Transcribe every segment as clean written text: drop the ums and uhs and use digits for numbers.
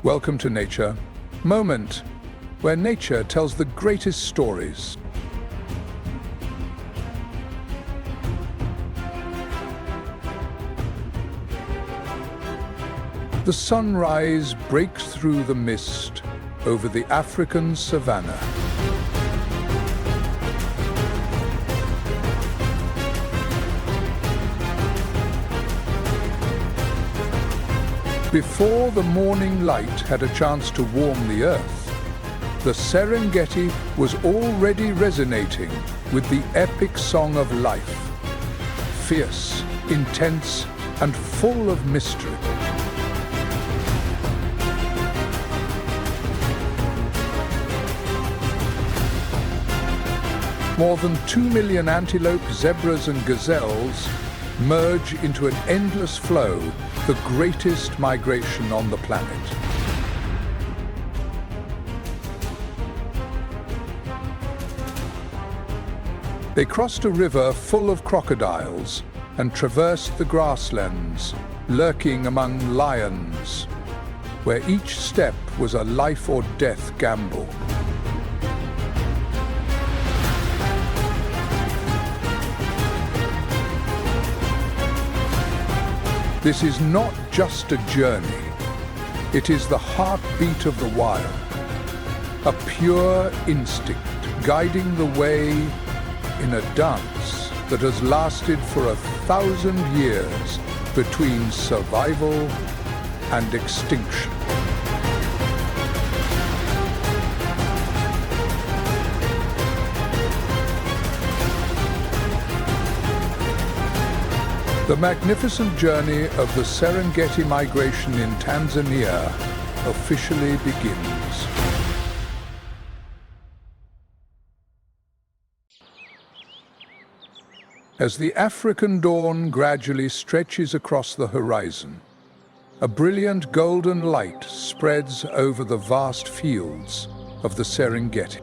Welcome to Nature Moment, where nature tells the greatest stories. The sunrise breaks through the mist over the African savanna. Before the morning light had a chance to warm the earth, the Serengeti was already resonating with the epic song of life, fierce, intense, and full of mystery. More than 2 million antelope, zebras, and gazelles merge into an endless flow, the greatest migration on the planet. They crossed a river full of crocodiles and traversed the grasslands, lurking among lions, where each step was a life or death gamble. This is not just a journey, it is the heartbeat of the wild, a pure instinct guiding the way in a dance that has lasted for 1,000 years between survival and extinction. The magnificent journey of the Serengeti migration in Tanzania officially begins. As the African dawn gradually stretches across the horizon, a brilliant golden light spreads over the vast fields of the Serengeti.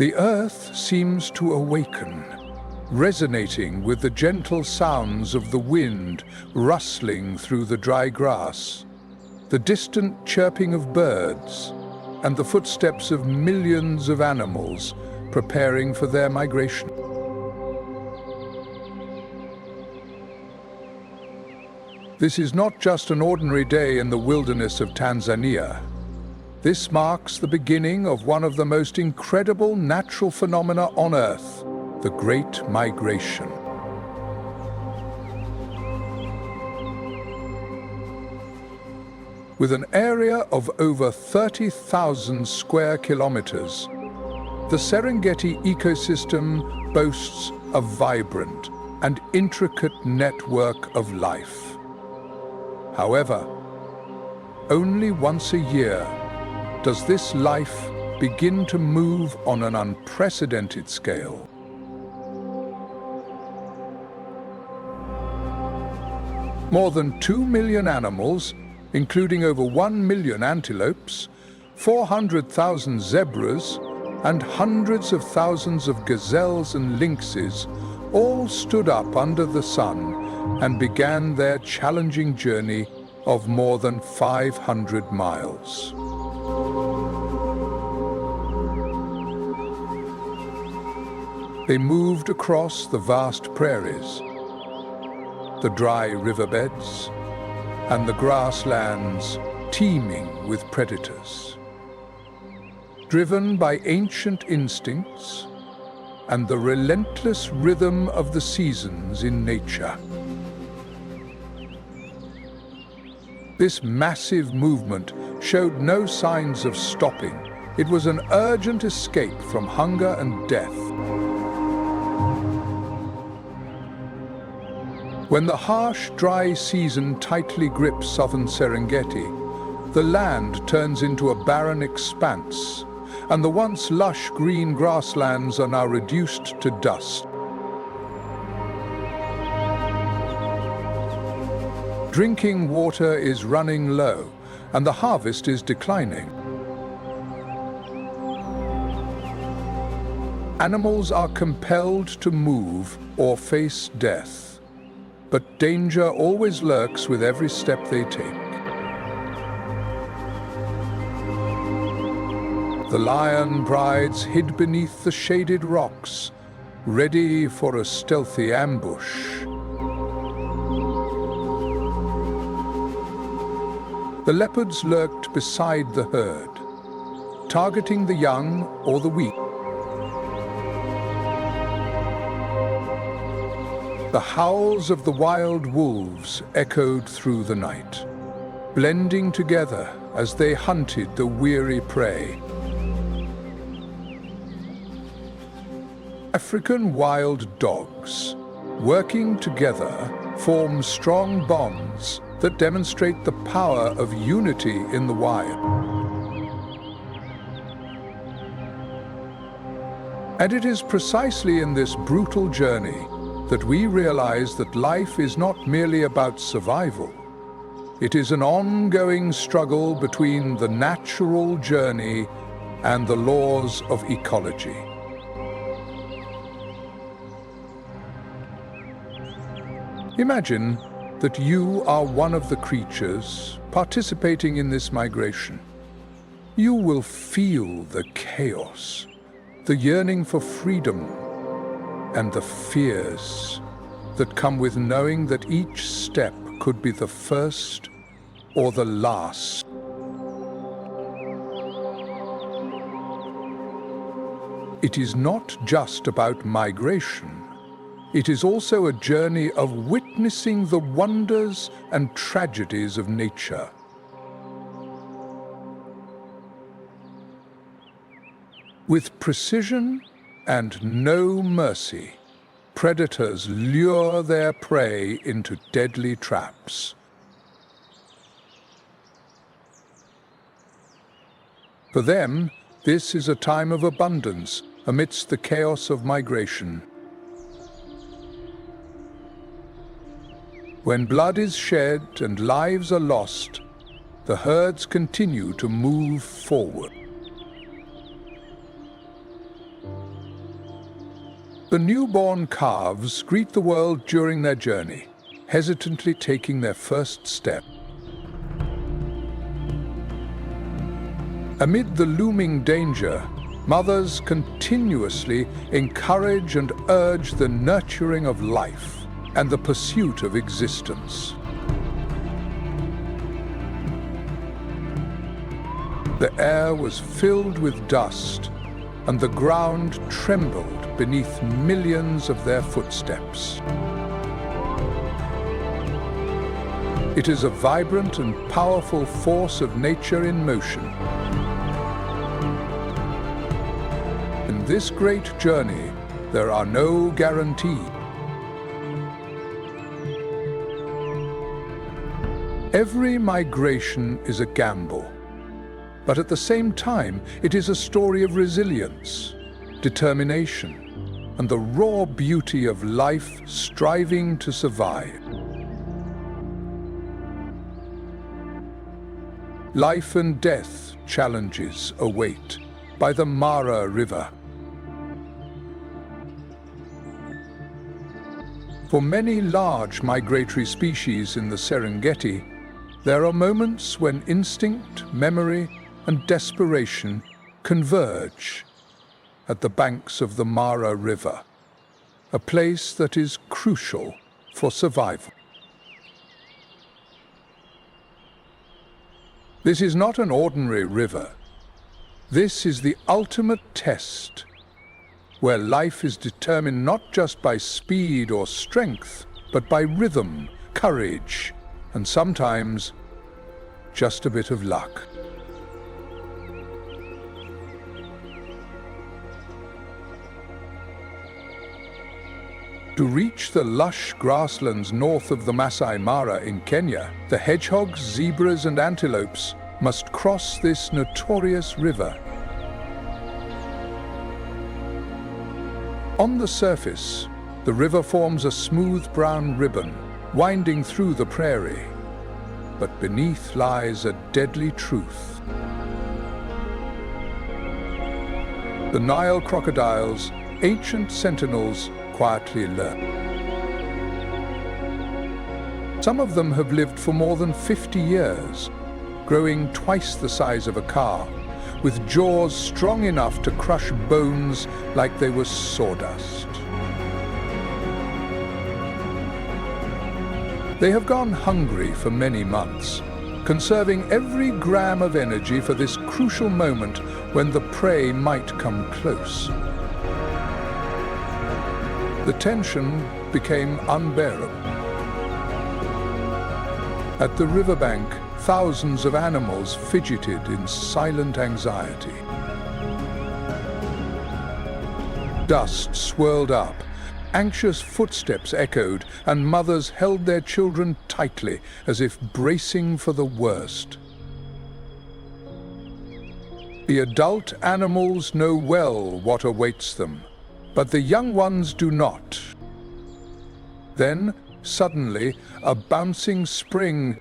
The earth seems to awaken, resonating with the gentle sounds of the wind rustling through the dry grass, the distant chirping of birds, and the footsteps of millions of animals preparing for their migration. This is not just an ordinary day in the wilderness of Tanzania. This marks the beginning of one of the most incredible natural phenomena on Earth, the Great Migration. With an area of over 30,000 square kilometers, the Serengeti ecosystem boasts a vibrant and intricate network of life. However, only once a year does this life begin to move on an unprecedented scale. More than 2 million animals, including over 1 million antelopes, 400,000 zebras, and hundreds of thousands of gazelles and lynxes, all stood up under the sun and began their challenging journey of more than 500 miles. They moved across the vast prairies, the dry riverbeds, and the grasslands teeming with predators. Driven by ancient instincts and the relentless rhythm of the seasons in nature. This massive movement showed no signs of stopping. It was an urgent escape from hunger and death. When the harsh, dry season tightly grips southern Serengeti, the land turns into a barren expanse, and the once lush green grasslands are now reduced to dust. Drinking water is running low, and the harvest is declining. Animals are compelled to move or face death. but danger always lurks with every step they take. The lion brides hid beneath the shaded rocks, ready for a stealthy ambush. The leopards lurked beside the herd, targeting the young or the weak. The howls of the wild wolves echoed through the night, blending together as they hunted the weary prey. African wild dogs, working together, form strong bonds that demonstrate the power of unity in the wild. And it is precisely in this brutal journey that we realize that life is not merely about survival. It is an ongoing struggle between the natural journey and the laws of ecology. Imagine that you are one of the creatures participating in this migration. You will feel the chaos, the yearning for freedom, and the fears that come with knowing that each step could be the first or the last. It is not just about migration. It is also a journey of witnessing the wonders and tragedies of nature. With precision and no mercy, predators lure their prey into deadly traps. For them, this is a time of abundance amidst the chaos of migration. When blood is shed and lives are lost, the herds continue to move forward. The newborn calves greet the world during their journey, hesitantly taking their first step. Amid the looming danger, mothers continuously encourage and urge the nurturing of life and the pursuit of existence. The air was filled with dust, and the ground trembled beneath millions of their footsteps. It is a vibrant and powerful force of nature in motion. In this great journey, there are no guarantees. Every migration is a gamble, but at the same time, it is a story of resilience, determination, and the raw beauty of life striving to survive. Life and death challenges await by the Mara River. For many large migratory species in the Serengeti, there are moments when instinct, memory, and desperation converge at the banks of the Mara River, a place that is crucial for survival. This is not an ordinary river. This is the ultimate test, where life is determined not just by speed or strength, but by rhythm, courage, and sometimes just a bit of luck. To reach the lush grasslands north of the Masai Mara in Kenya, the hedgehogs, zebras, and antelopes must cross this notorious river. On the surface, the river forms a smooth brown ribbon, winding through the prairie. But beneath lies a deadly truth. The Nile crocodiles, ancient sentinels, quietly lurk. Some of them have lived for more than 50 years, growing twice the size of a car, with jaws strong enough to crush bones like they were sawdust. They have gone hungry for many months, conserving every gram of energy for this crucial moment when the prey might come close. The tension became unbearable. At the riverbank, thousands of animals fidgeted in silent anxiety. Dust swirled up, anxious footsteps echoed, and mothers held their children tightly as if bracing for the worst. The adult animals know well what awaits them, but the young ones do not. Then, suddenly, a bouncing spring,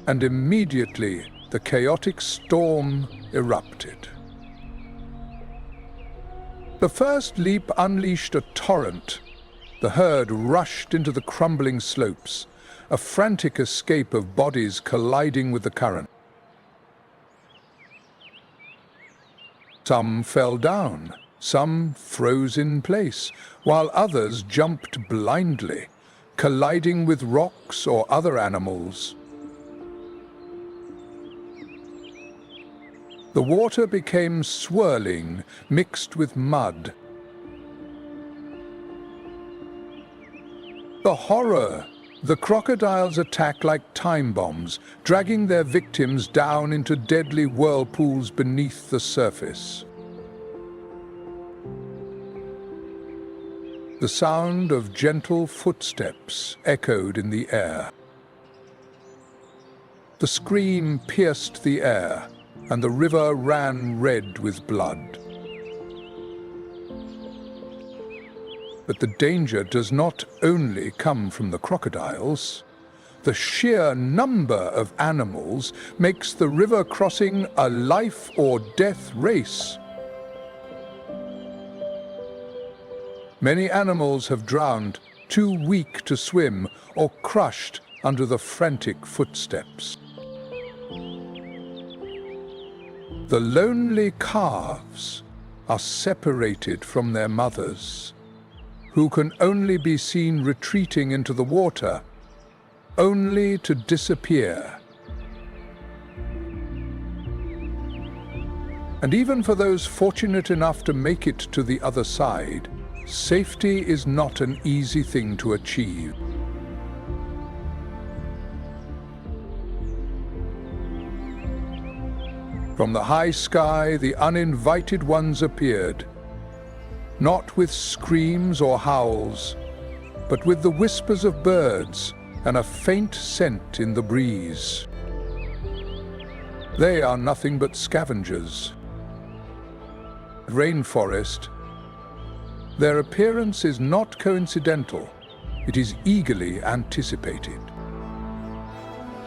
and immediately the chaotic storm erupted. The first leap unleashed a torrent. The herd rushed into the crumbling slopes, a frantic escape of bodies colliding with the current. Some fell down, some froze in place, while others jumped blindly, colliding with rocks or other animals. The water became swirling, mixed with mud. The horror! The crocodiles attack like time bombs, dragging their victims down into deadly whirlpools beneath the surface. The sound of gentle footsteps echoed in the air. The scream pierced the air, and the river ran red with blood. But the danger does not only come from the crocodiles. The sheer number of animals makes the river crossing a life or death race. Many animals have drowned, too weak to swim, or crushed under the frantic footsteps. The lonely calves are separated from their mothers, who can only be seen retreating into the water, only to disappear. And even for those fortunate enough to make it to the other side, safety is not an easy thing to achieve. From the high sky, the uninvited ones appeared, not with screams or howls, but with the whispers of birds and a faint scent in the breeze. They are nothing but scavengers. Rainforest. Their appearance is not coincidental. It is eagerly anticipated.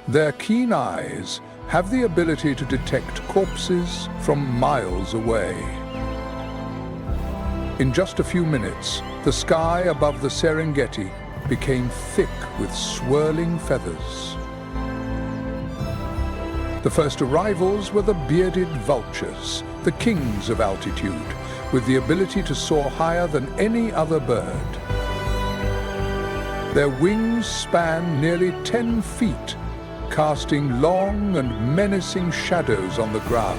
Their keen eyes have the ability to detect corpses from miles away. In just a few minutes, the sky above the Serengeti became thick with swirling feathers. The first arrivals were the bearded vultures, the kings of altitude, with the ability to soar higher than any other bird. Their wings span nearly 10 feet, casting long and menacing shadows on the ground.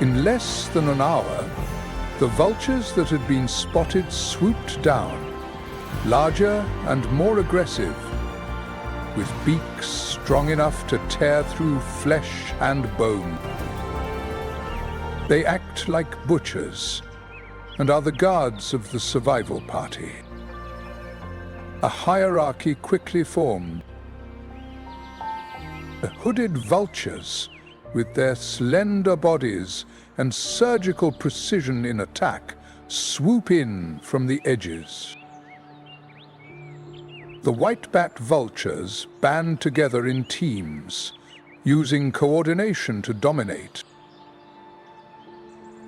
In less than an hour, the vultures that had been spotted swooped down, larger and more aggressive, with beaks strong enough to tear through flesh and bone. They act like butchers and are the guards of the survival party. A hierarchy quickly formed. The hooded vultures, with their slender bodies and surgical precision in attack, swoop in from the edges. The white-backed vultures band together in teams, using coordination to dominate.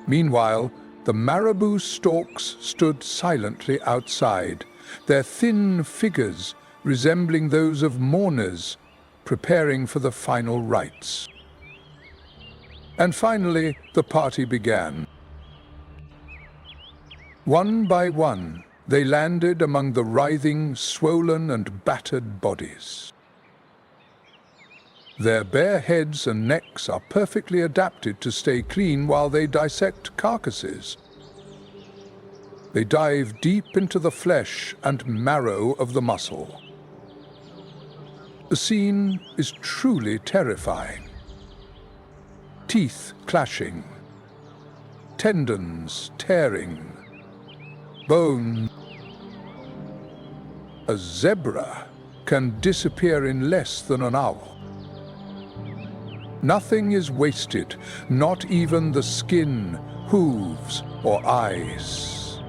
Meanwhile, the marabou storks stood silently outside, their thin figures resembling those of mourners preparing for the final rites. And finally, the party began. One by one, they landed among the writhing, swollen and battered bodies. Their bare heads and necks are perfectly adapted to stay clean while they dissect carcasses. They dive deep into the flesh and marrow of the muscle. The scene is truly terrifying. Teeth clashing, tendons tearing, bone. A zebra can disappear in less than an hour. Nothing is wasted, not even the skin, hooves, or eyes.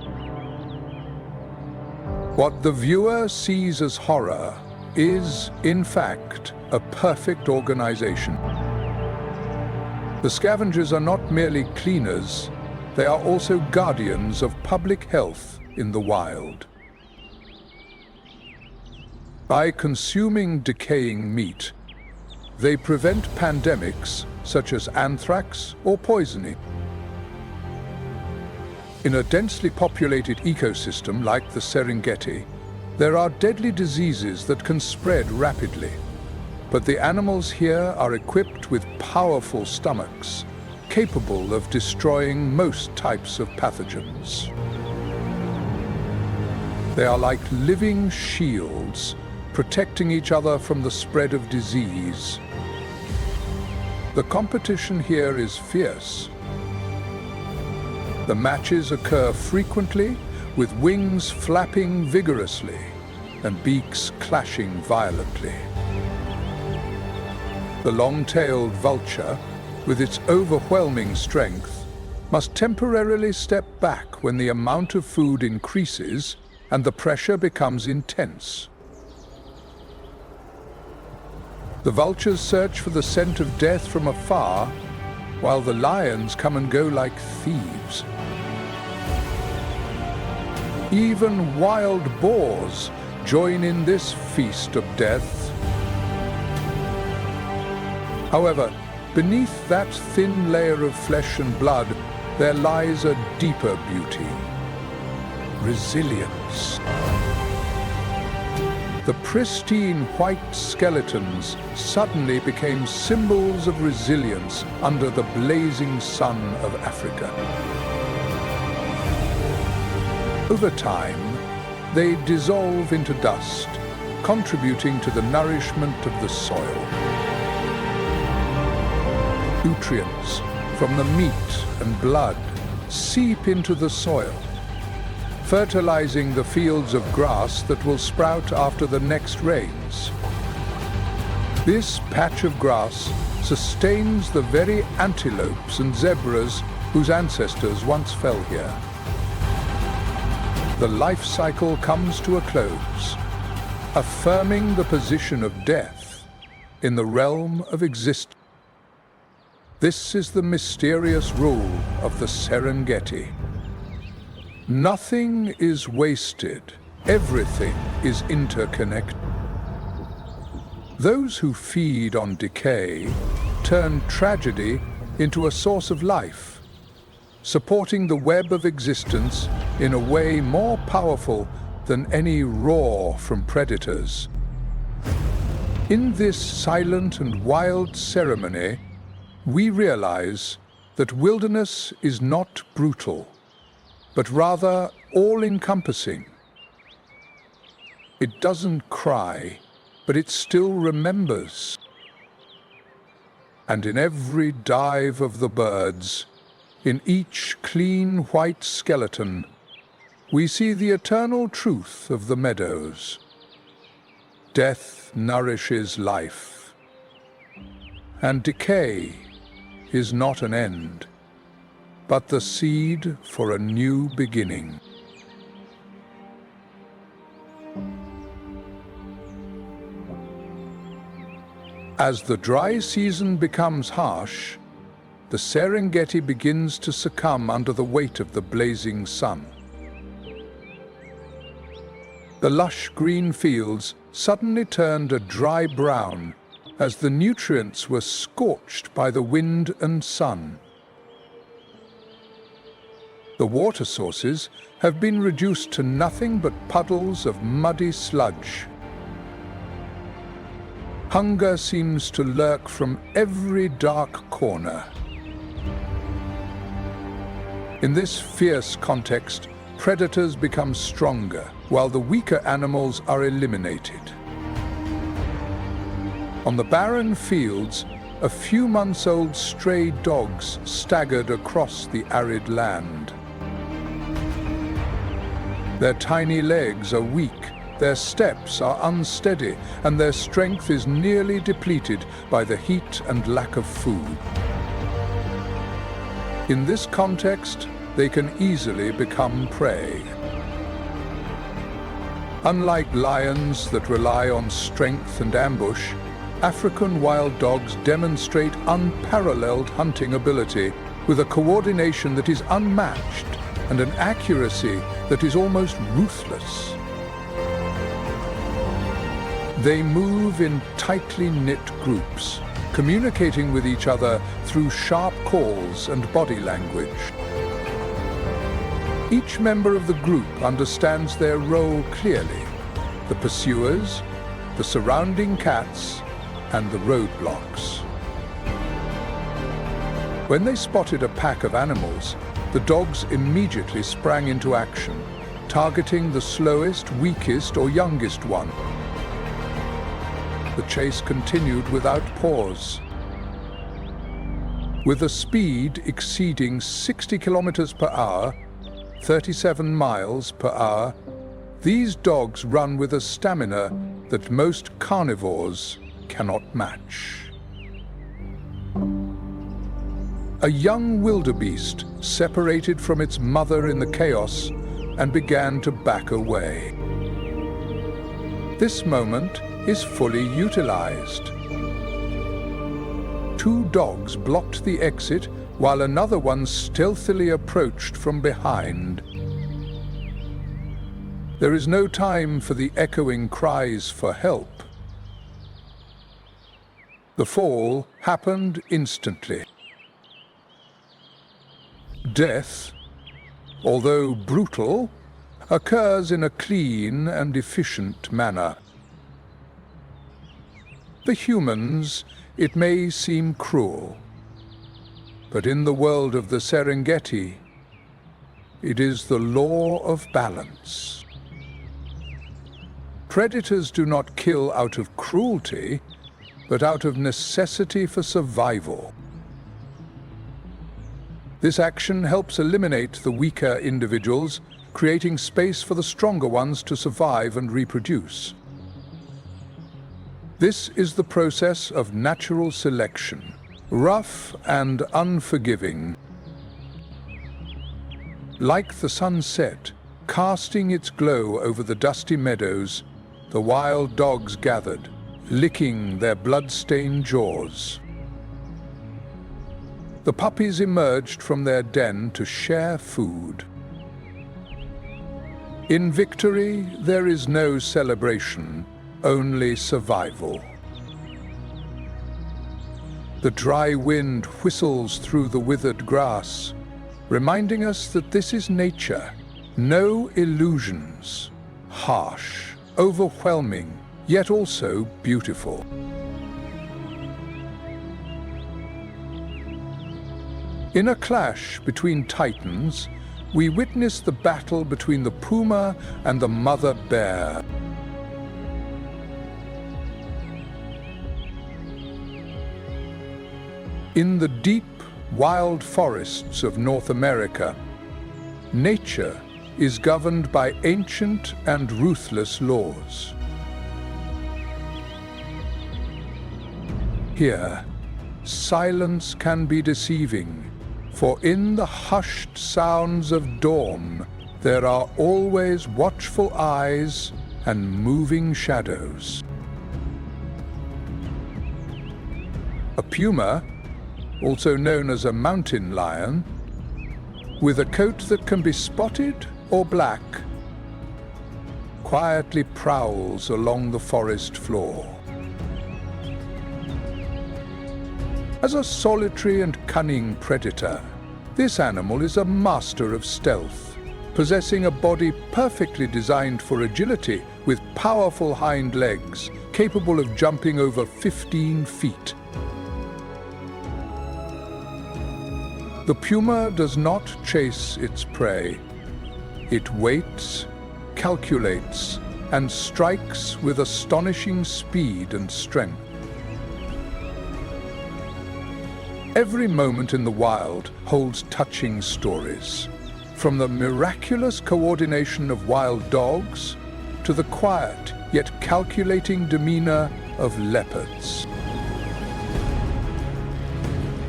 What the viewer sees as horror is, in fact, a perfect organization. The scavengers are not merely cleaners, they are also guardians of public health in the wild. By consuming decaying meat, they prevent pandemics such as anthrax or poisoning. In a densely populated ecosystem like the Serengeti, there are deadly diseases that can spread rapidly. But the animals here are equipped with powerful stomachs, capable of destroying most types of pathogens. They are like living shields, protecting each other from the spread of disease. The competition here is fierce. The matches occur frequently, with wings flapping vigorously and beaks clashing violently. The long-tailed vulture, with its overwhelming strength, must temporarily step back when the amount of food increases and the pressure becomes intense. The vultures search for the scent of death from afar, while the lions come and go like thieves. Even wild boars join in this feast of death. However, beneath that thin layer of flesh and blood, there lies a deeper beauty: resilience. The pristine white skeletons suddenly became symbols of resilience under the blazing sun of Africa. Over time, they dissolve into dust, contributing to the nourishment of the soil. Nutrients from the meat and blood seep into the soil, fertilizing the fields of grass that will sprout after the next rains. This patch of grass sustains the very antelopes and zebras whose ancestors once fell here. The life cycle comes to a close, affirming the position of death in the realm of existence. This is the mysterious rule of the Serengeti. Nothing is wasted. Everything is interconnected. Those who feed on decay turn tragedy into a source of life, supporting the web of existence in a way more powerful than any roar from predators. In this silent and wild ceremony, we realize that wilderness is not brutal, but rather all-encompassing. It doesn't cry, but it still remembers. And in every dive of the birds, in each clean white skeleton, we see the eternal truth of the meadows. Death nourishes life, and decay is not an end, but the seed for a new beginning. As the dry season becomes harsh, the Serengeti begins to succumb under the weight of the blazing sun. The lush green fields suddenly turned a dry brown as the nutrients were scorched by the wind and sun. The water sources have been reduced to nothing but puddles of muddy sludge. Hunger seems to lurk from every dark corner. In this fierce context, predators become stronger, while the weaker animals are eliminated. On the barren fields, a few months-old stray dogs staggered across the arid land. Their tiny legs are weak, their steps are unsteady, and their strength is nearly depleted by the heat and lack of food. In this context, they can easily become prey. Unlike lions that rely on strength and ambush, African wild dogs demonstrate unparalleled hunting ability with a coordination that is unmatched and an accuracy that is almost ruthless. They move in tightly knit groups, communicating with each other through sharp calls and body language. Each member of the group understands their role clearly: the pursuers, the surrounding cats, and the roadblocks. When they spotted a pack of animals, the dogs immediately sprang into action, targeting the slowest, weakest, or youngest one. The chase continued without pause. With a speed exceeding 60 kilometers per hour, 37 miles per hour, these dogs run with a stamina that most carnivores cannot match. A young wildebeest separated from its mother in the chaos and began to back away. This moment is fully utilized. Two dogs blocked the exit while another one stealthily approached from behind. There is no time for the echoing cries for help. The fall happened instantly. Death, although brutal, occurs in a clean and efficient manner. For humans, it may seem cruel, but in the world of the Serengeti, it is the law of balance. Predators do not kill out of cruelty, but out of necessity for survival. This action helps eliminate the weaker individuals, creating space for the stronger ones to survive and reproduce. This is the process of natural selection, rough and unforgiving. Like the sunset, casting its glow over the dusty meadows, the wild dogs gathered, licking their blood-stained jaws. The puppies emerged from their den to share food. In victory, there is no celebration, only survival. The dry wind whistles through the withered grass, reminding us that this is nature. No illusions. Harsh, overwhelming, yet also beautiful. In a clash between titans, we witness the battle between the puma and the mother bear. In the deep, wild forests of North America, nature is governed by ancient and ruthless laws. Here, silence can be deceiving, for in the hushed sounds of dawn, there are always watchful eyes and moving shadows. A puma, also known as a mountain lion, with a coat that can be spotted or black, quietly prowls along the forest floor. As a solitary and cunning predator, this animal is a master of stealth, possessing a body perfectly designed for agility with powerful hind legs, capable of jumping over 15 feet. The puma does not chase its prey. It waits, calculates, and strikes with astonishing speed and strength. Every moment in the wild holds touching stories, from the miraculous coordination of wild dogs to the quiet yet calculating demeanor of leopards.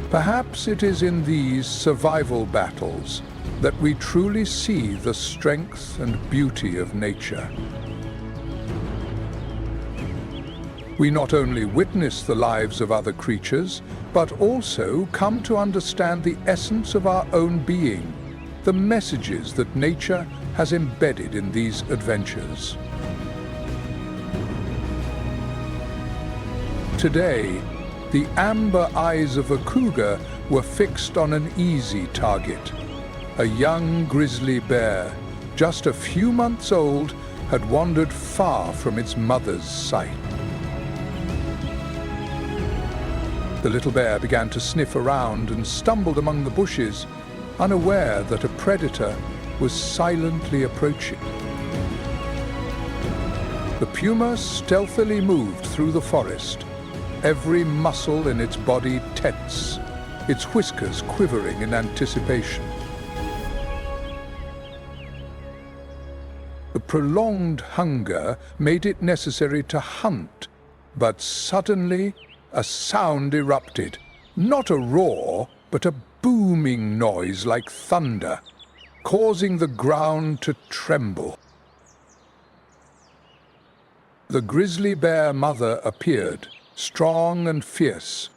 Perhaps it is in these survival battles that we truly see the strength and beauty of nature. We not only witness the lives of other creatures, but also come to understand the essence of our own being, the messages that nature has embedded in these adventures. Today, the amber eyes of a cougar were fixed on an easy target. A young grizzly bear, just a few months old, had wandered far from its mother's sight. The little bear began to sniff around and stumbled among the bushes, unaware that a predator was silently approaching. The puma stealthily moved through the forest, every muscle in its body tense, its whiskers quivering in anticipation. The prolonged hunger made it necessary to hunt, but suddenly a sound erupted. Not a roar, but a booming noise like thunder, causing the ground to tremble. The grizzly bear mother appeared, strong and fierce.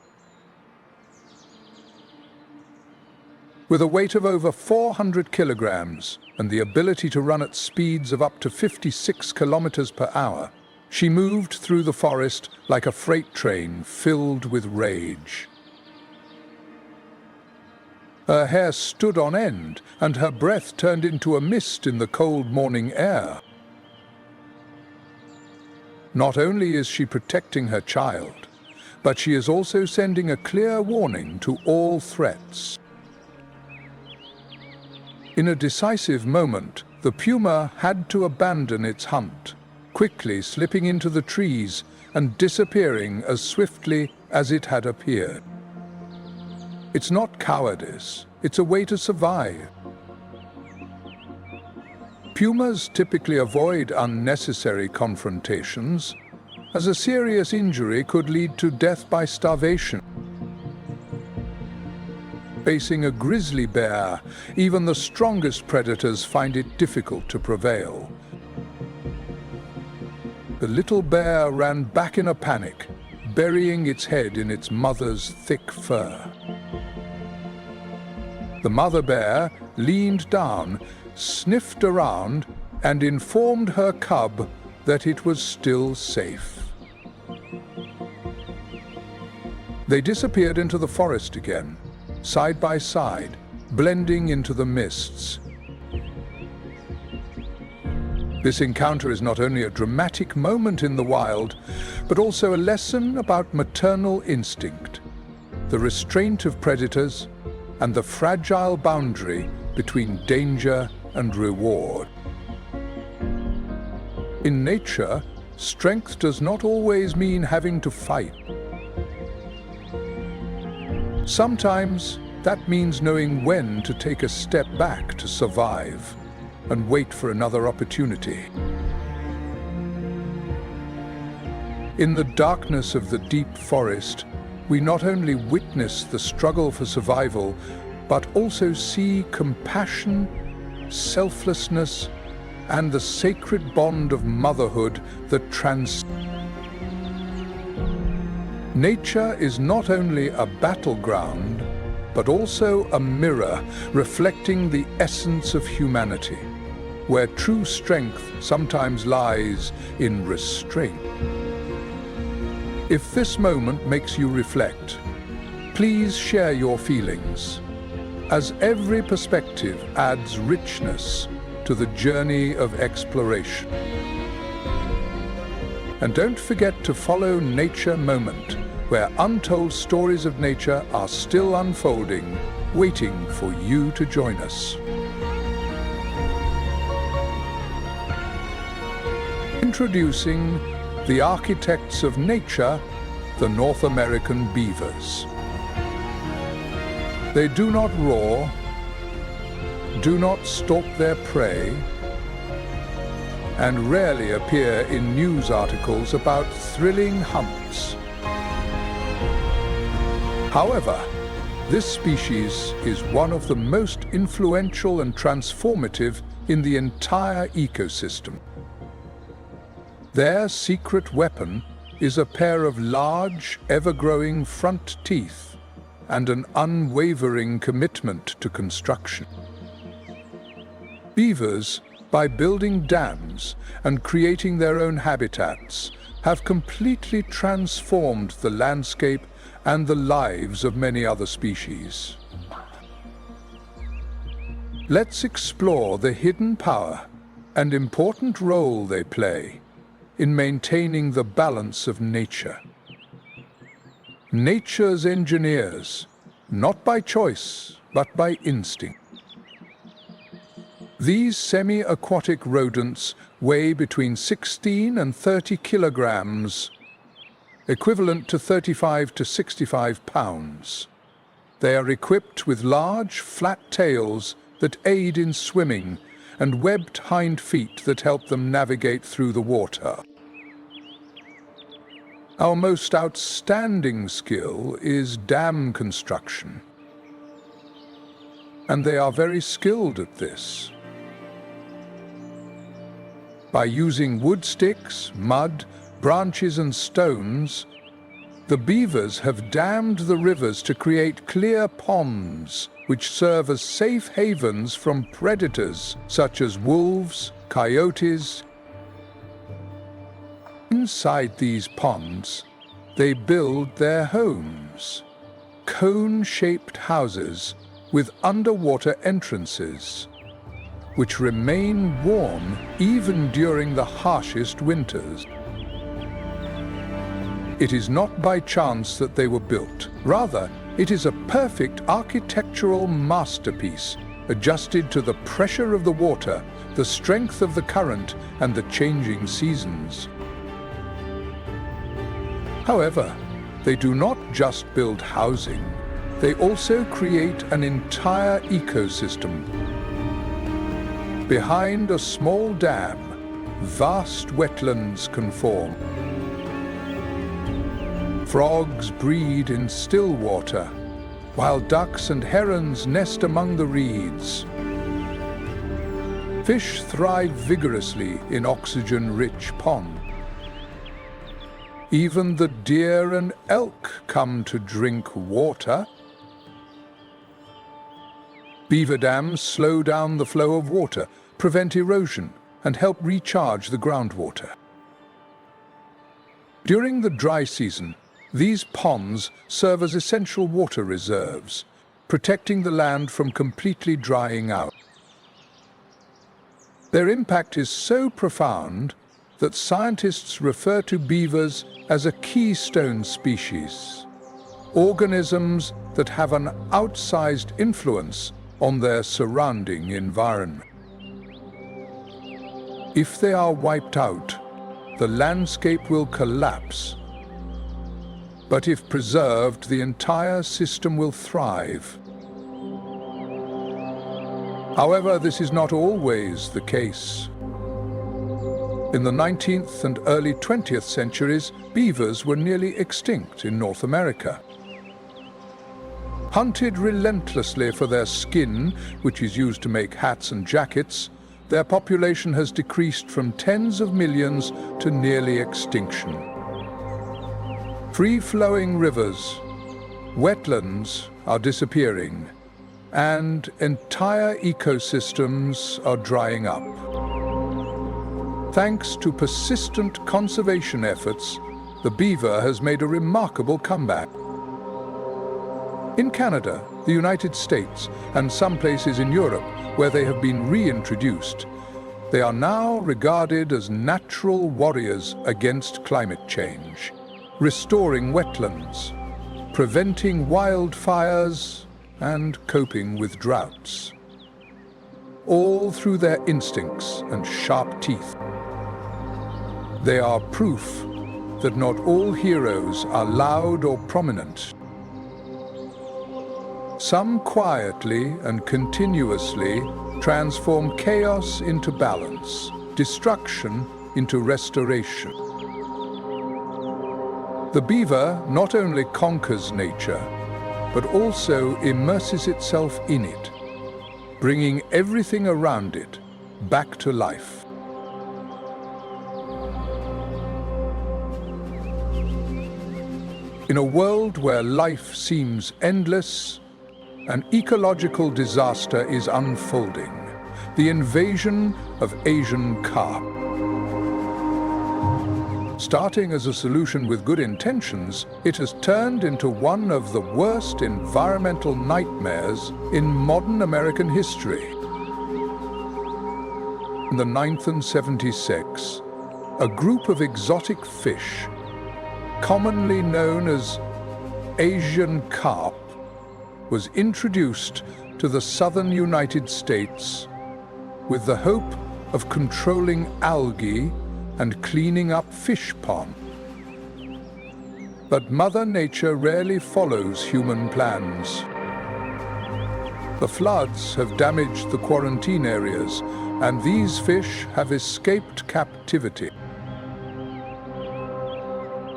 With a weight of over 400 kilograms and the ability to run at speeds of up to 56 kilometers per hour, she moved through the forest like a freight train filled with rage. Her hair stood on end, and her breath turned into a mist in the cold morning air. Not only is she protecting her child, but she is also sending a clear warning to all threats. In a decisive moment, the puma had to abandon its hunt, quickly slipping into the trees and disappearing as swiftly as it had appeared. It's not cowardice, it's a way to survive. Pumas typically avoid unnecessary confrontations, as a serious injury could lead to death by starvation. Facing a grizzly bear, even the strongest predators find it difficult to prevail. The little bear ran back in a panic, burying its head in its mother's thick fur. The mother bear leaned down, sniffed around, and informed her cub that it was still safe. They disappeared into the forest again, side by side, blending into the mists. This encounter is not only a dramatic moment in the wild, but also a lesson about maternal instinct, the restraint of predators, and the fragile boundary between danger and reward. In nature, strength does not always mean having to fight. Sometimes that means knowing when to take a step back to survive and wait for another opportunity. In the darkness of the deep forest, we not only witness the struggle for survival, but also see compassion, selflessness, and the sacred bond of motherhood that Nature is not only a battleground, but also a mirror reflecting the essence of humanity. where true strength sometimes lies in restraint. If this moment makes you reflect, please share your feelings, as every perspective adds richness to the journey of exploration. And don't forget to follow Nature Moment, where untold stories of nature are still unfolding, waiting for you to join us. Introducing the architects of nature, the North American beavers. They do not roar, do not stalk their prey, and rarely appear in news articles about thrilling hunts. However, this species is one of the most influential and transformative in the entire ecosystem. Their secret weapon is a pair of large, ever-growing front teeth and an unwavering commitment to construction. Beavers, by building dams and creating their own habitats, have completely transformed the landscape and the lives of many other species. Let's explore the hidden power and important role they play in maintaining the balance of nature. Nature's engineers, not by choice, but by instinct. These semi-aquatic rodents weigh between 16 and 30 kilograms, equivalent to 35 to 65 pounds. They are equipped with large, flat tails that aid in swimming and webbed hind feet that help them navigate through the water. Our most outstanding skill is dam construction, and they are very skilled at this. By using wood sticks, mud, branches and stones, the beavers have dammed the rivers to create clear ponds which serve as safe havens from predators such as wolves, coyotes. Inside these ponds, they build their homes, cone-shaped houses with underwater entrances, which remain warm even during the harshest winters. It is not by chance that they were built. Rather, it is a perfect architectural masterpiece, adjusted to the pressure of the water, the strength of the current, and the changing seasons. However, they do not just build housing, they also create an entire ecosystem. Behind a small dam, vast wetlands can form. Frogs breed in still water, while ducks and herons nest among the reeds. Fish thrive vigorously in oxygen-rich ponds. Even the deer and elk come to drink water. Beaver dams slow down the flow of water, prevent erosion, and help recharge the groundwater. During the dry season, these ponds serve as essential water reserves, protecting the land from completely drying out. Their impact is so profound that scientists refer to beavers as a keystone species, organisms that have an outsized influence on their surrounding environment. If they are wiped out, the landscape will collapse. But if preserved, the entire system will thrive. However, this is not always the case. In the 19th and early 20th centuries, beavers were nearly extinct in North America. Hunted relentlessly for their skin, which is used to make hats and jackets, their population has decreased from tens of millions to nearly extinction. Free-flowing rivers, wetlands are disappearing, and entire ecosystems are drying up. Thanks to persistent conservation efforts, the beaver has made a remarkable comeback. In Canada, the United States, and some places in Europe where they have been reintroduced, they are now regarded as natural warriors against climate change, restoring wetlands, preventing wildfires, and coping with droughts. All through their instincts and sharp teeth. They are proof that not all heroes are loud or prominent. Some quietly and continuously transform chaos into balance, destruction into restoration. The beaver not only conquers nature, but also immerses itself in it, bringing everything around it back to life. In a world where life seems endless, an ecological disaster is unfolding: the invasion of Asian carp. Starting as a solution with good intentions, it has turned into one of the worst environmental nightmares in modern American history. In the 1976, a group of exotic fish, commonly known as Asian carp, was introduced to the southern United States with the hope of controlling algae and cleaning up fish ponds. But Mother Nature rarely follows human plans. The floods have damaged the quarantine areas, and these fish have escaped captivity.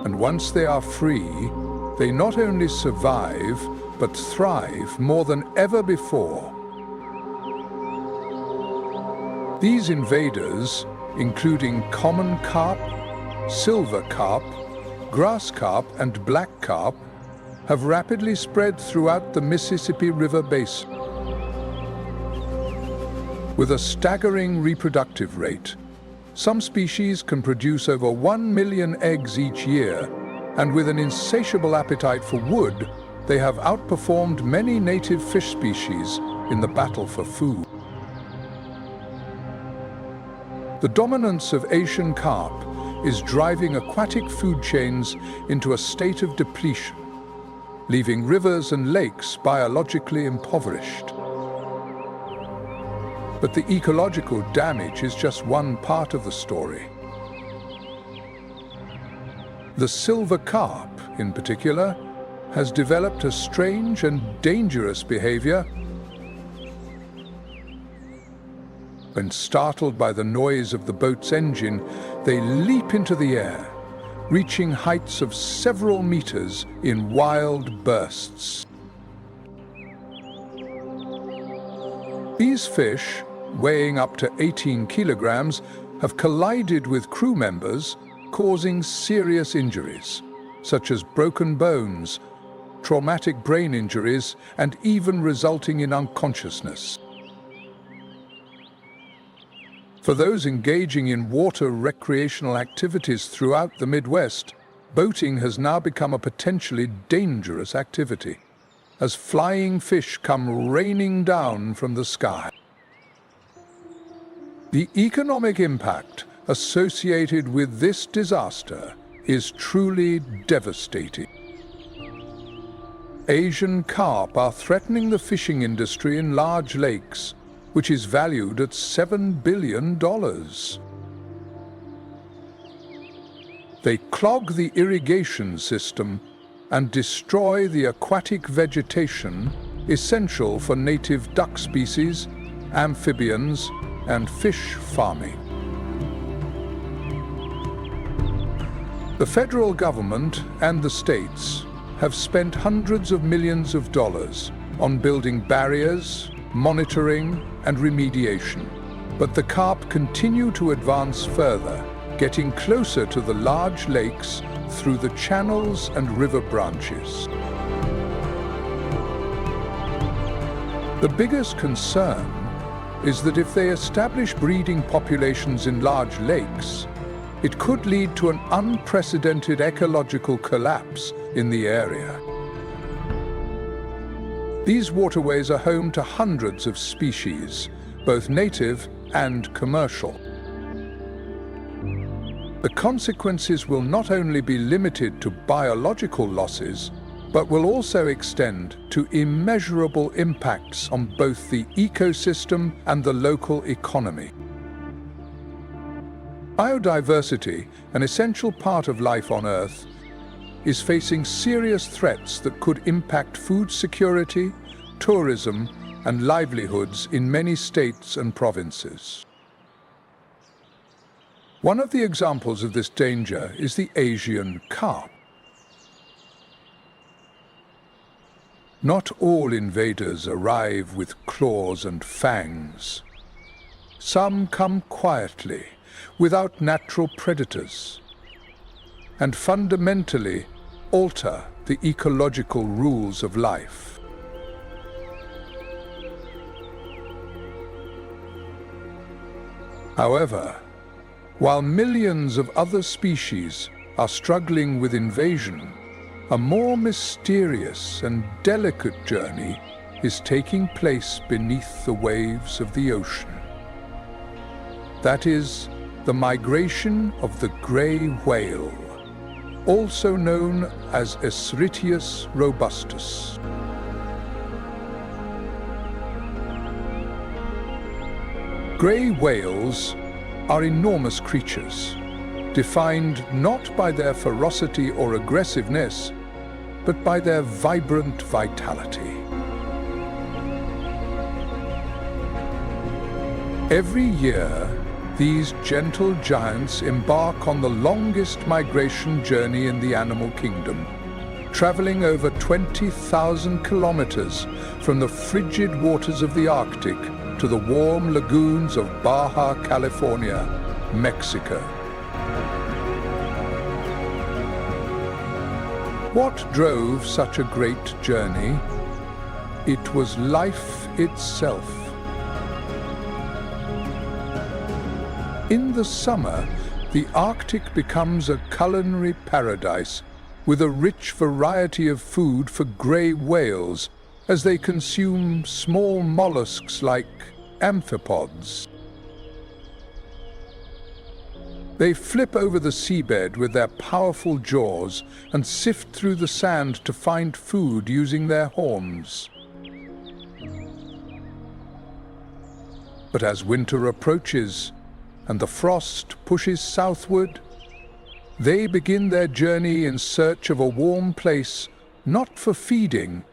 And once they are free, they not only survive, but thrive more than ever before. These invaders, including common carp, silver carp, grass carp, and black carp, have rapidly spread throughout the Mississippi River basin. With a staggering reproductive rate, some species can produce over 1 million eggs each year, and with an insatiable appetite for wood, they have outperformed many native fish species in the battle for food. The dominance of Asian carp is driving aquatic food chains into a state of depletion, leaving rivers and lakes biologically impoverished. But the ecological damage is just one part of the story. The silver carp, in particular, has developed a strange and dangerous behavior. When startled by the noise of the boat's engine, they leap into the air, reaching heights of several meters in wild bursts. These fish, weighing up to 18 kilograms, have collided with crew members, causing serious injuries, such as broken bones, traumatic brain injuries, and even resulting in unconsciousness. For those engaging in water recreational activities throughout the Midwest, boating has now become a potentially dangerous activity, as flying fish come raining down from the sky. The economic impact associated with this disaster is truly devastating. Asian carp are threatening the fishing industry in large lakes, which is valued at $7 billion. They clog the irrigation system and destroy the aquatic vegetation essential for native duck species, amphibians, and fish farming. The federal government and the states have spent hundreds of millions of dollars on building barriers, monitoring, and remediation. But the carp continue to advance further, getting closer to the large lakes through the channels and river branches. The biggest concern is that if they establish breeding populations in large lakes, it could lead to an unprecedented ecological collapse in the area. These waterways are home to hundreds of species, both native and commercial. The consequences will not only be limited to biological losses, but will also extend to immeasurable impacts on both the ecosystem and the local economy. Biodiversity, an essential part of life on Earth, is facing serious threats that could impact food security, tourism, and livelihoods in many states and provinces. One of the examples of this danger is the Asian carp. Not all invaders arrive with claws and fangs. Some come quietly, without natural predators, and fundamentally alter the ecological rules of life. However, while millions of other species are struggling with invasion, a more mysterious and delicate journey is taking place beneath the waves of the ocean. That is, the migration of the grey whale, also known as Escherichius robustus. Grey whales are enormous creatures, defined not by their ferocity or aggressiveness, but by their vibrant vitality. Every year, these gentle giants embark on the longest migration journey in the animal kingdom, traveling over 20,000 kilometers from the frigid waters of the Arctic to the warm lagoons of Baja California, Mexico. What drove such a great journey? It was life itself. In the summer, the Arctic becomes a culinary paradise with a rich variety of food for grey whales as they consume small mollusks like amphipods. They flip over the seabed with their powerful jaws and sift through the sand to find food using their horns. But as winter approaches and the frost pushes southward, they begin their journey in search of a warm place, not for feeding,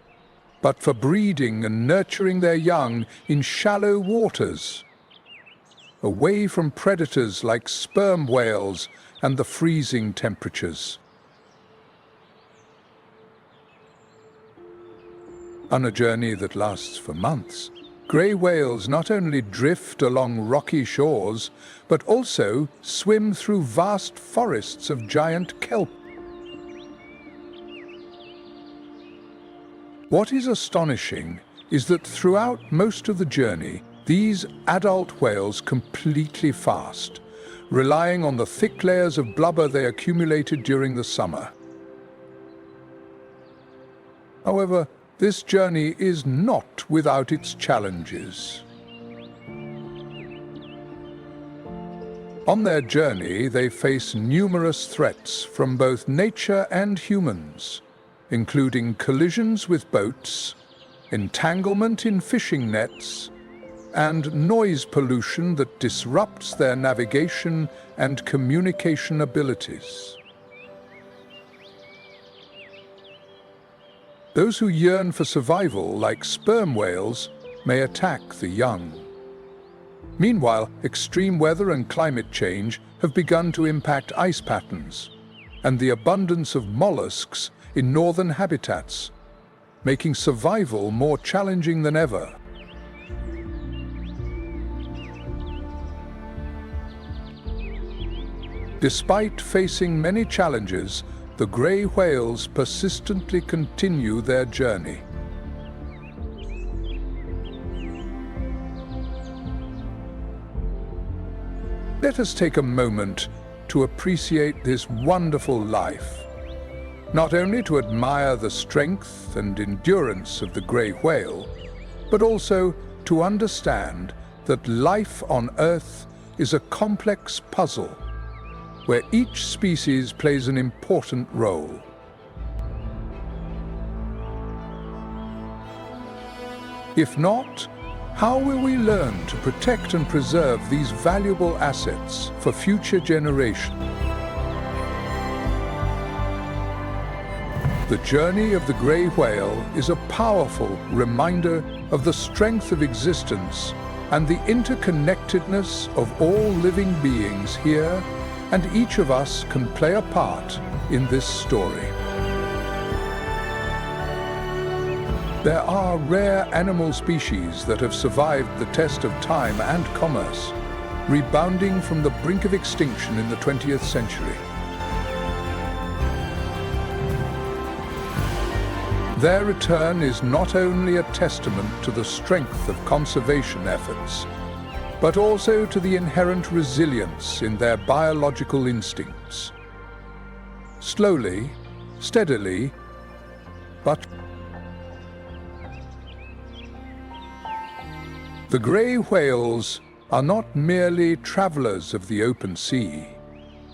but for breeding and nurturing their young in shallow waters, away from predators like sperm whales and the freezing temperatures. On a journey that lasts for months, grey whales not only drift along rocky shores, but also swim through vast forests of giant kelp. What is astonishing is that throughout most of the journey, these adult whales completely fast, relying on the thick layers of blubber they accumulated during the summer. However, this journey is not without its challenges. On their journey, they face numerous threats from both nature and humans, including collisions with boats, entanglement in fishing nets, and noise pollution that disrupts their navigation and communication abilities. Those who yearn for survival, like sperm whales, may attack the young. Meanwhile, extreme weather and climate change have begun to impact ice patterns and the abundance of mollusks in northern habitats, making survival more challenging than ever. Despite facing many challenges, the grey whales persistently continue their journey. Let us take a moment to appreciate this wonderful life, not only to admire the strength and endurance of the grey whale, but also to understand that life on Earth is a complex puzzle where each species plays an important role. If not, how will we learn to protect and preserve these valuable assets for future generations? The journey of the grey whale is a powerful reminder of the strength of existence and the interconnectedness of all living beings here, and each of us can play a part in this story. There are rare animal species that have survived the test of time and commerce, rebounding from the brink of extinction in the 20th century. Their return is not only a testament to the strength of conservation efforts, but also to the inherent resilience in their biological instincts. Slowly, steadily, but the grey whales are not merely travelers of the open sea.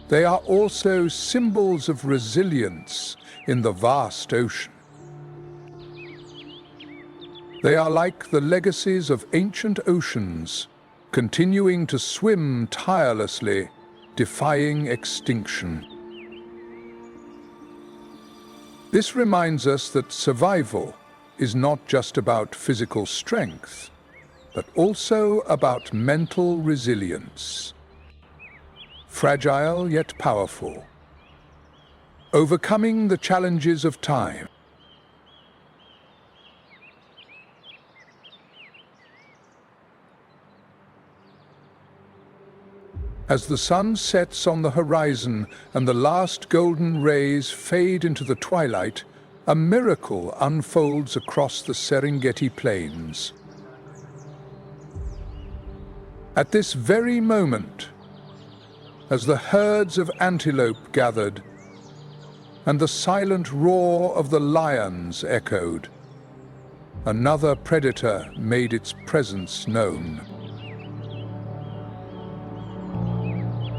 They are also symbols of resilience in the vast ocean. They are like the legacies of ancient oceans, continuing to swim tirelessly, defying extinction. This reminds us that survival is not just about physical strength, but also about mental resilience. Fragile yet powerful, overcoming the challenges of time. As the sun sets on the horizon and the last golden rays fade into the twilight, a miracle unfolds across the Serengeti plains. At this very moment, as the herds of antelope gathered and the silent roar of the lions echoed, another predator made its presence known.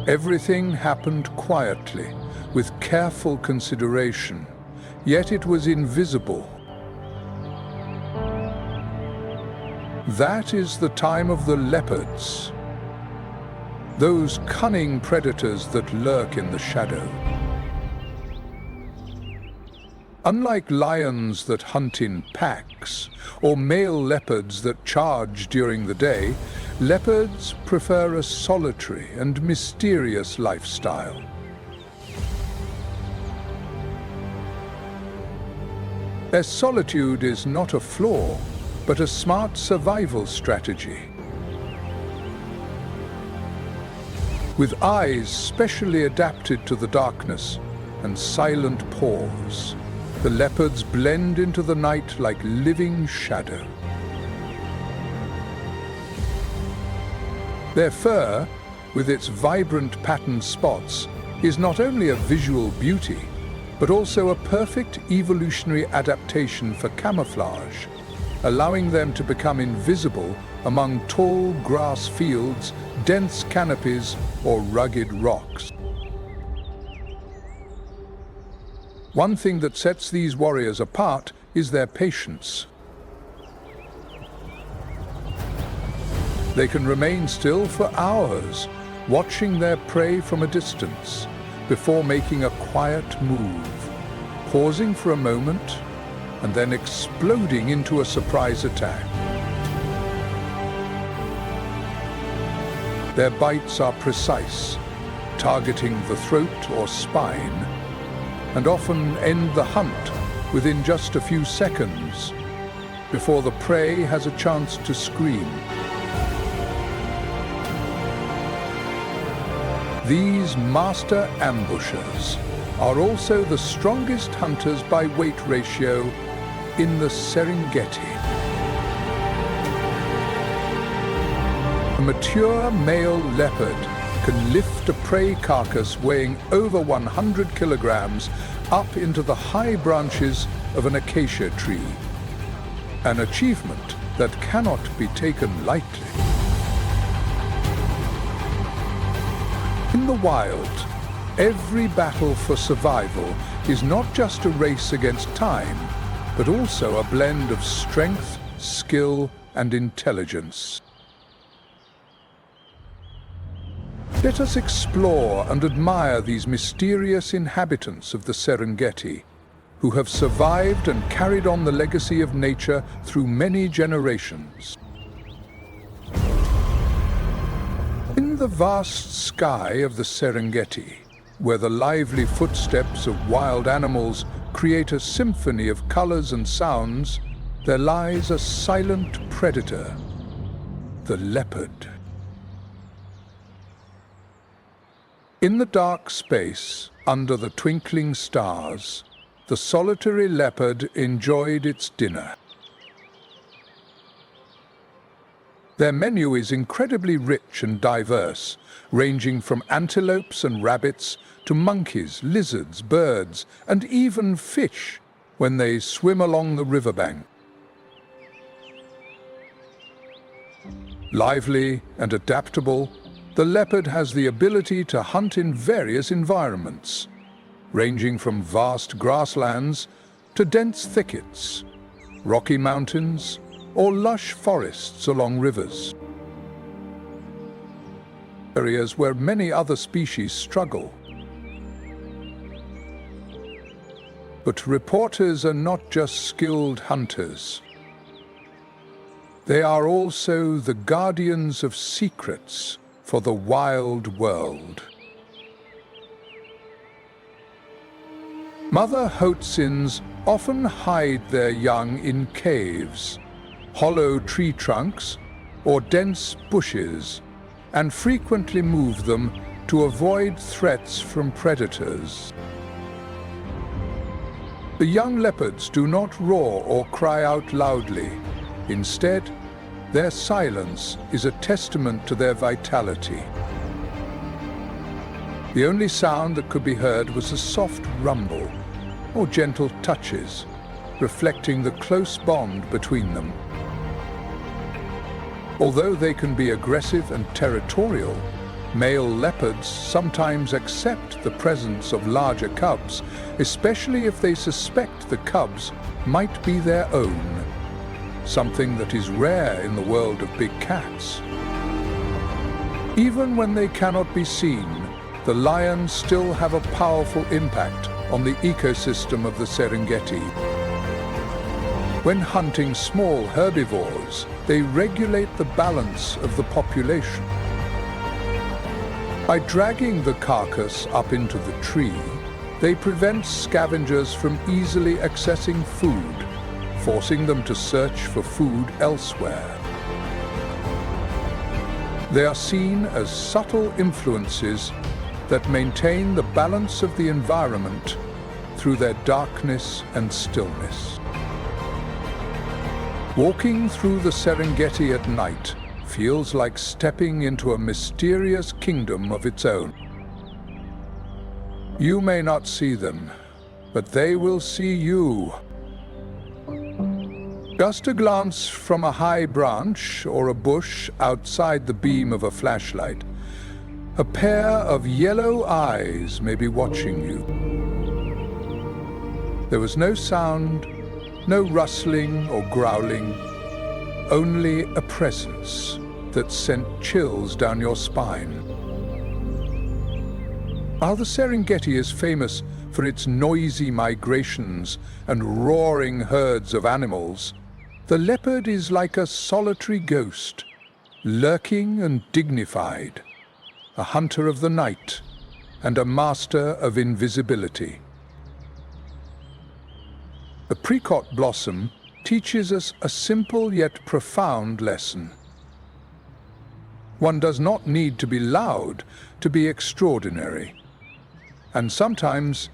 Everything happened quietly, with careful consideration, yet it was invisible. That is the time of the leopards, those cunning predators that lurk in the shadow. Unlike lions that hunt in packs, or male leopards that charge during the day, leopards prefer a solitary and mysterious lifestyle. Their solitude is not a flaw, but a smart survival strategy. With eyes specially adapted to the darkness and silent paws, the leopards blend into the night like living shadow. Their fur, with its vibrant patterned spots, is not only a visual beauty, but also a perfect evolutionary adaptation for camouflage, allowing them to become invisible among tall grass fields, dense canopies, or rugged rocks. One thing that sets these warriors apart is their patience. They can remain still for hours, watching their prey from a distance, before making a quiet move, pausing for a moment, and then exploding into a surprise attack. Their bites are precise, targeting the throat or spine, and often end the hunt within just a few seconds, before the prey has a chance to scream. These master ambushers are also the strongest hunters by weight ratio in the Serengeti. A mature male leopard can lift a prey carcass weighing over 100 kilograms up into the high branches of an acacia tree, an achievement that cannot be taken lightly. In the wild, every battle for survival is not just a race against time, but also a blend of strength, skill, and intelligence. Let us explore and admire these mysterious inhabitants of the Serengeti, who have survived and carried on the legacy of nature through many generations. In the vast sky of the Serengeti, where the lively footsteps of wild animals create a symphony of colors and sounds, there lies a silent predator, the leopard. In the dark space, under the twinkling stars, the solitary leopard enjoyed its dinner. Their menu is incredibly rich and diverse, ranging from antelopes and rabbits to monkeys, lizards, birds, and even fish when they swim along the riverbank. Lively and adaptable, the leopard has the ability to hunt in various environments, ranging from vast grasslands to dense thickets, rocky mountains, or lush forests along rivers. Areas where many other species struggle. But reporters are not just skilled hunters. They are also the guardians of secrets for the wild world. Mother Hoatzins often hide their young in caves, hollow tree trunks, or dense bushes, and frequently move them to avoid threats from predators. The young leopards do not roar or cry out loudly. Instead, their silence is a testament to their vitality. The only sound that could be heard was a soft rumble or gentle touches, reflecting the close bond between them. Although they can be aggressive and territorial, male leopards sometimes accept the presence of larger cubs, especially if they suspect the cubs might be their own, something that is rare in the world of big cats. Even when they cannot be seen, the lions still have a powerful impact on the ecosystem of the Serengeti. When hunting small herbivores, they regulate the balance of the population. By dragging the carcass up into the tree, they prevent scavengers from easily accessing food, forcing them to search for food elsewhere. They are seen as subtle influences that maintain the balance of the environment through their darkness and stillness. Walking through the Serengeti at night feels like stepping into a mysterious kingdom of its own. You may not see them, but they will see you. Just a glance from a high branch or a bush outside the beam of a flashlight, a pair of yellow eyes may be watching you. There was no sound, no rustling or growling, only a presence that sent chills down your spine. While the Serengeti is famous for its noisy migrations and roaring herds of animals, the leopard is like a solitary ghost, lurking and dignified, a hunter of the night and a master of invisibility. The apricot blossom teaches us a simple yet profound lesson. One does not need to be loud to be extraordinary. And sometimes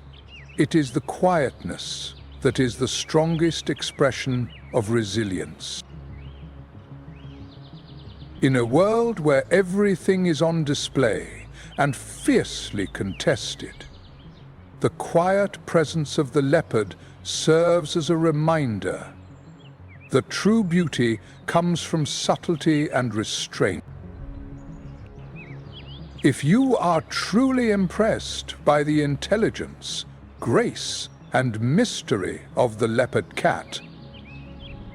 it is the quietness that is the strongest expression of resilience. In a world where everything is on display and fiercely contested. The quiet presence of the leopard serves as a reminder. The true beauty comes from subtlety and restraint. If you are truly impressed by the intelligence, grace, and mystery of the leopard cat,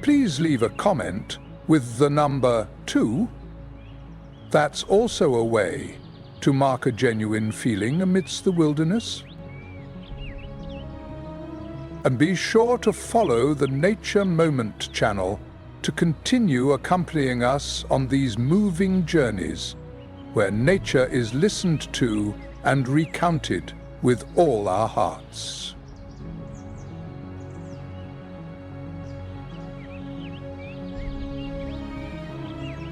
please leave a comment with the number 2. That's also a way to mark a genuine feeling amidst the wilderness. And be sure to follow the Nature Moment channel to continue accompanying us on these moving journeys, where nature is listened to and recounted with all our hearts.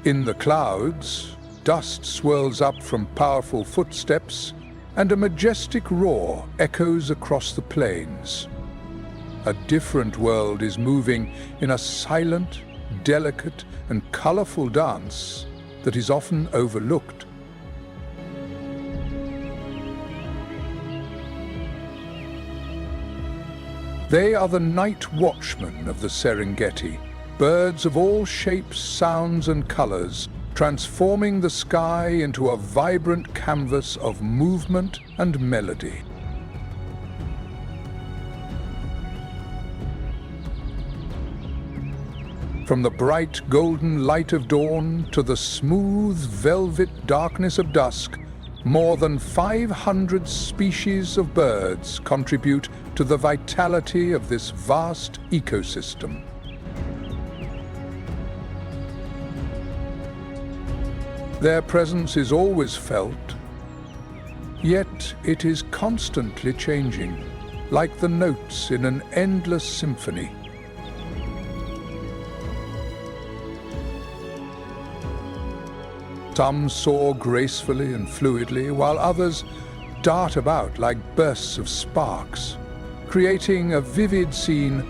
In the clouds, dust swirls up from powerful footsteps, and a majestic roar echoes across the plains. A different world is moving in a silent, delicate, and colorful dance that is often overlooked. They are the night watchmen of the Serengeti, birds of all shapes, sounds, and colors, transforming the sky into a vibrant canvas of movement and melody. From the bright golden light of dawn to the smooth velvet darkness of dusk, more than 500 species of birds contribute to the vitality of this vast ecosystem. Their presence is always felt, yet it is constantly changing, like the notes in an endless symphony. Some soar gracefully and fluidly, while others dart about like bursts of sparks, creating a vivid scene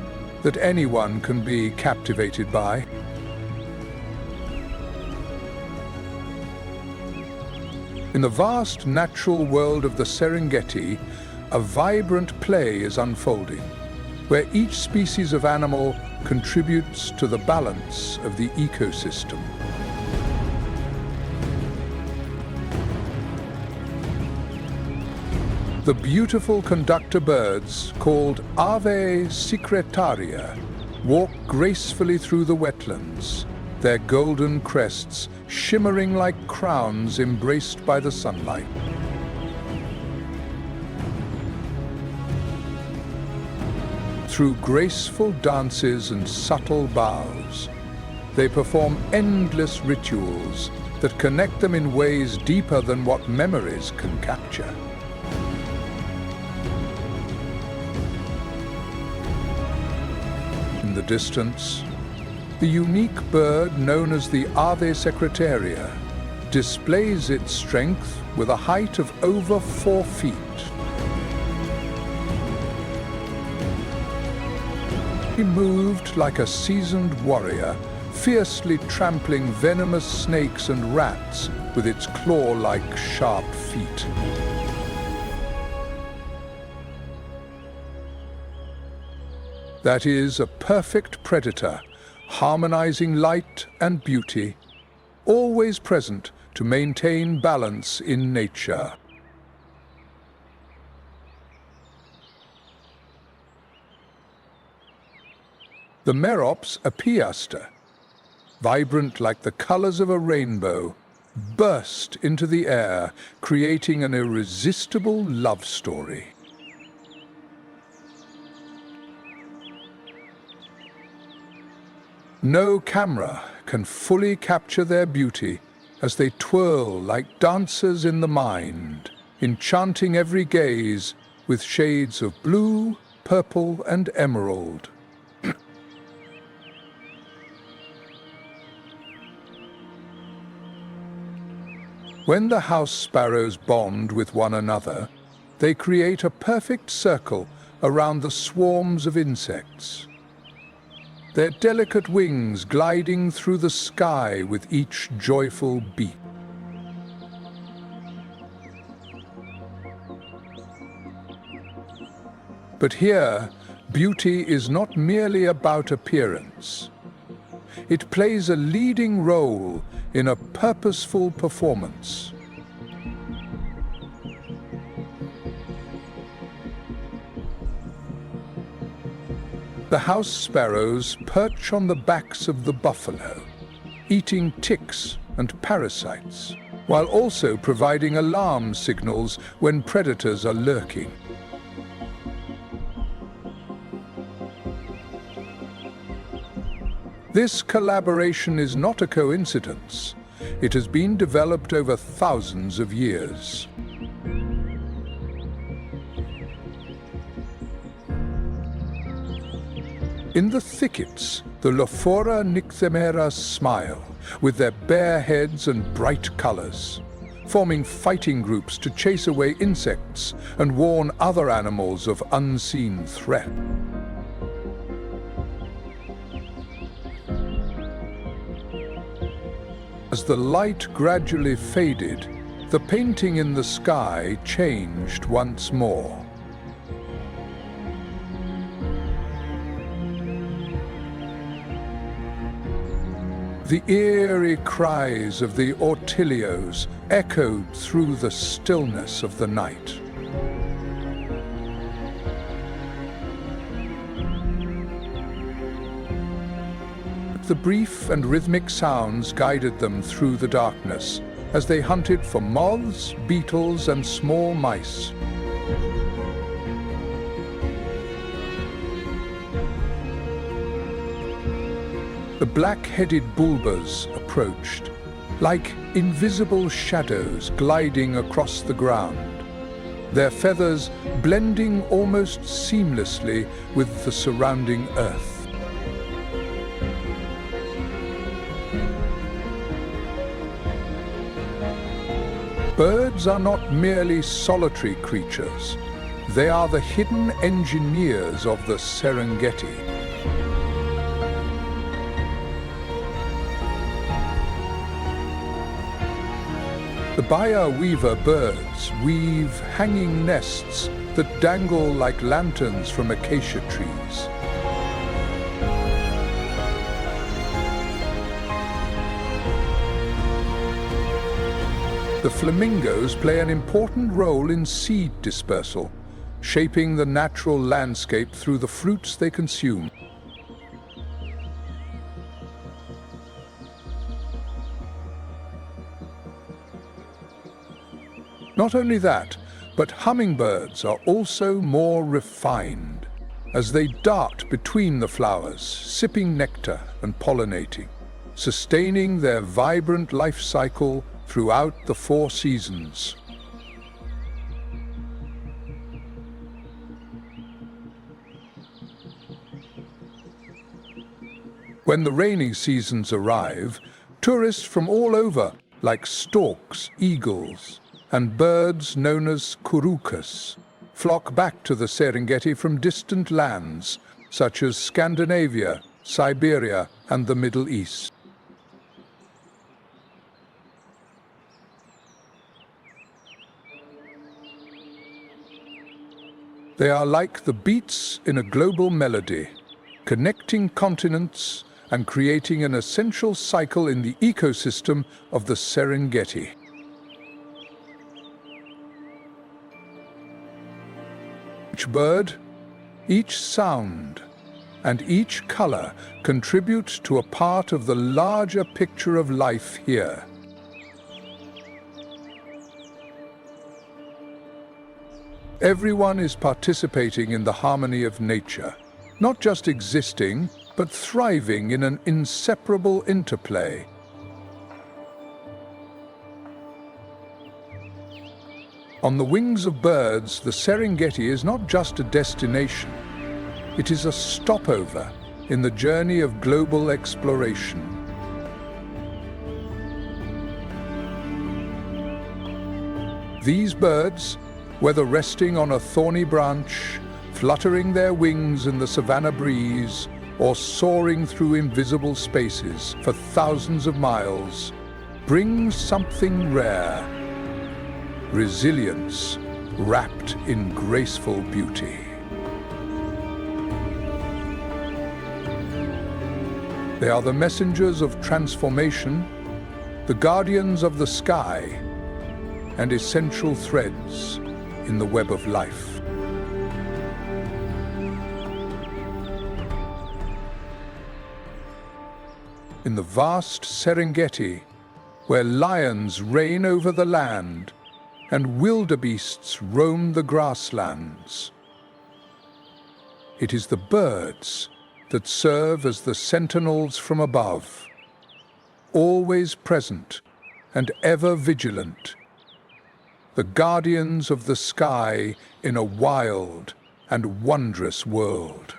that anyone can be captivated by. In the vast natural world of the Serengeti, a vibrant play is unfolding, where each species of animal contributes to the balance of the ecosystem. The beautiful conductor birds, called Ave Secretaria, walk gracefully through the wetlands, their golden crests shimmering like crowns embraced by the sunlight. Through graceful dances and subtle bows, they perform endless rituals that connect them in ways deeper than what memories can capture. In the distance, the unique bird known as the Ave Secretaria displays its strength with a height of over 4 feet. He moved like a seasoned warrior, fiercely trampling venomous snakes and rats with its claw-like sharp feet. That is a perfect predator, harmonizing light and beauty, always present to maintain balance in nature. The Merops apiaster, vibrant like the colors of a rainbow, burst into the air, creating an irresistible love story. No camera can fully capture their beauty as they twirl like dancers in the mind, enchanting every gaze with shades of blue, purple, and emerald. When the house sparrows bond with one another, they create a perfect circle around the swarms of insects, their delicate wings gliding through the sky with each joyful beat. But here, beauty is not merely about appearance. It plays a leading role in a purposeful performance. The house sparrows perch on the backs of the buffalo, eating ticks and parasites, while also providing alarm signals when predators are lurking. This collaboration is not a coincidence. It has been developed over thousands of years. In the thickets, the Lophora nycthemera smile, with their bare heads and bright colors, forming fighting groups to chase away insects and warn other animals of unseen threat. As the light gradually faded, the painting in the sky changed once more. The eerie cries of the ortelios echoed through the stillness of the night. The brief and rhythmic sounds guided them through the darkness as they hunted for moths, beetles, and small mice. The black-headed bulbas approached, like invisible shadows gliding across the ground, their feathers blending almost seamlessly with the surrounding earth. Birds are not merely solitary creatures. They are the hidden engineers of the Serengeti. The Baya weaver birds weave hanging nests that dangle like lanterns from acacia trees. The flamingos play an important role in seed dispersal, shaping the natural landscape through the fruits they consume. Not only that, but hummingbirds are also more refined, as they dart between the flowers, sipping nectar and pollinating, sustaining their vibrant life cycle throughout the 4 seasons. When the rainy seasons arrive, tourists from all over, like storks, eagles, and birds known as kurukas, flock back to the Serengeti from distant lands, such as Scandinavia, Siberia, and the Middle East. They are like the beats in a global melody, connecting continents and creating an essential cycle in the ecosystem of the Serengeti. Each bird, each sound, and each color contribute to a part of the larger picture of life here. Everyone is participating in the harmony of nature, not just existing, but thriving in an inseparable interplay. On the wings of birds, the Serengeti is not just a destination. It is a stopover in the journey of global exploration. These birds, whether resting on a thorny branch, fluttering their wings in the savanna breeze, or soaring through invisible spaces for thousands of miles, bring something rare: resilience wrapped in graceful beauty. They are the messengers of transformation, the guardians of the sky, and essential threads in the web of life. In the vast Serengeti, where lions reign over the land and wildebeests roam the grasslands, it is the birds that serve as the sentinels from above, always present and ever vigilant, the guardians of the sky in a wild and wondrous world.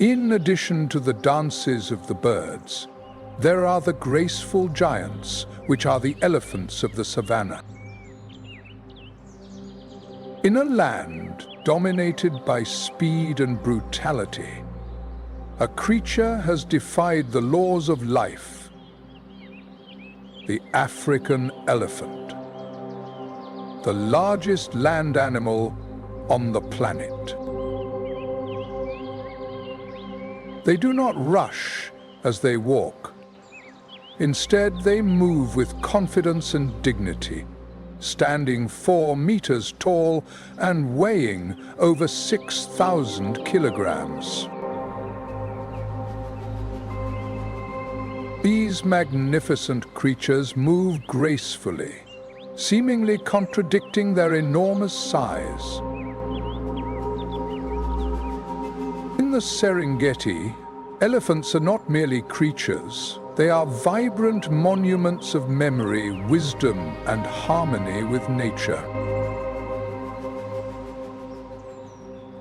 In addition to the dances of the birds, there are the graceful giants, which are the elephants of the savannah. In a land dominated by speed and brutality, a creature has defied the laws of life: the African elephant, the largest land animal on the planet. They do not rush as they walk. Instead, they move with confidence and dignity, standing 4 meters tall and weighing over 6,000 kilograms. These magnificent creatures move gracefully, seemingly contradicting their enormous size. In the Serengeti, elephants are not merely creatures. They are vibrant monuments of memory, wisdom, and harmony with nature.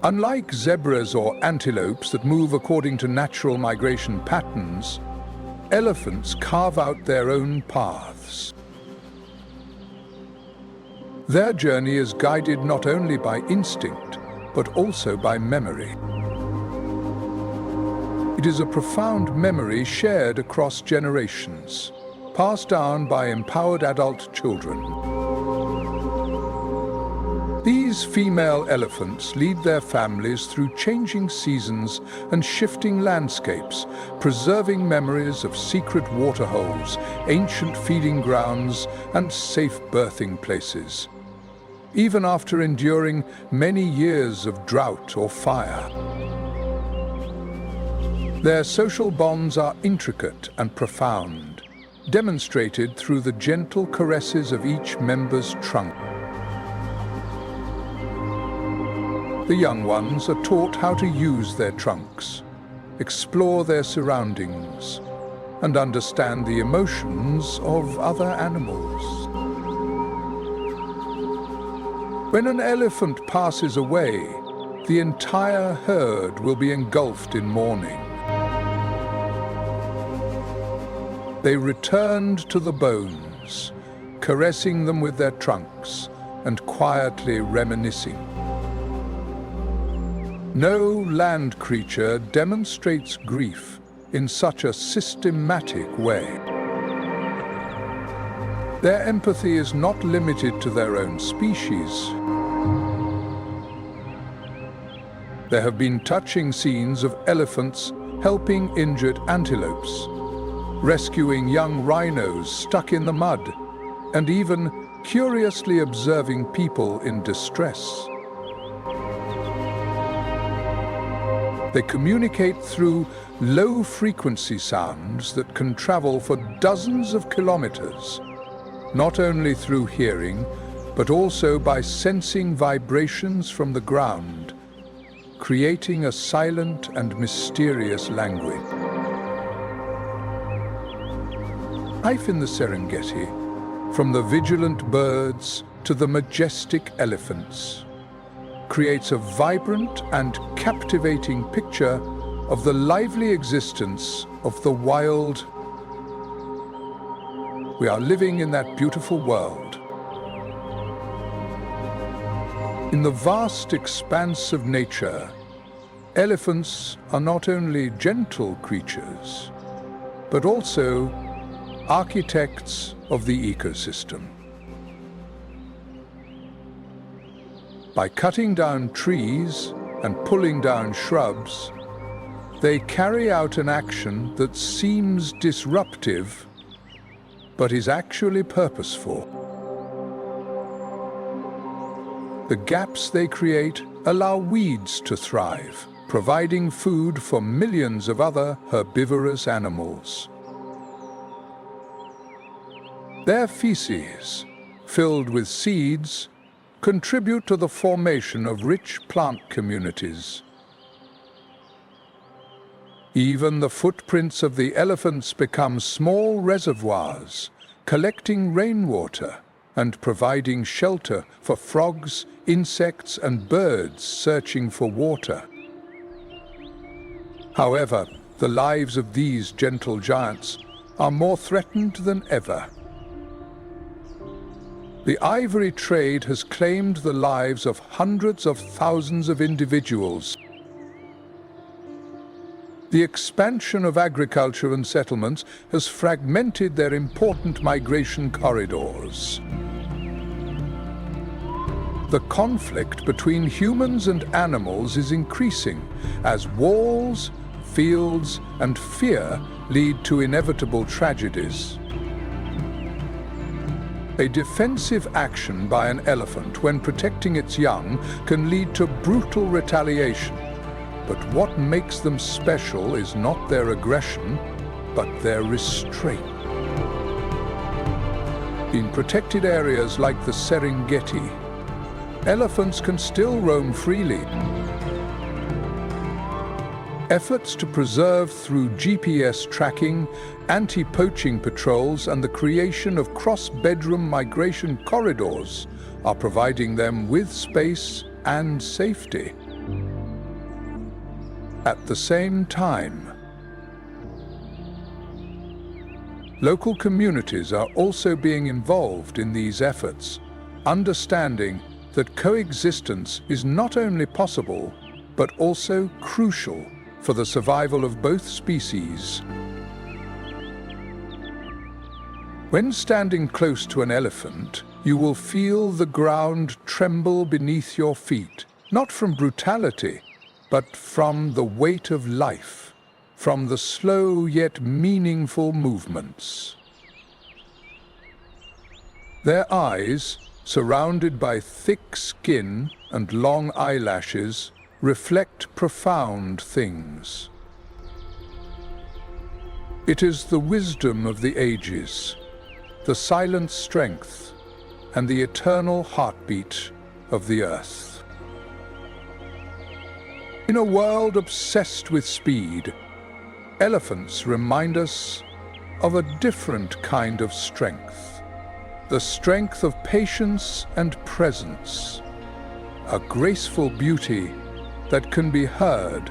Unlike zebras or antelopes that move according to natural migration patterns, elephants carve out their own paths. Their journey is guided not only by instinct, but also by memory. It is a profound memory shared across generations, passed down by empowered adult children. These female elephants lead their families through changing seasons and shifting landscapes, preserving memories of secret waterholes, ancient feeding grounds, and safe birthing places, even after enduring many years of drought or fire. Their social bonds are intricate and profound, demonstrated through the gentle caresses of each member's trunk. The young ones are taught how to use their trunks, explore their surroundings, and understand the emotions of other animals. When an elephant passes away, the entire herd will be engulfed in mourning. They returned to the bones, caressing them with their trunks and quietly reminiscing. No land creature demonstrates grief in such a systematic way. Their empathy is not limited to their own species. There have been touching scenes of elephants helping injured antelopes, rescuing young rhinos stuck in the mud, and even curiously observing people in distress. They communicate through low-frequency sounds that can travel for dozens of kilometers, not only through hearing, but also by sensing vibrations from the ground, creating a silent and mysterious language. Life in the Serengeti, from the vigilant birds to the majestic elephants, creates a vibrant and captivating picture of the lively existence of the wild. We are living in that beautiful world. In the vast expanse of nature, elephants are not only gentle creatures, but also architects of the ecosystem. By cutting down trees and pulling down shrubs, They carry out an action that seems disruptive, but is actually purposeful. The gaps they create allow weeds to thrive, providing food for millions of other herbivorous animals. Their feces, filled with seeds, contribute to the formation of rich plant communities. Even the footprints of the elephants become small reservoirs, collecting rainwater and providing shelter for frogs, insects, and birds searching for water. However, the lives of these gentle giants are more threatened than ever. The ivory trade has claimed the lives of hundreds of thousands of individuals. The expansion of agriculture and settlements has fragmented their important migration corridors. The conflict between humans and animals is increasing as walls, fields, and fear lead to inevitable tragedies. A defensive action by an elephant when protecting its young can lead to brutal retaliation. But what makes them special is not their aggression, but their restraint. In protected areas like the Serengeti, elephants can still roam freely. Efforts to preserve through GPS tracking, anti-poaching patrols, and the creation of cross-bedroom migration corridors are providing them with space and safety. At the same time, local communities are also being involved in these efforts, understanding that coexistence is not only possible, but also crucial for the survival of both species. When standing close to an elephant, you will feel the ground tremble beneath your feet, not from brutality, but from the weight of life, from the slow yet meaningful movements. Their eyes, surrounded by thick skin and long eyelashes, reflect profound things. It is the wisdom of the ages, the silent strength, and the eternal heartbeat of the earth. In a world obsessed with speed, elephants remind us of a different kind of strength, the strength of patience and presence, a graceful beauty that can be heard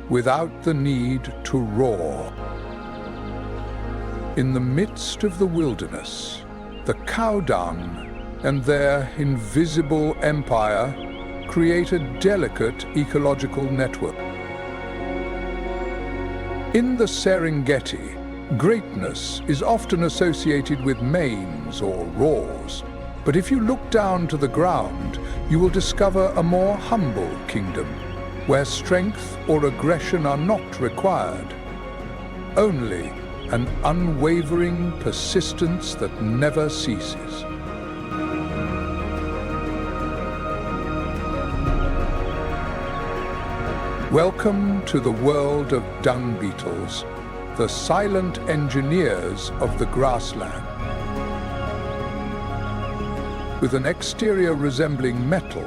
without the need to roar. In the midst of the wilderness, the cow dung and their invisible empire create a delicate ecological network. In the Serengeti, greatness is often associated with manes or roars, but if you look down to the ground, you will discover a more humble kingdom, where strength or aggression are not required. Only an unwavering persistence that never ceases. Welcome to the world of dung beetles, the silent engineers of the grassland. With an exterior resembling metal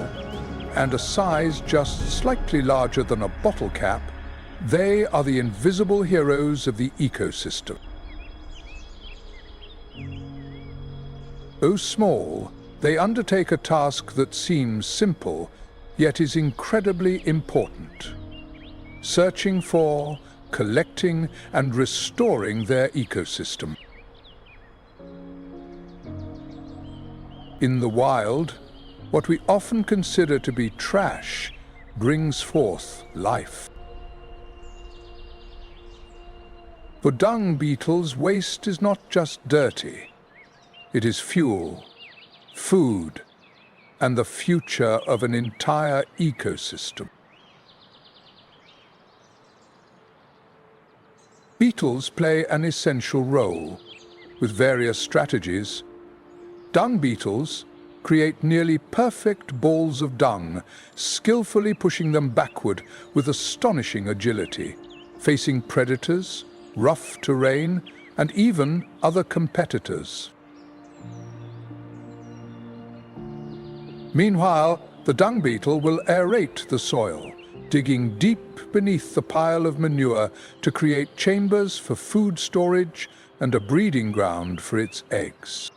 and a size just slightly larger than a bottle cap, they are the invisible heroes of the ecosystem. Though small, they undertake a task that seems simple, yet is incredibly important: searching for, collecting, and restoring their ecosystem. In the wild, what we often consider to be trash brings forth life. For dung beetles, waste is not just dirty. It is fuel, food, and the future of an entire ecosystem. Beetles play an essential role. With various strategies, dung beetles create nearly perfect balls of dung, skillfully pushing them backward with astonishing agility, facing predators, rough terrain, and even other competitors. Meanwhile, the dung beetle will aerate the soil, digging deep beneath the pile of manure to create chambers for food storage and a breeding ground for its eggs.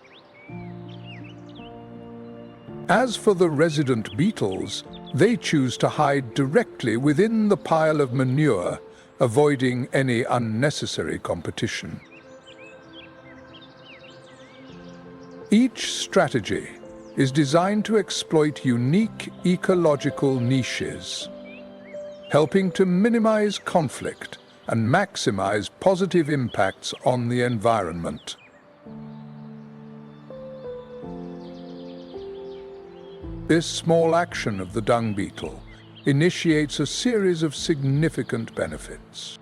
As for the resident beetles, they choose to hide directly within the pile of manure, avoiding any unnecessary competition. Each strategy is designed to exploit unique ecological niches, helping to minimize conflict and maximize positive impacts on the environment. This small action of the dung beetle initiates a series of significant benefits.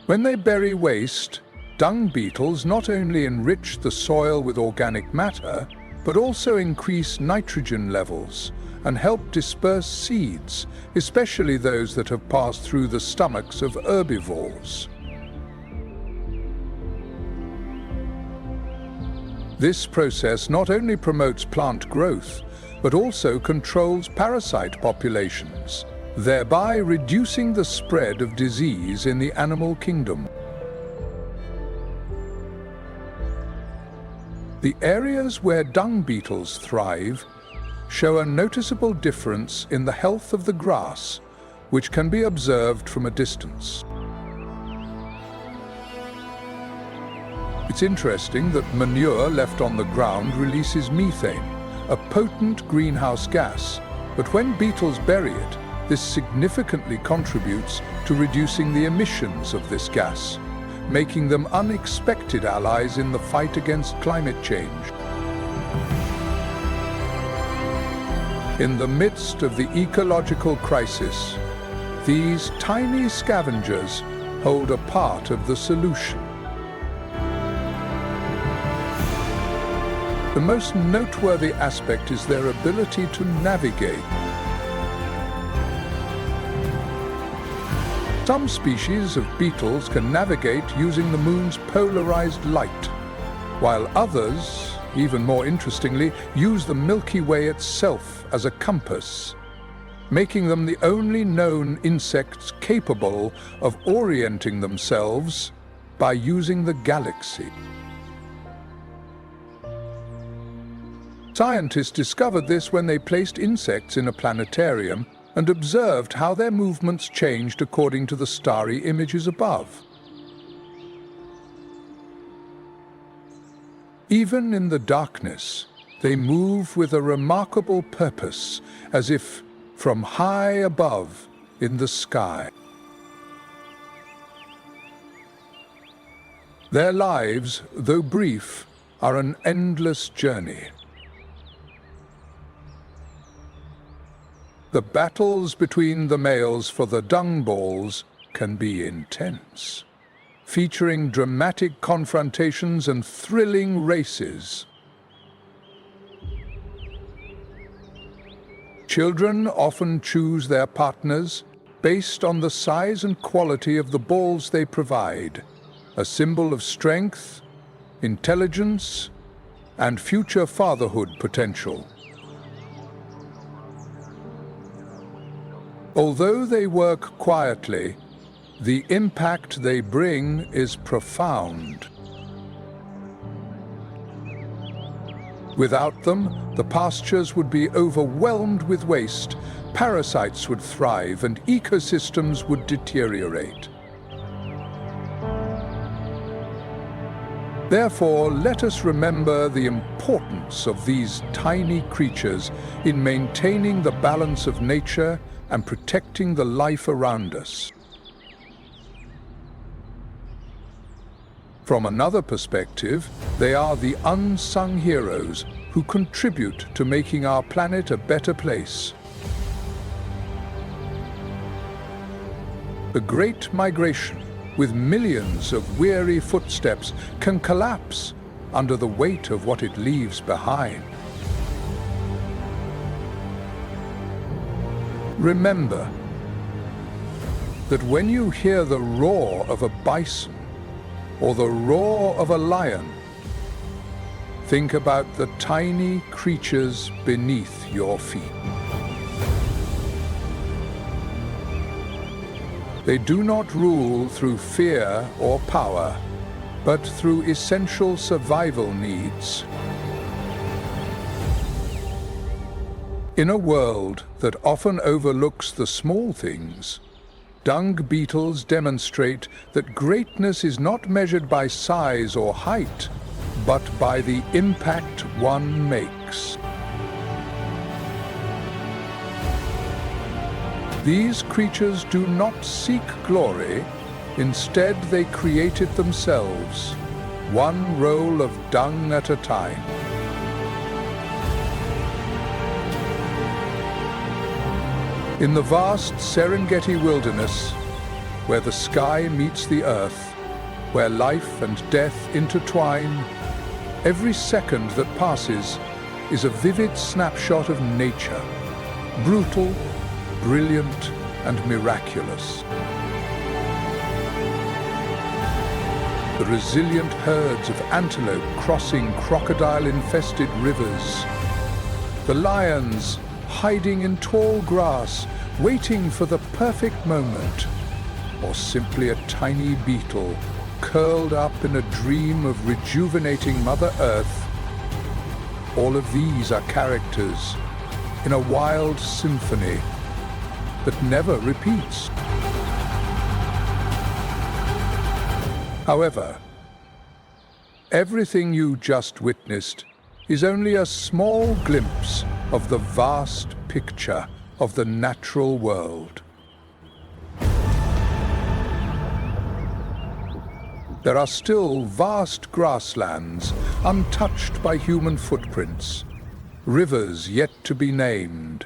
When they bury waste, dung beetles not only enrich the soil with organic matter, but also increase nitrogen levels and help disperse seeds, especially those that have passed through the stomachs of herbivores. This process not only promotes plant growth, but also controls parasite populations, thereby reducing the spread of disease in the animal kingdom. The areas where dung beetles thrive show a noticeable difference in the health of the grass, which can be observed from a distance. It's interesting that manure left on the ground releases methane, a potent greenhouse gas, but when beetles bury it, this significantly contributes to reducing the emissions of this gas, making them unexpected allies in the fight against climate change. In the midst of the ecological crisis, these tiny scavengers hold a part of the solution. The most noteworthy aspect is their ability to navigate. Some species of beetles can navigate using the moon's polarized light, while others, even more interestingly, use the Milky Way itself as a compass, making them the only known insects capable of orienting themselves by using the galaxy. Scientists discovered this when they placed insects in a planetarium and observed how their movements changed according to the starry images above. Even in the darkness, they move with a remarkable purpose, as if from high above in the sky. Their lives, though brief, are an endless journey. The battles between the males for the dung balls can be intense, featuring dramatic confrontations and thrilling races. Children often choose their partners based on the size and quality of the balls they provide, a symbol of strength, intelligence, and future fatherhood potential. Although they work quietly, the impact they bring is profound. Without them, the pastures would be overwhelmed with waste, parasites would thrive, and ecosystems would deteriorate. Therefore, let us remember the importance of these tiny creatures in maintaining the balance of nature and protecting the life around us. From another perspective, they are the unsung heroes who contribute to making our planet a better place. The Great Migration, with millions of weary footsteps, can collapse under the weight of what it leaves behind. Remember that when you hear the roar of a bison or the roar of a lion, think about the tiny creatures beneath your feet. They do not rule through fear or power, but through essential survival needs. In a world that often overlooks the small things, dung beetles demonstrate that greatness is not measured by size or height, but by the impact one makes. These creatures do not seek glory. Instead, they create it themselves, one roll of dung at a time. In the vast Serengeti wilderness, where the sky meets the earth, where life and death intertwine, every second that passes is a vivid snapshot of nature, brutal, brilliant, and miraculous. The resilient herds of antelope crossing crocodile-infested rivers, the lions hiding in tall grass, waiting for the perfect moment, or simply a tiny beetle curled up in a dream of rejuvenating Mother Earth. All of these are characters in a wild symphony that never repeats. However, everything you just witnessed is only a small glimpse of the vast picture of the natural world. There are still vast grasslands untouched by human footprints, rivers yet to be named,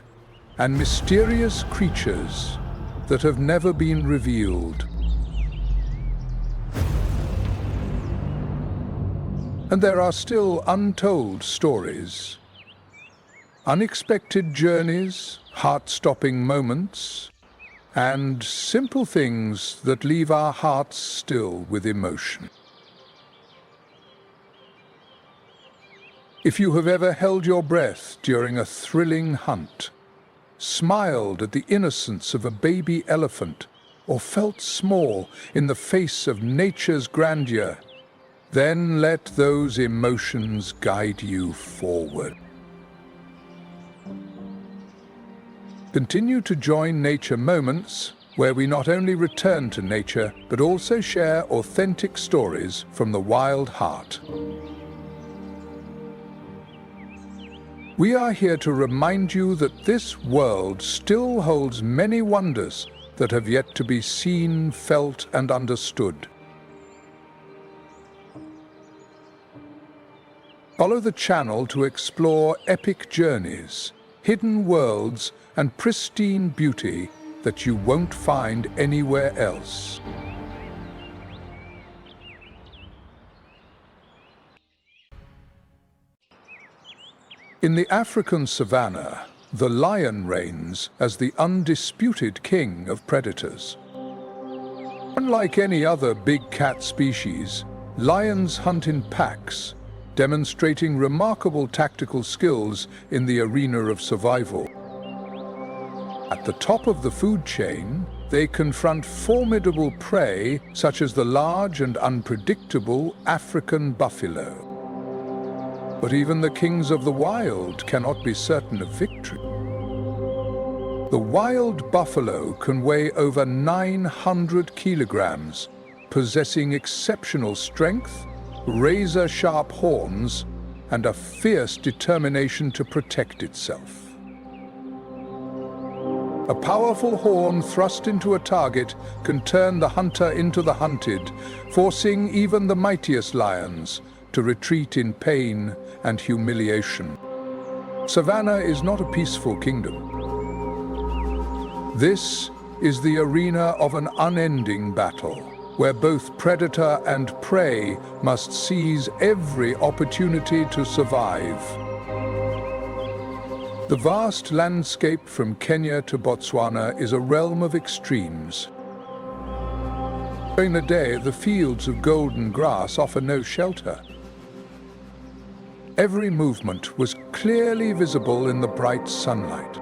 and mysterious creatures that have never been revealed. And there are still untold stories, unexpected journeys, heart-stopping moments, and simple things that leave our hearts still with emotion. If you have ever held your breath during a thrilling hunt, smiled at the innocence of a baby elephant, or felt small in the face of nature's grandeur, then let those emotions guide you forward. Continue to join Nature Moments, where we not only return to nature, but also share authentic stories from the wild heart. We are here to remind you that this world still holds many wonders that have yet to be seen, felt, and understood. Follow the channel to explore epic journeys, hidden worlds, and pristine beauty that you won't find anywhere else. In the African savanna, the lion reigns as the undisputed king of predators. Unlike any other big cat species, lions hunt in packs, demonstrating remarkable tactical skills in the arena of survival. At the top of the food chain, they confront formidable prey such as the large and unpredictable African buffalo. But even the kings of the wild cannot be certain of victory. The wild buffalo can weigh over 900 kilograms, possessing exceptional strength, razor-sharp horns, and a fierce determination to protect itself. A powerful horn thrust into a target can turn the hunter into the hunted, forcing even the mightiest lions to retreat in pain and humiliation. Savannah is not a peaceful kingdom. This is the arena of an unending battle, where both predator and prey must seize every opportunity to survive. The vast landscape from Kenya to Botswana is a realm of extremes. During the day, the fields of golden grass offer no shelter. Every movement was clearly visible in the bright sunlight.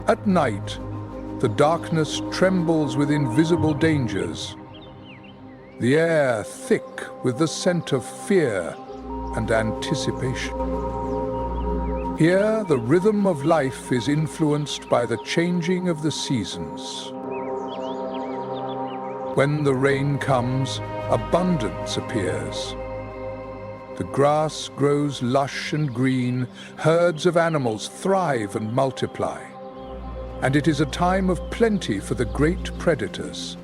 At night, the darkness trembles with invisible dangers, the air thick with the scent of fear and anticipation. Here, the rhythm of life is influenced by the changing of the seasons. When the rain comes, abundance appears. The grass grows lush and green, herds of animals thrive and multiply. And it is a time of plenty for the great predators.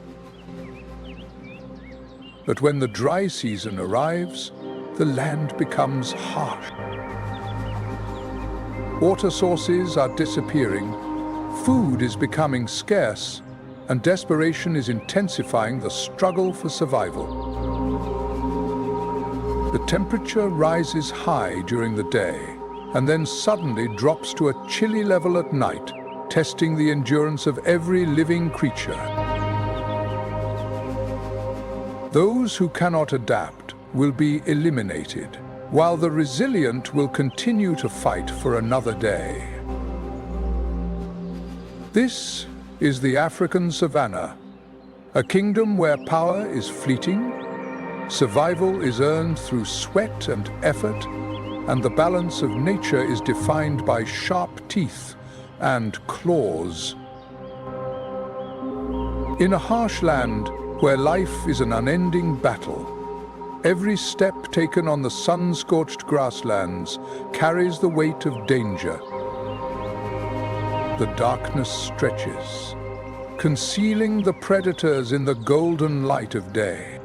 But when the dry season arrives, the land becomes harsh. Water sources are disappearing, food is becoming scarce, and desperation is intensifying the struggle for survival. The temperature rises high during the day, and then suddenly drops to a chilly level at night, testing the endurance of every living creature. Those who cannot adapt will be eliminated, while the resilient will continue to fight for another day. This is the African savanna, a kingdom where power is fleeting, survival is earned through sweat and effort, and the balance of nature is defined by sharp teeth and claws. In a harsh land where life is an unending battle, every step taken on the sun-scorched grasslands carries the weight of danger. The darkness stretches, concealing the predators in the golden light of day.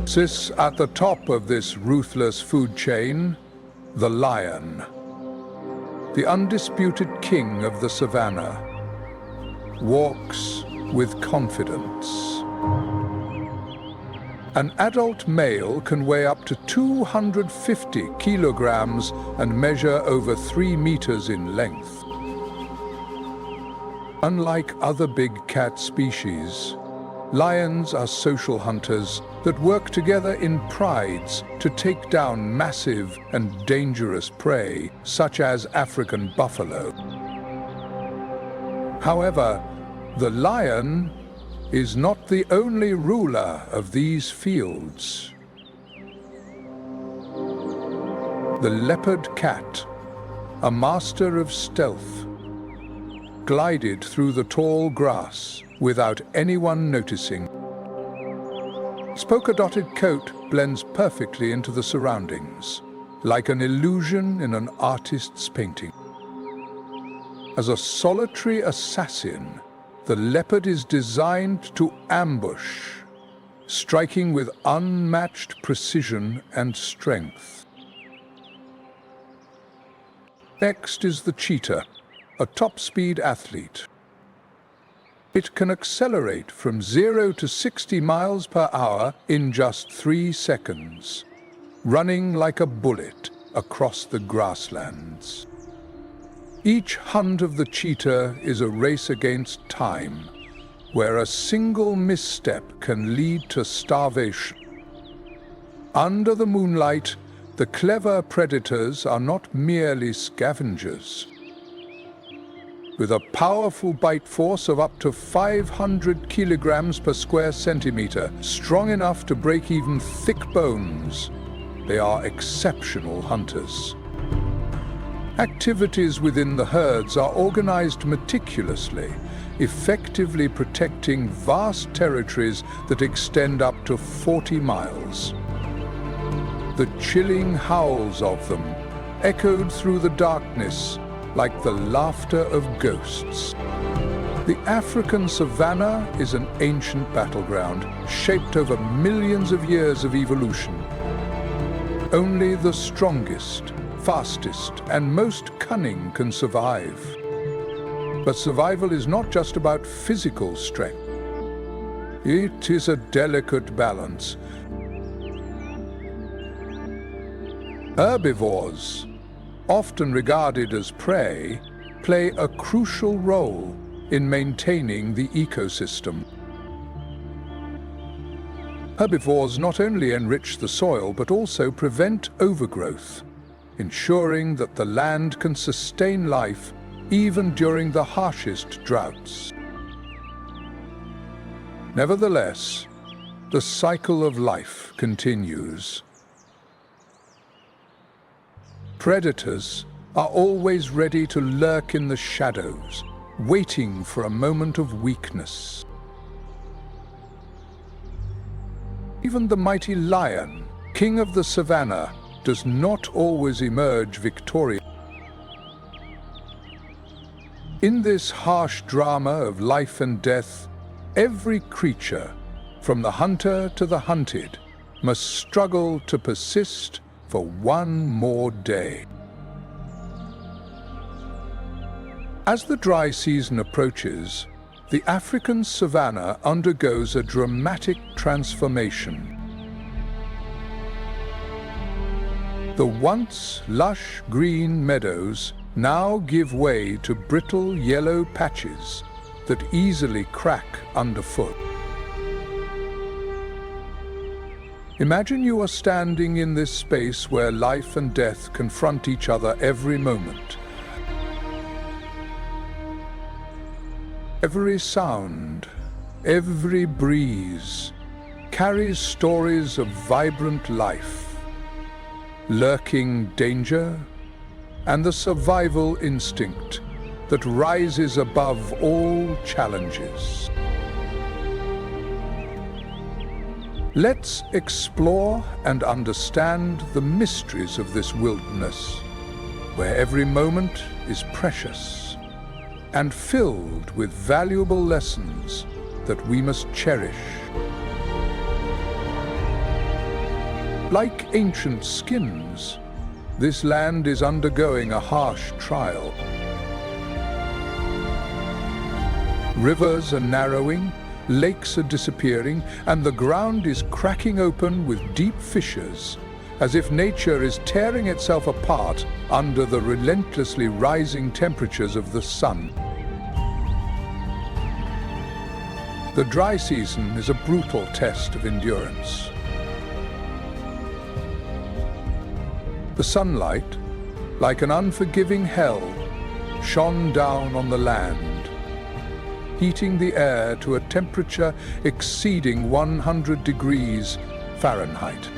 Sits at the top of this ruthless food chain, the lion, the undisputed king of the savannah, walks with confidence. An adult male can weigh up to 250 kilograms and measure over 3 meters in length. Unlike other big cat species, lions are social hunters that work together in prides to take down massive and dangerous prey, such as African buffalo. However, the lion is not the only ruler of these fields. The leopard cat, a master of stealth, glided through the tall grass without anyone noticing. Its polka-dotted coat blends perfectly into the surroundings, like an illusion in an artist's painting. As a solitary assassin, the leopard is designed to ambush, striking with unmatched precision and strength. Next is the cheetah, a top-speed athlete. It can accelerate from 0 to 60 miles per hour in just 3 seconds, running like a bullet across the grasslands. Each hunt of the cheetah is a race against time, where a single misstep can lead to starvation. Under the moonlight, the clever predators are not merely scavengers. With a powerful bite force of up to 500 kilograms per square centimeter, strong enough to break even thick bones, they are exceptional hunters. Activities within the herds are organized meticulously, effectively protecting vast territories that extend up to 40 miles. The chilling howls of them echoed through the darkness like the laughter of ghosts. The African savanna is an ancient battleground, shaped over millions of years of evolution. Only the strongest fastest and most cunning can survive. But survival is not just about physical strength. It is a delicate balance. Herbivores, often regarded as prey, play a crucial role in maintaining the ecosystem. Herbivores not only enrich the soil but also prevent overgrowth, ensuring that the land can sustain life even during the harshest droughts. Nevertheless, the cycle of life continues. Predators are always ready to lurk in the shadows, waiting for a moment of weakness. Even the mighty lion, king of the savannah, does not always emerge victorious. In this harsh drama of life and death, every creature, from the hunter to the hunted, must struggle to persist for one more day. As the dry season approaches, the African savanna undergoes a dramatic transformation. The once lush green meadows now give way to brittle yellow patches that easily crack underfoot. Imagine you are standing in this space where life and death confront each other every moment. Every sound, every breeze carries stories of vibrant life, lurking danger, and the survival instinct that rises above all challenges. Let's explore and understand the mysteries of this wilderness, where every moment is precious and filled with valuable lessons that we must cherish. Like ancient skins, this land is undergoing a harsh trial. Rivers are narrowing, lakes are disappearing, and the ground is cracking open with deep fissures, as if nature is tearing itself apart under the relentlessly rising temperatures of the sun. The dry season is a brutal test of endurance. The sunlight, like an unforgiving hell, shone down on the land, heating the air to a temperature exceeding 100 degrees Fahrenheit.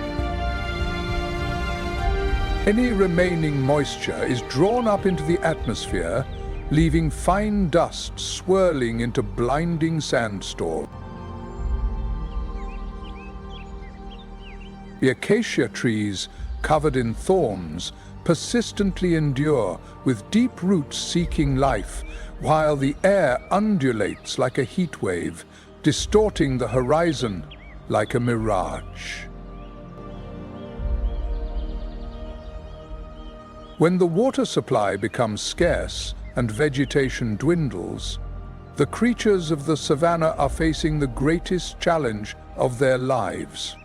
Any remaining moisture is drawn up into the atmosphere, leaving fine dust swirling into blinding sandstorms. The acacia trees, covered in thorns, persistently endure, with deep roots seeking life, while the air undulates like a heat wave, distorting the horizon like a mirage. When the water supply becomes scarce and vegetation dwindles, the creatures of the savanna are facing the greatest challenge of their lives.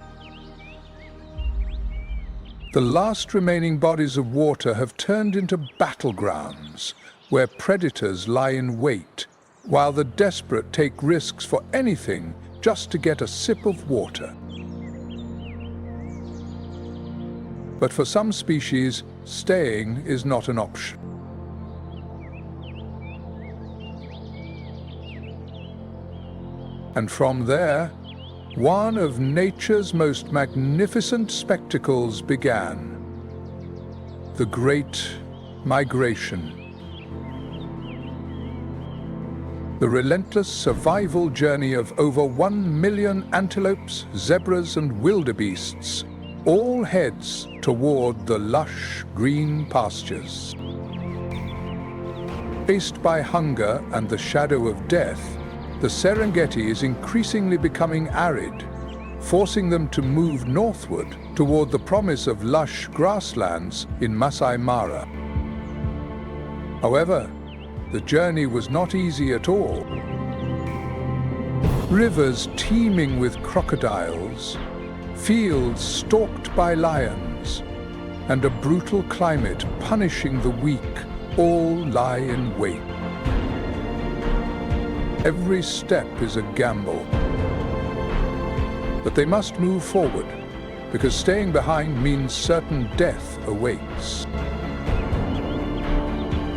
The last remaining bodies of water have turned into battlegrounds where predators lie in wait, while the desperate take risks for anything just to get a sip of water. But for some species, staying is not an option. And from there, one of nature's most magnificent spectacles began: the Great Migration. The relentless survival journey of over 1 million antelopes, zebras, and wildebeests all heads toward the lush green pastures. Faced by hunger and the shadow of death, the Serengeti is increasingly becoming arid, forcing them to move northward toward the promise of lush grasslands in Masai Mara. However, the journey was not easy at all. Rivers teeming with crocodiles, fields stalked by lions, and a brutal climate punishing the weak all lie in wait. Every step is a gamble. But they must move forward, because staying behind means certain death awaits.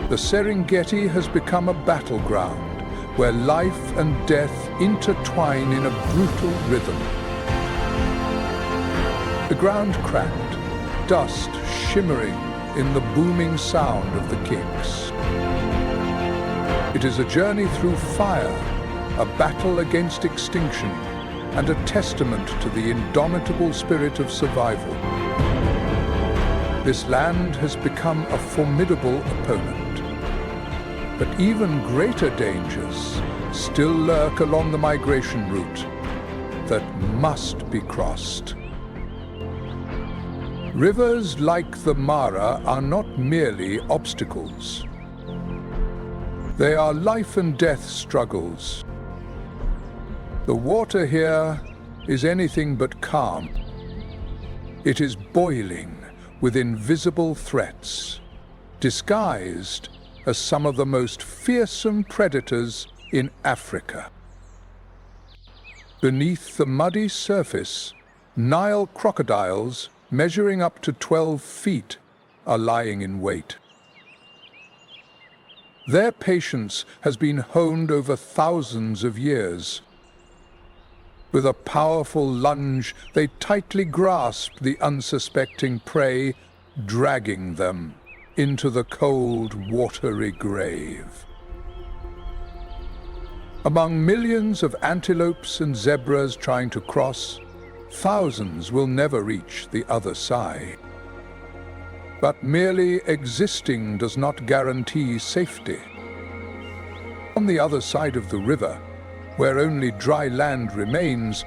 The Serengeti has become a battleground where life and death intertwine in a brutal rhythm. The ground cracked, dust shimmering in the booming sound of the kicks. It is a journey through fire, a battle against extinction, and a testament to the indomitable spirit of survival. This land has become a formidable opponent. But even greater dangers still lurk along the migration route that must be crossed. Rivers like the Mara are not merely obstacles. They are life and death struggles. The water here is anything but calm. It is boiling with invisible threats, disguised as some of the most fearsome predators in Africa. Beneath the muddy surface, Nile crocodiles measuring up to 12 feet are lying in wait. Their patience has been honed over thousands of years. With a powerful lunge, they tightly grasp the unsuspecting prey, dragging them into the cold, watery grave. Among millions of antelopes and zebras trying to cross, thousands will never reach the other side. But merely existing does not guarantee safety. On the other side of the river, where only dry land remains,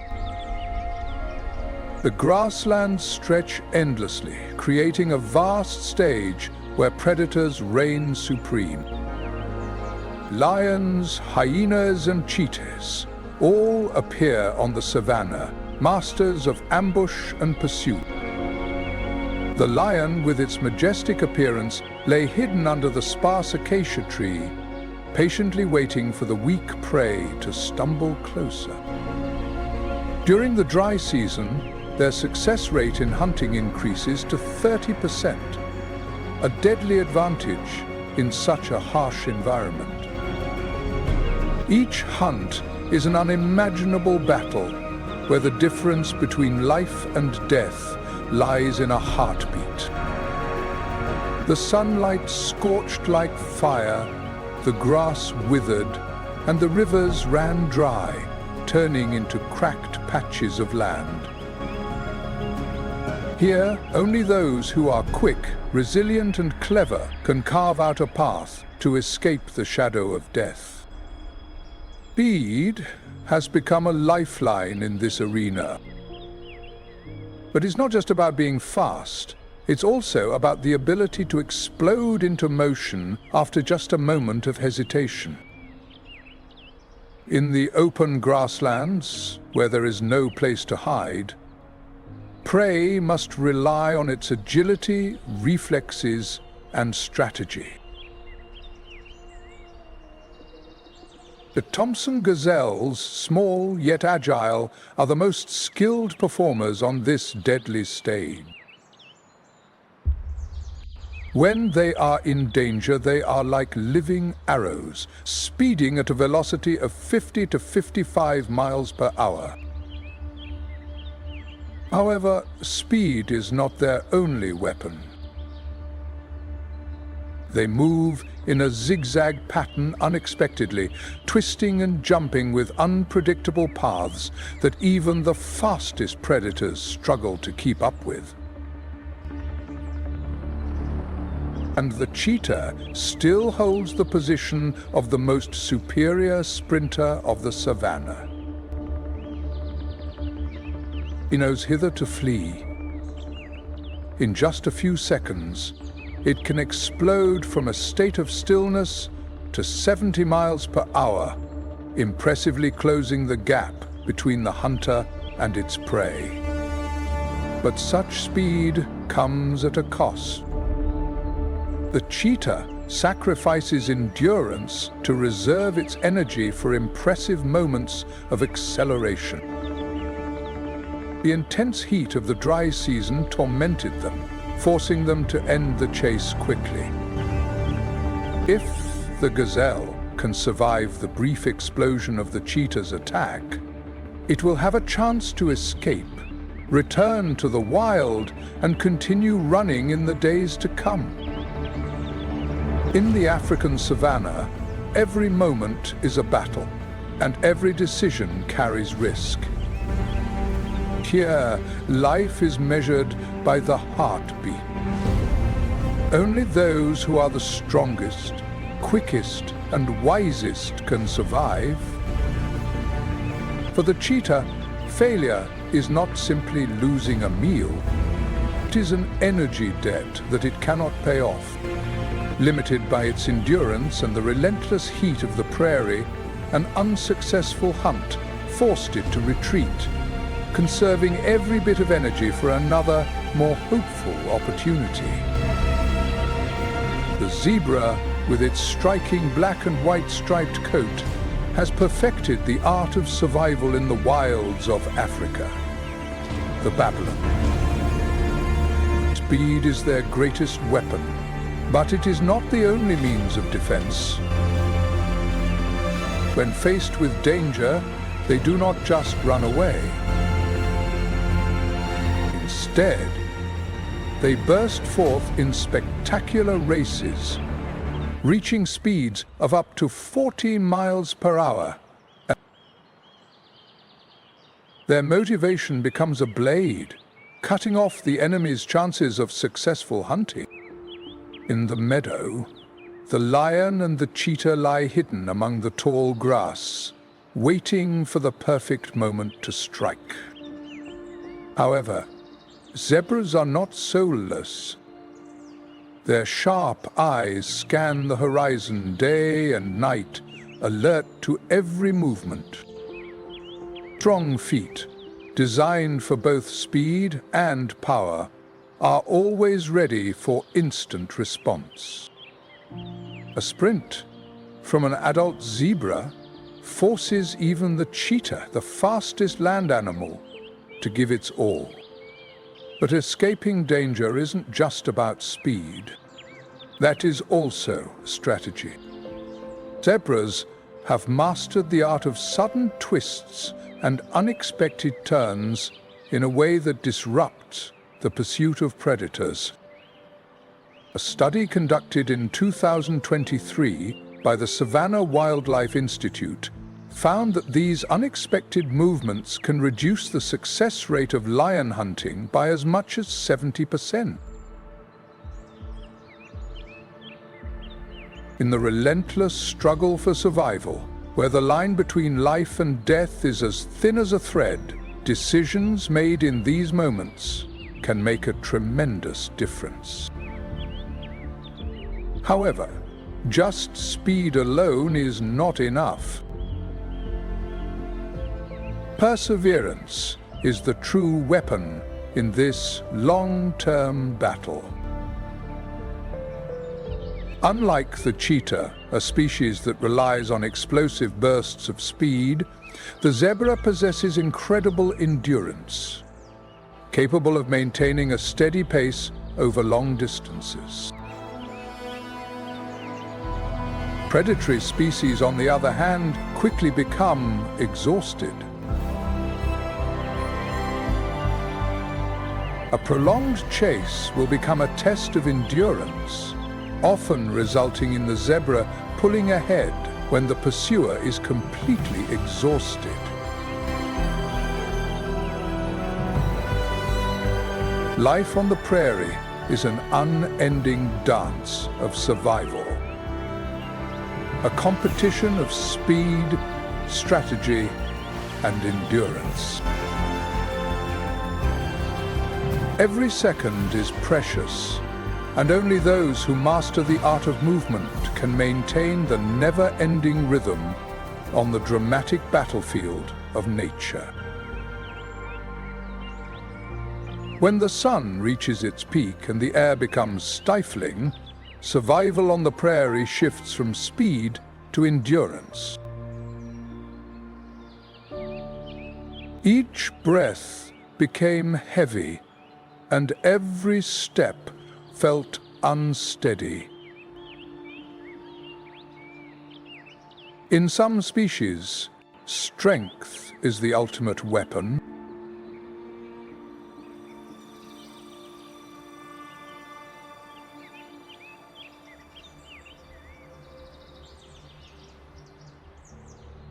the grasslands stretch endlessly, creating a vast stage where predators reign supreme. Lions, hyenas, and cheetahs all appear on the savanna, masters of ambush and pursuit. The lion, with its majestic appearance, lay hidden under the sparse acacia tree, patiently waiting for the weak prey to stumble closer. During the dry season, their success rate in hunting increases to 30%, a deadly advantage in such a harsh environment. Each hunt is an unimaginable battle where the difference between life and death lies in a heartbeat. The sunlight scorched like fire, the grass withered, and the rivers ran dry, turning into cracked patches of land. Here, only those who are quick, resilient, and clever can carve out a path to escape the shadow of death. Speed has become a lifeline in this arena. But it's not just about being fast. It's also about the ability to explode into motion after just a moment of hesitation. In the open grasslands, where there is no place to hide, prey must rely on its agility, reflexes, and strategy. The Thompson gazelles, small yet agile, are the most skilled performers on this deadly stage. When they are in danger, they are like living arrows, speeding at a velocity of 50 to 55 miles per hour. However, speed is not their only weapon. They move in a zigzag pattern unexpectedly, twisting and jumping with unpredictable paths that even the fastest predators struggle to keep up with. And the cheetah still holds the position of the most superior sprinter of the savanna. He knows hither to flee. In just a few seconds, it can explode from a state of stillness to 70 miles per hour, impressively closing the gap between the hunter and its prey. But such speed comes at a cost. The cheetah sacrifices endurance to reserve its energy for impressive moments of acceleration. The intense heat of the dry season tormented them, forcing them to end the chase quickly. If the gazelle can survive the brief explosion of the cheetah's attack, it will have a chance to escape, return to the wild, and continue running in the days to come. In the African savanna, every moment is a battle, and every decision carries risk. Here, life is measured by the heartbeat. Only those who are the strongest, quickest, and wisest can survive. For the cheetah, failure is not simply losing a meal. It is an energy debt that it cannot pay off. Limited by its endurance and the relentless heat of the prairie, an unsuccessful hunt forced it to retreat, conserving every bit of energy for another, more hopeful opportunity. The zebra, with its striking black and white striped coat, has perfected the art of survival in the wilds of Africa. The baboon. Speed is their greatest weapon, but it is not the only means of defense. When faced with danger, they do not just run away. Instead, they burst forth in spectacular races, reaching speeds of up to 40 miles per hour. Their motivation becomes a blade, cutting off the enemy's chances of successful hunting. In the meadow, the lion and the cheetah lie hidden among the tall grass, waiting for the perfect moment to strike. However, zebras are not soulless. Their sharp eyes scan the horizon day and night, alert to every movement. Strong feet, designed for both speed and power, are always ready for instant response. A sprint from an adult zebra forces even the cheetah, the fastest land animal, to give its all. But escaping danger isn't just about speed. That is also strategy. Zebras have mastered the art of sudden twists and unexpected turns in a way that disrupts the pursuit of predators. A study conducted in 2023 by the Savannah Wildlife Institute found that these unexpected movements can reduce the success rate of lion hunting by as much as 70%. In the relentless struggle for survival, where the line between life and death is as thin as a thread, decisions made in these moments can make a tremendous difference. However, just speed alone is not enough. Perseverance is the true weapon in this long-term battle. Unlike the cheetah, a species that relies on explosive bursts of speed, the zebra possesses incredible endurance, capable of maintaining a steady pace over long distances. Predatory species, on the other hand, quickly become exhausted. A prolonged chase will become a test of endurance, often resulting in the zebra pulling ahead when the pursuer is completely exhausted. Life on the prairie is an unending dance of survival. A competition of speed, strategy, and endurance. Every second is precious, and only those who master the art of movement can maintain the never-ending rhythm on the dramatic battlefield of nature. When the sun reaches its peak and the air becomes stifling, survival on the prairie shifts from speed to endurance. Each breath became heavy, and every step felt unsteady. In some species, strength is the ultimate weapon.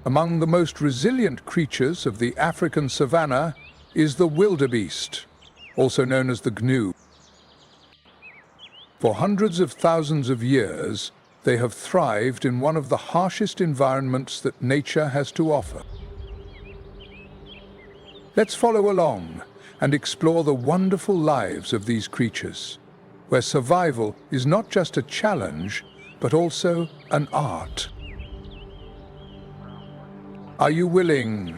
Among the most resilient creatures of the African savanna is the wildebeest, also known as the gnu. For hundreds of thousands of years, they have thrived in one of the harshest environments that nature has to offer. Let's follow along and explore the wonderful lives of these creatures, where survival is not just a challenge, but also an art. Are you willing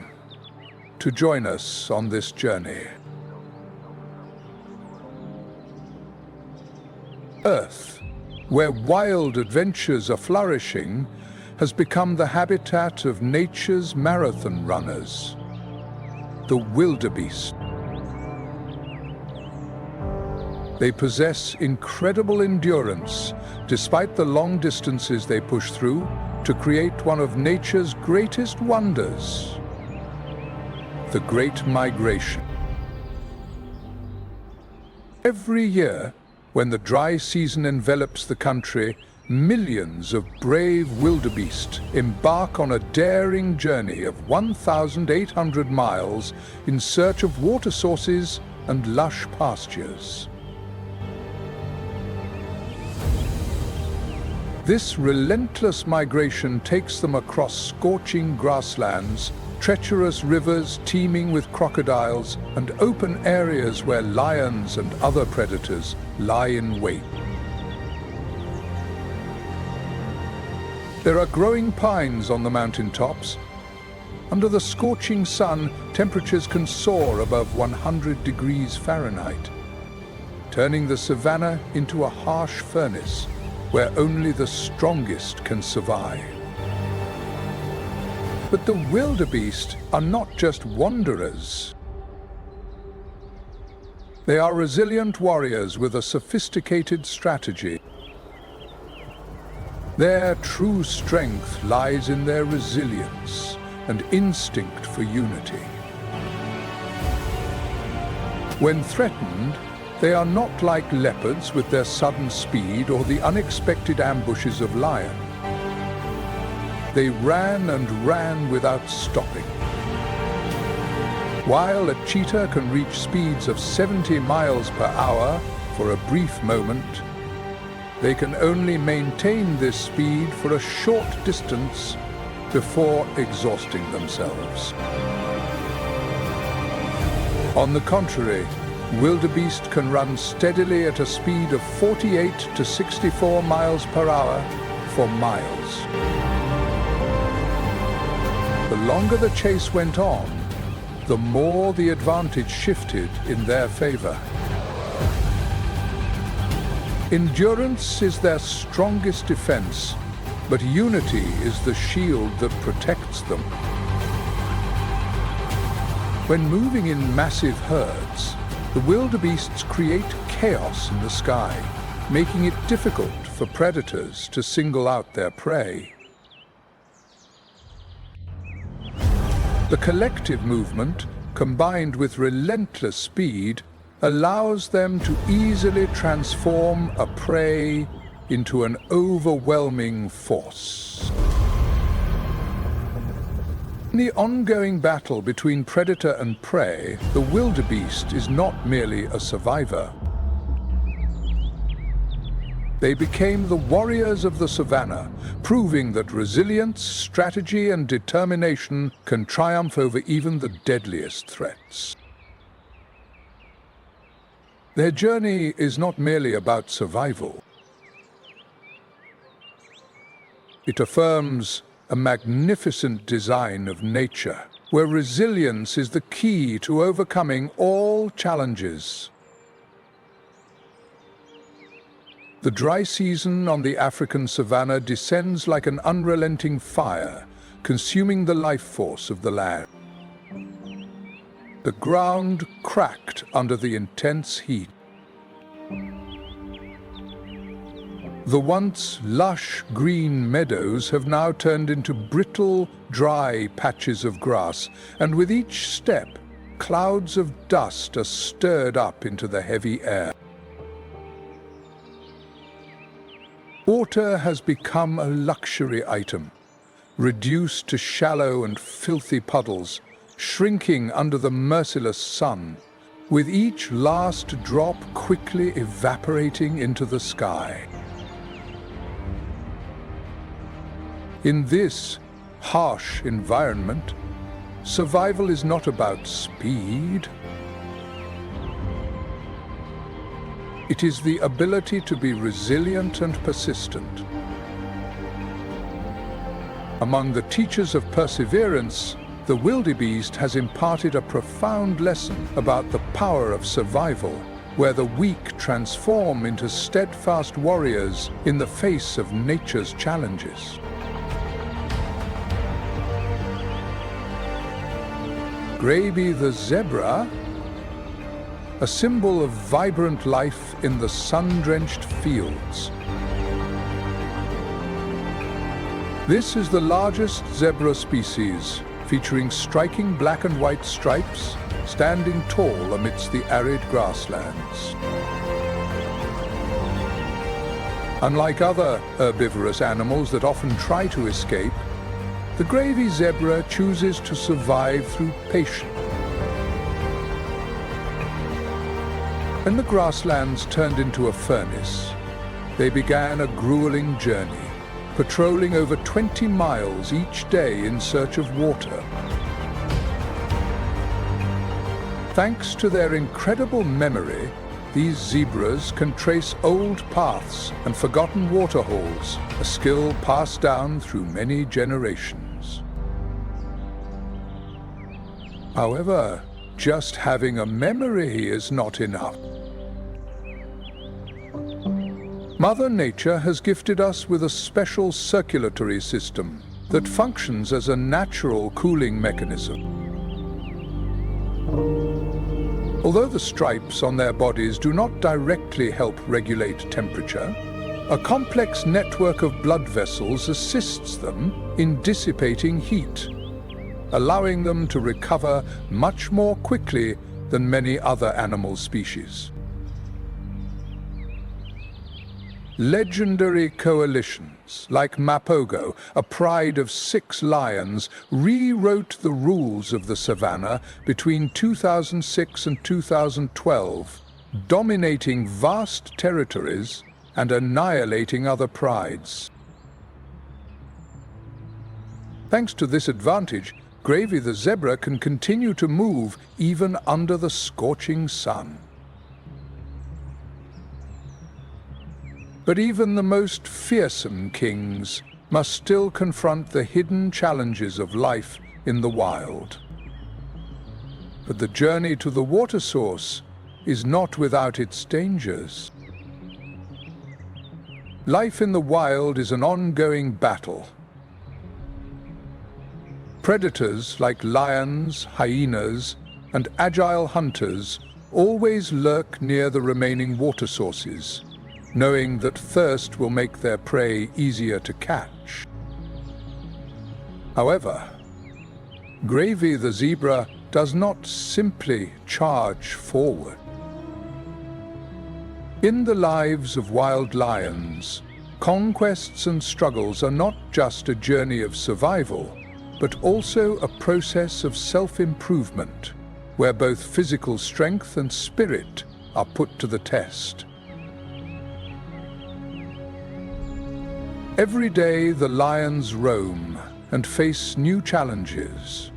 to join us on this journey? Earth, where wild adventures are flourishing, has become the habitat of nature's marathon runners, the wildebeest. They possess incredible endurance, despite the long distances they push through, to create one of nature's greatest wonders, the Great Migration. Every year, when the dry season envelops the country, millions of brave wildebeest embark on a daring journey of 1,800 miles in search of water sources and lush pastures. This relentless migration takes them across scorching grasslands, treacherous rivers teeming with crocodiles, and open areas where lions and other predators lie in wait. There are growing pines on the mountaintops. Under the scorching sun, temperatures can soar above 100 degrees Fahrenheit, turning the savanna into a harsh furnace where only the strongest can survive. But the wildebeest are not just wanderers. They are resilient warriors with a sophisticated strategy. Their true strength lies in their resilience and instinct for unity. When threatened, they are not like leopards with their sudden speed or the unexpected ambushes of lions. They ran and ran without stopping. While a cheetah can reach speeds of 70 miles per hour for a brief moment, they can only maintain this speed for a short distance before exhausting themselves. On the contrary, wildebeest can run steadily at a speed of 48 to 64 miles per hour for miles. The longer the chase went on, the more the advantage shifted in their favor. Endurance is their strongest defense, but unity is the shield that protects them. When moving in massive herds, the wildebeests create chaos in the sky, making it difficult for predators to single out their prey. The collective movement, combined with relentless speed, allows them to easily transform a prey into an overwhelming force. In the ongoing battle between predator and prey, the wildebeest is not merely a survivor. They became the warriors of the savanna, proving that resilience, strategy, and determination can triumph over even the deadliest threats. Their journey is not merely about survival. It affirms a magnificent design of nature, where resilience is the key to overcoming all challenges. The dry season on the African savanna descends like an unrelenting fire, consuming the life force of the land. The ground cracked under the intense heat. The once lush green meadows have now turned into brittle, dry patches of grass, and with each step, clouds of dust are stirred up into the heavy air. Water has become a luxury item, reduced to shallow and filthy puddles, shrinking under the merciless sun, with each last drop quickly evaporating into the sky. In this harsh environment, survival is not about speed. It is the ability to be resilient and persistent. Among the teachers of perseverance, the wildebeest has imparted a profound lesson about the power of survival, where the weak transform into steadfast warriors in the face of nature's challenges. Gravy the zebra, a symbol of vibrant life in the sun-drenched fields. This is the largest zebra species, featuring striking black and white stripes, standing tall amidst the arid grasslands. Unlike other herbivorous animals that often try to escape, the gravy zebra chooses to survive through patience. When the grasslands turned into a furnace, they began a grueling journey, patrolling over 20 miles each day in search of water. Thanks to their incredible memory, these zebras can trace old paths and forgotten waterholes, a skill passed down through many generations. However, just having a memory is not enough. Mother Nature has gifted us with a special circulatory system that functions as a natural cooling mechanism. Although the stripes on their bodies do not directly help regulate temperature, a complex network of blood vessels assists them in dissipating heat, allowing them to recover much more quickly than many other animal species. Legendary coalitions, like Mapogo, a pride of 6 lions, rewrote the rules of the savanna between 2006 and 2012, dominating vast territories and annihilating other prides. Thanks to this advantage, Gravy the zebra can continue to move even under the scorching sun. But even the most fearsome kings must still confront the hidden challenges of life in the wild. But the journey to the water source is not without its dangers. Life in the wild is an ongoing battle. Predators like lions, hyenas, and agile hunters always lurk near the remaining water sources, knowing that thirst will make their prey easier to catch. However, Gravy the zebra does not simply charge forward. In the lives of wild lions, conquests and struggles are not just a journey of survival, but also a process of self-improvement, where both physical strength and spirit are put to the test. Every day the lions roam and face new challenges,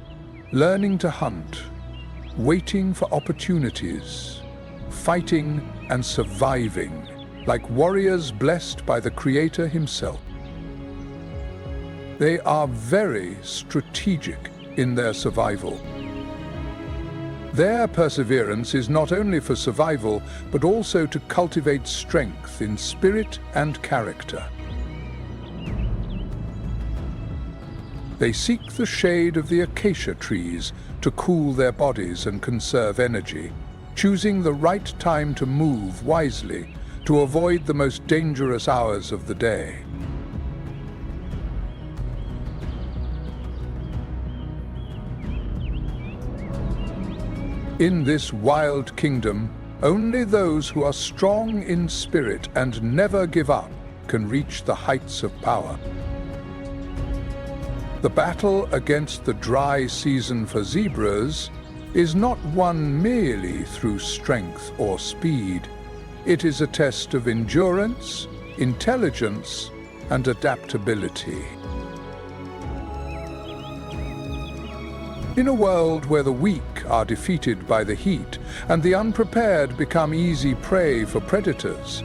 learning to hunt, waiting for opportunities, fighting and surviving, like warriors blessed by the Creator himself. They are very strategic in their survival. Their perseverance is not only for survival, but also to cultivate strength in spirit and character. They seek the shade of the acacia trees to cool their bodies and conserve energy, choosing the right time to move wisely to avoid the most dangerous hours of the day. In this wild kingdom, only those who are strong in spirit and never give up can reach the heights of power. The battle against the dry season for zebras is not won merely through strength or speed. It is a test of endurance, intelligence, and adaptability. In a world where the weak are defeated by the heat and the unprepared become easy prey for predators,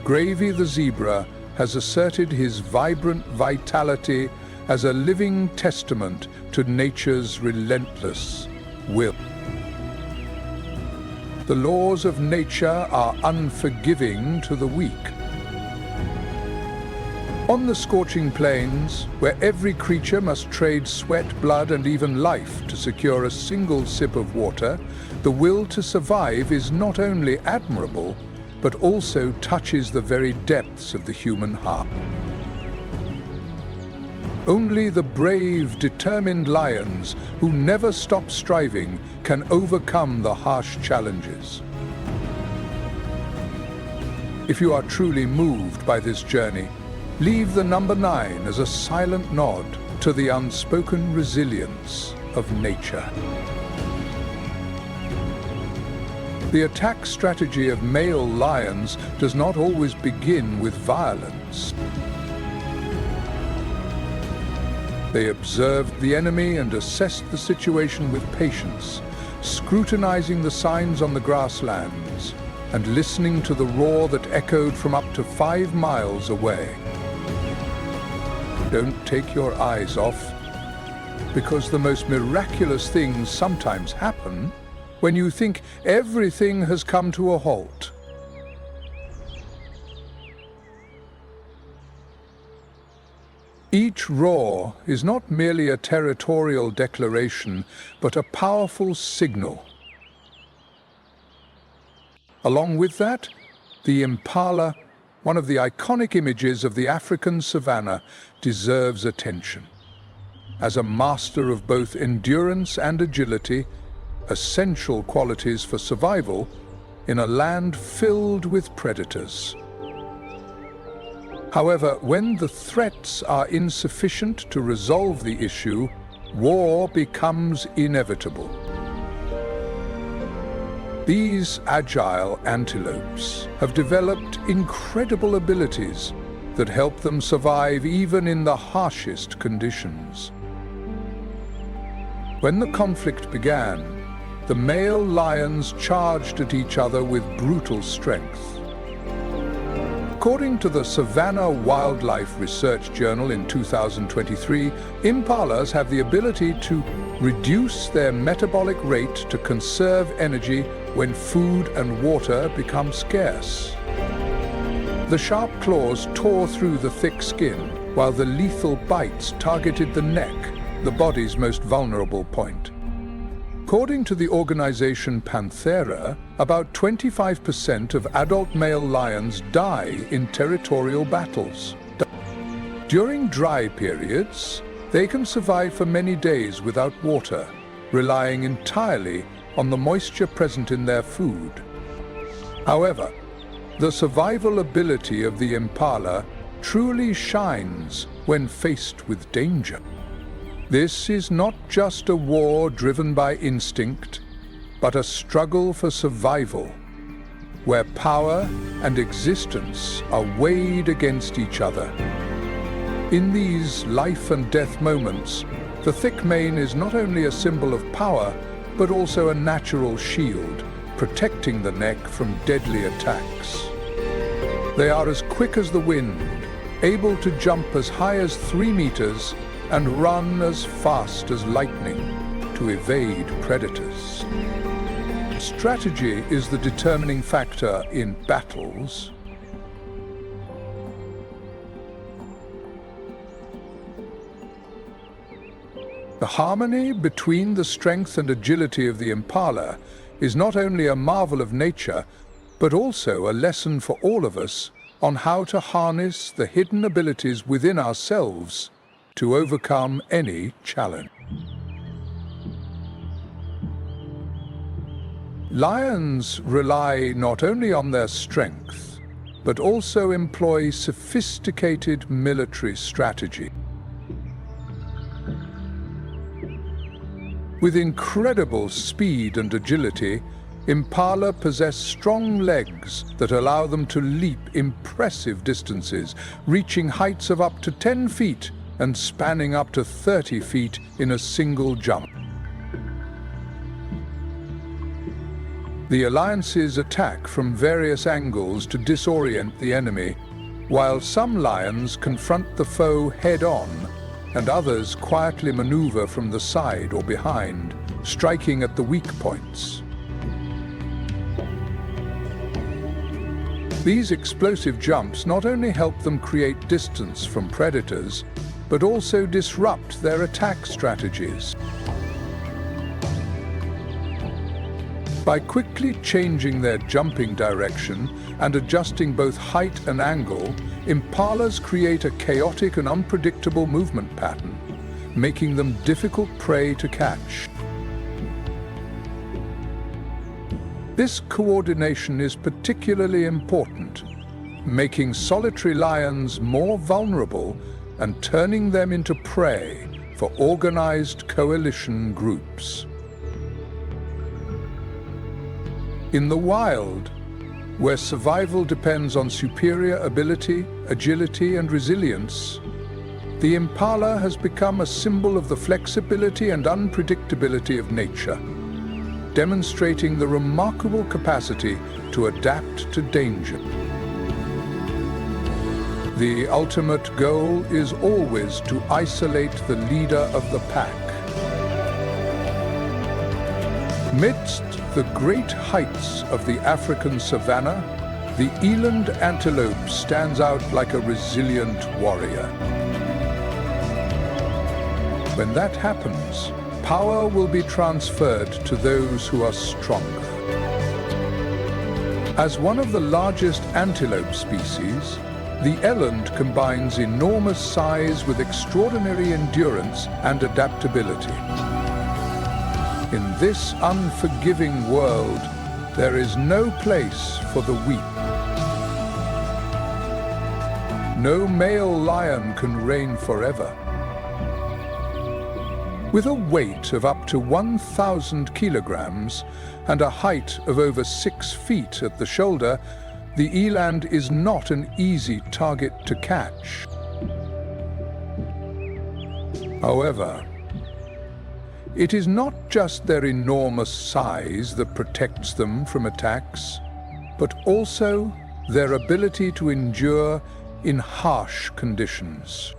Gravy the zebra has asserted his vibrant vitality as a living testament to nature's relentless will. The laws of nature are unforgiving to the weak. On the scorching plains, where every creature must trade sweat, blood, and even life to secure a single sip of water, the will to survive is not only admirable, but also touches the very depths of the human heart. Only the brave, determined lions who never stop striving can overcome the harsh challenges. If you are truly moved by this journey, leave the number 9 as a silent nod to the unspoken resilience of nature. The attack strategy of male lions does not always begin with violence. They observed the enemy and assessed the situation with patience, scrutinizing the signs on the grasslands and listening to the roar that echoed from up to 5 miles away. Don't take your eyes off, because the most miraculous things sometimes happen when you think everything has come to a halt. Each roar is not merely a territorial declaration, but a powerful signal. Along with that, the impala, one of the iconic images of the African savanna, deserves attention. As a master of both endurance and agility, essential qualities for survival in a land filled with predators. However, when the threats are insufficient to resolve the issue, war becomes inevitable. These agile antelopes have developed incredible abilities that help them survive even in the harshest conditions. When the conflict began, the male lions charged at each other with brutal strength. According to the Savannah Wildlife Research Journal in 2023, impalas have the ability to reduce their metabolic rate to conserve energy when food and water become scarce. The sharp claws tore through the thick skin, while the lethal bites targeted the neck, the body's most vulnerable point. According to the organization Panthera, about 25% of adult male lions die in territorial battles. During dry periods, they can survive for many days without water, relying entirely on the moisture present in their food. However, the survival ability of the impala truly shines when faced with danger. This is not just a war driven by instinct, but a struggle for survival, where power and existence are weighed against each other. In these life and death moments, the thick mane is not only a symbol of power, but also a natural shield, protecting the neck from deadly attacks. They are as quick as the wind, able to jump as high as 3 meters and run as fast as lightning to evade predators. Strategy is the determining factor in battles. The harmony between the strength and agility of the impala is not only a marvel of nature, but also a lesson for all of us on how to harness the hidden abilities within ourselves to overcome any challenge. Lions rely not only on their strength, but also employ sophisticated military strategy. With incredible speed and agility, impala possess strong legs that allow them to leap impressive distances, reaching heights of up to 10 feet and spanning up to 30 feet in a single jump. The alliances attack from various angles to disorient the enemy, while some lions confront the foe head-on and others quietly maneuver from the side or behind, striking at the weak points. These explosive jumps not only help them create distance from predators, but also disrupt their attack strategies. By quickly changing their jumping direction and adjusting both height and angle, impalas create a chaotic and unpredictable movement pattern, making them difficult prey to catch. This coordination is particularly important, making solitary lions more vulnerable and turning them into prey for organized coalition groups. In the wild, where survival depends on superior ability, agility, and resilience, the impala has become a symbol of the flexibility and unpredictability of nature, demonstrating the remarkable capacity to adapt to danger. The ultimate goal is always to isolate the leader of the pack. Amidst the great heights of the African savanna, the eland antelope stands out like a resilient warrior. When that happens, power will be transferred to those who are stronger. As one of the largest antelope species, the eland combines enormous size with extraordinary endurance and adaptability. In this unforgiving world, there is no place for the weak. No male lion can reign forever. With a weight of up to 1,000 kilograms and a height of over 6 feet at the shoulder, the eland is not an easy target to catch. However, it is not just their enormous size that protects them from attacks, but also their ability to endure in harsh conditions.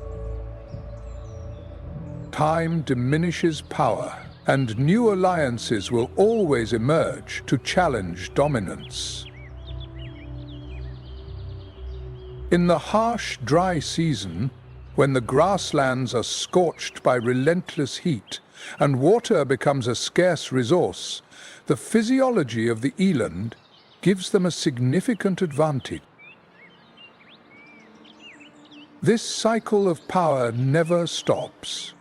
Time diminishes power, and new alliances will always emerge to challenge dominance. In the harsh, dry season, when the grasslands are scorched by relentless heat and water becomes a scarce resource, the physiology of the eland gives them a significant advantage. This cycle of power never stops,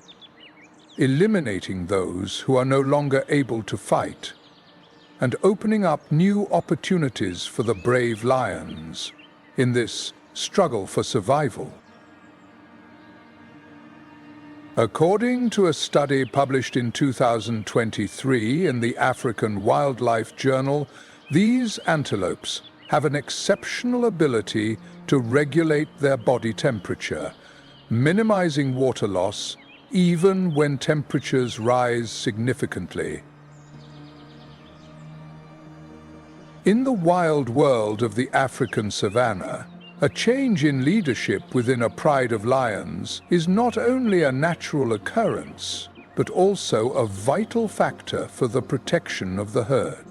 eliminating those who are no longer able to fight, and opening up new opportunities for the brave lions in this struggle for survival. According to a study published in 2023 in the African Wildlife Journal, these antelopes have an exceptional ability to regulate their body temperature, minimizing water loss even when temperatures rise significantly. In the wild world of the African savanna, a change in leadership within a pride of lions is not only a natural occurrence, but also a vital factor for the protection of the herd.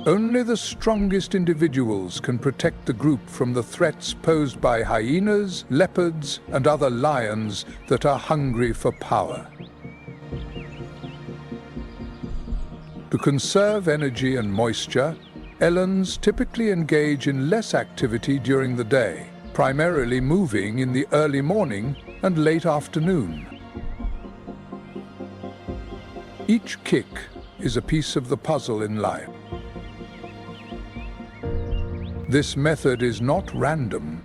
Only the strongest individuals can protect the group from the threats posed by hyenas, leopards, and other lions that are hungry for power. To conserve energy and moisture, elands typically engage in less activity during the day, primarily moving in the early morning and late afternoon. Each kick is a piece of the puzzle in life. This method is not random.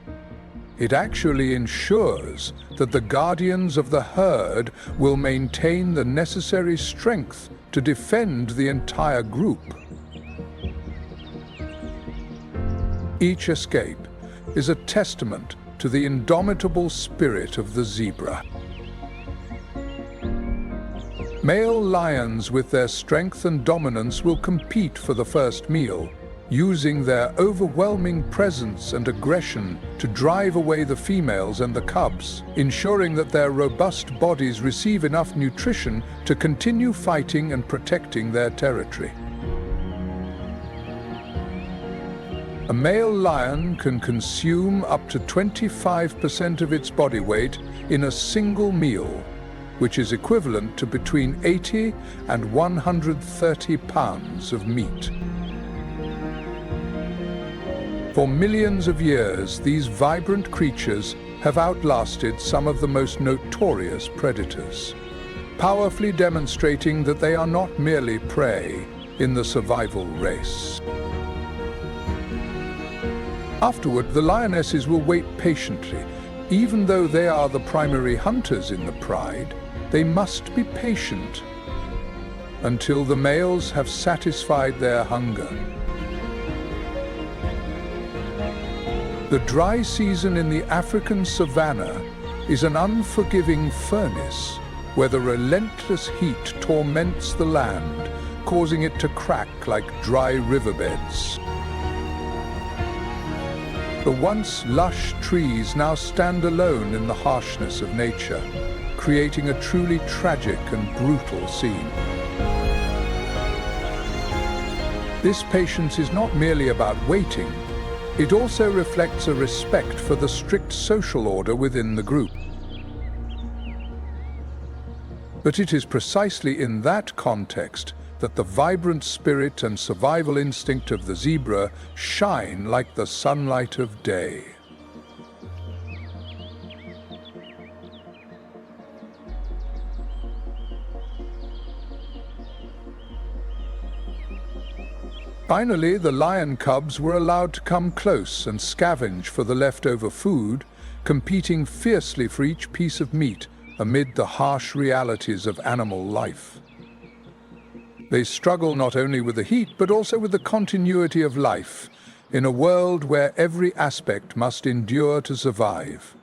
It actually ensures that the guardians of the herd will maintain the necessary strength to defend the entire group. Each escape is a testament to the indomitable spirit of the zebra. Male lions with their strength and dominance will compete for the first meal, using their overwhelming presence and aggression to drive away the females and the cubs, ensuring that their robust bodies receive enough nutrition to continue fighting and protecting their territory. A male lion can consume up to 25% of its body weight in a single meal, which is equivalent to between 80 and 130 pounds of meat. For millions of years, these vibrant creatures have outlasted some of the most notorious predators, powerfully demonstrating that they are not merely prey in the survival race. Afterward, the lionesses will wait patiently. Even though they are the primary hunters in the pride, they must be patient until the males have satisfied their hunger. The dry season in the African savanna is an unforgiving furnace where the relentless heat torments the land, causing it to crack like dry riverbeds. The once lush trees now stand alone in the harshness of nature, creating a truly tragic and brutal scene. This patience is not merely about waiting. It also reflects a respect for the strict social order within the group. But it is precisely in that context that the vibrant spirit and survival instinct of the zebra shine like the sunlight of day. Finally, the lion cubs were allowed to come close and scavenge for the leftover food, competing fiercely for each piece of meat amid the harsh realities of animal life. They struggle not only with the heat, but also with the continuity of life, in a world where every aspect must endure to survive.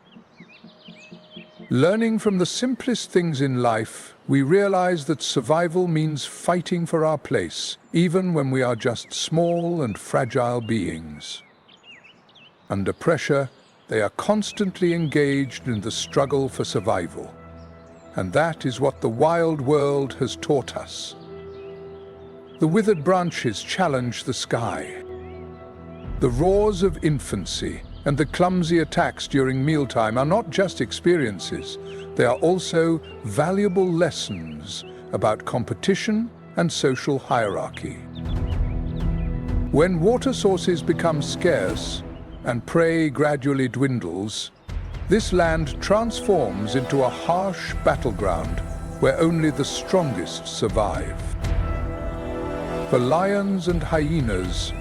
Learning from the simplest things in life, we realize that survival means fighting for our place, even when we are just small and fragile beings. Under pressure, they are constantly engaged in the struggle for survival. And that is what the wild world has taught us. The withered branches challenge the sky. The roars of infancy and the clumsy attacks during mealtime are not just experiences, they are also valuable lessons about competition and social hierarchy. When water sources become scarce and prey gradually dwindles, this land transforms into a harsh battleground where only the strongest survive. For lions and hyenas,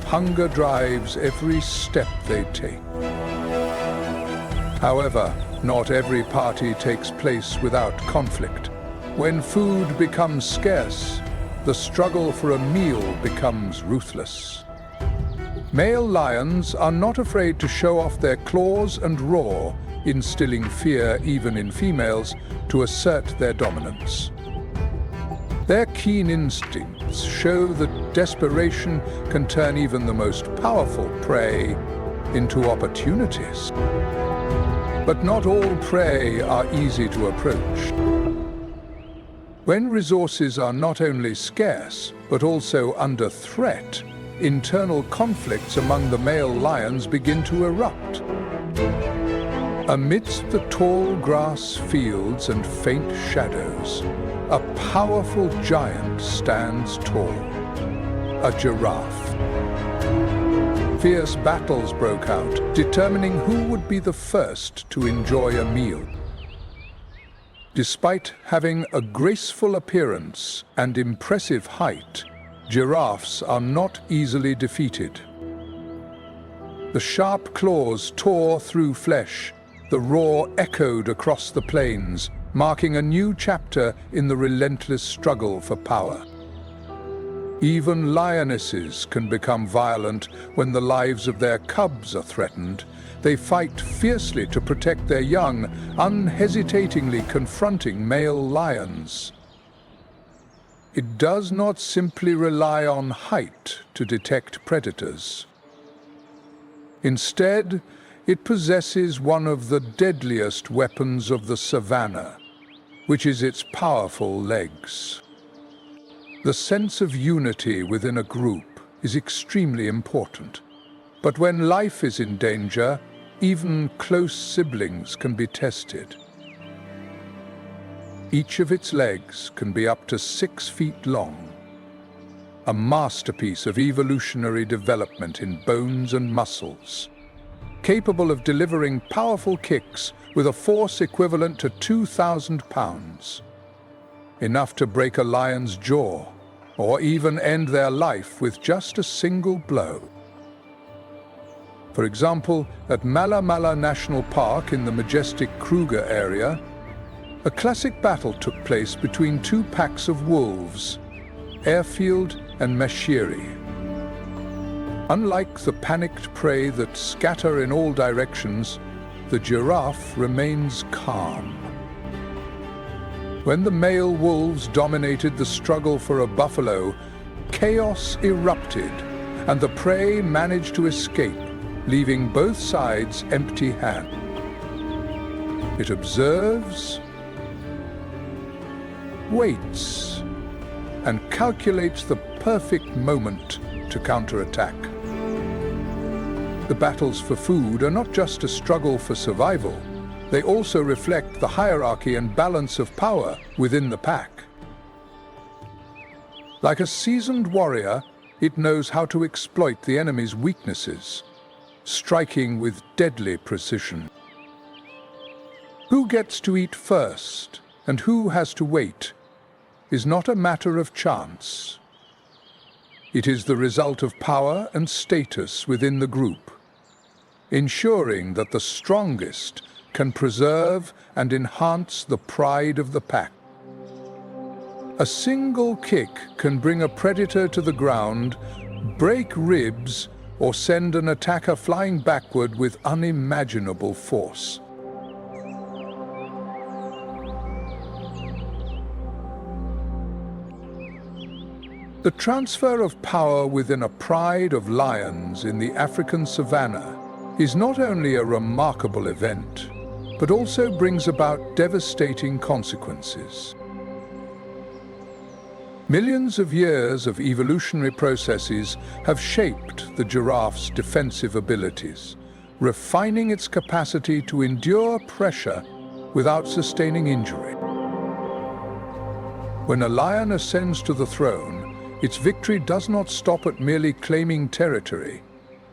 hunger drives every step they take. However, not every party takes place without conflict. When food becomes scarce, the struggle for a meal becomes ruthless. Male lions are not afraid to show off their claws and roar, instilling fear even in females to assert their dominance. Their keen instinct myths show that desperation can turn even the most powerful prey into opportunities. But not all prey are easy to approach. When resources are not only scarce, but also under threat, internal conflicts among the male lions begin to erupt. Amidst the tall grass fields and faint shadows, a powerful giant stands tall, a giraffe. Fierce battles broke out, determining who would be the first to enjoy a meal. Despite having a graceful appearance and impressive height, giraffes are not easily defeated. The sharp claws tore through flesh. The roar echoed across the plains, marking a new chapter in the relentless struggle for power. Even lionesses can become violent when the lives of their cubs are threatened. They fight fiercely to protect their young, unhesitatingly confronting male lions. It does not simply rely on height to detect predators. Instead, it possesses one of the deadliest weapons of the savannah, which is its powerful legs. The sense of unity within a group is extremely important, but when life is in danger, even close siblings can be tested. Each of its legs can be up to 6 feet long, a masterpiece of evolutionary development in bones and muscles, capable of delivering powerful kicks with a force equivalent to 2,000 pounds. Enough to break a lion's jaw, or even end their life with just a single blow. For example, at Mala Mala National Park in the majestic Kruger area, a classic battle took place between two packs of wolves, Airfield and Mashiri. Unlike the panicked prey that scatter in all directions, the giraffe remains calm. When the male wolves dominated the struggle for a buffalo, chaos erupted, and the prey managed to escape, leaving both sides empty-handed. It observes, waits, and calculates the perfect moment to counterattack. The battles for food are not just a struggle for survival. They also reflect the hierarchy and balance of power within the pack. Like a seasoned warrior, it knows how to exploit the enemy's weaknesses, striking with deadly precision. Who gets to eat first and who has to wait is not a matter of chance. It is the result of power and status within the group, ensuring that the strongest can preserve and enhance the pride of the pack. A single kick can bring a predator to the ground, break ribs, or send an attacker flying backward with unimaginable force. The transfer of power within a pride of lions in the African savanna is not only a remarkable event, but also brings about devastating consequences. Millions of years of evolutionary processes have shaped the giraffe's defensive abilities, refining its capacity to endure pressure without sustaining injury. When a lion ascends to the throne, its victory does not stop at merely claiming territory.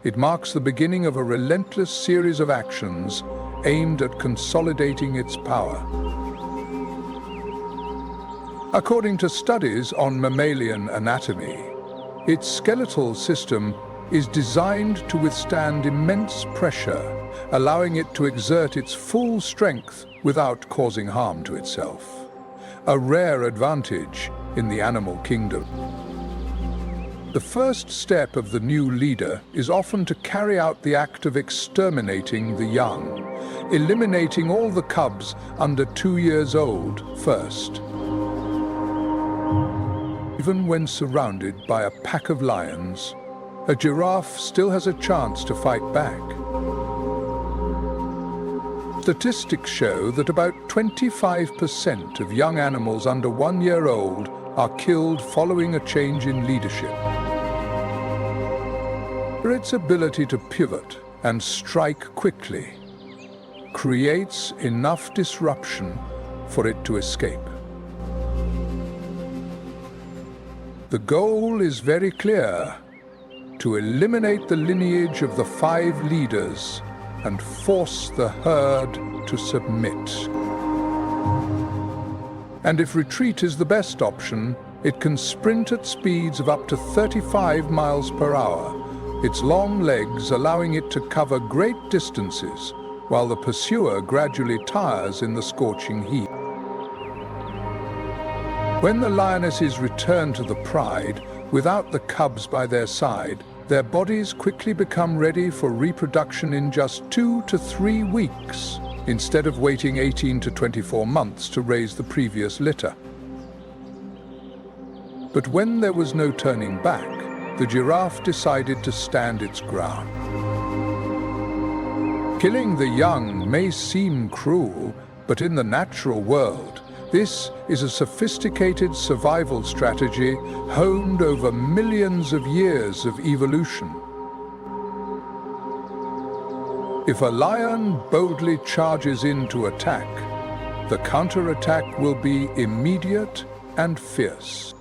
It marks the beginning of a relentless series of actions aimed at consolidating its power. According to studies on mammalian anatomy, its skeletal system is designed to withstand immense pressure, allowing it to exert its full strength without causing harm to itself. A rare advantage in the animal kingdom. The first step of the new leader is often to carry out the act of exterminating the young, eliminating all the cubs under 2 years old first. Even when surrounded by a pack of lions, a giraffe still has a chance to fight back. Statistics show that about 25% of young animals under 1 year old are killed following a change in leadership. Its ability to pivot and strike quickly creates enough disruption for it to escape. The goal is very clear: to eliminate the lineage of the 5 leaders and force the herd to submit. And if retreat is the best option, it can sprint at speeds of up to 35 miles per hour, its long legs allowing it to cover great distances, while the pursuer gradually tires in the scorching heat. When the lionesses return to the pride, without the cubs by their side, their bodies quickly become ready for reproduction in just 2 to 3 weeks, instead of waiting 18 to 24 months to raise the previous litter. But when there was no turning back, the giraffe decided to stand its ground. Killing the young may seem cruel, but in the natural world, this is a sophisticated survival strategy honed over millions of years of evolution. If a lion boldly charges in to attack, the counterattack will be immediate and fierce.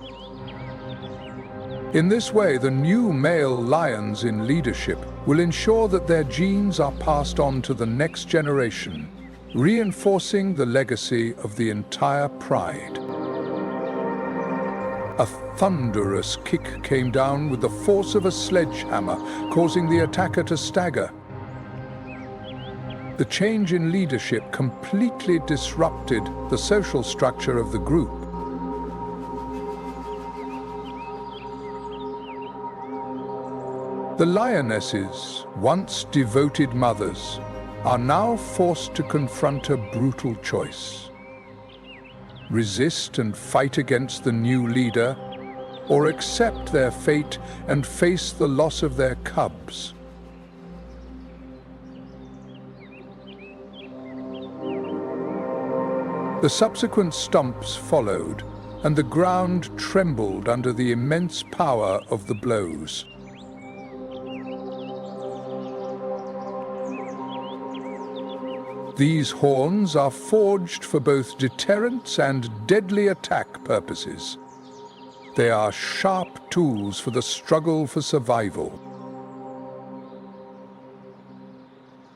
In this way, the new male lions in leadership will ensure that their genes are passed on to the next generation, reinforcing the legacy of the entire pride. A thunderous kick came down with the force of a sledgehammer, causing the attacker to stagger. The change in leadership completely disrupted the social structure of the group. The lionesses, once devoted mothers, are now forced to confront a brutal choice: resist and fight against the new leader, or accept their fate and face the loss of their cubs. The subsequent stomps followed, and the ground trembled under the immense power of the blows. These horns are forged for both deterrence and deadly attack purposes. They are sharp tools for the struggle for survival.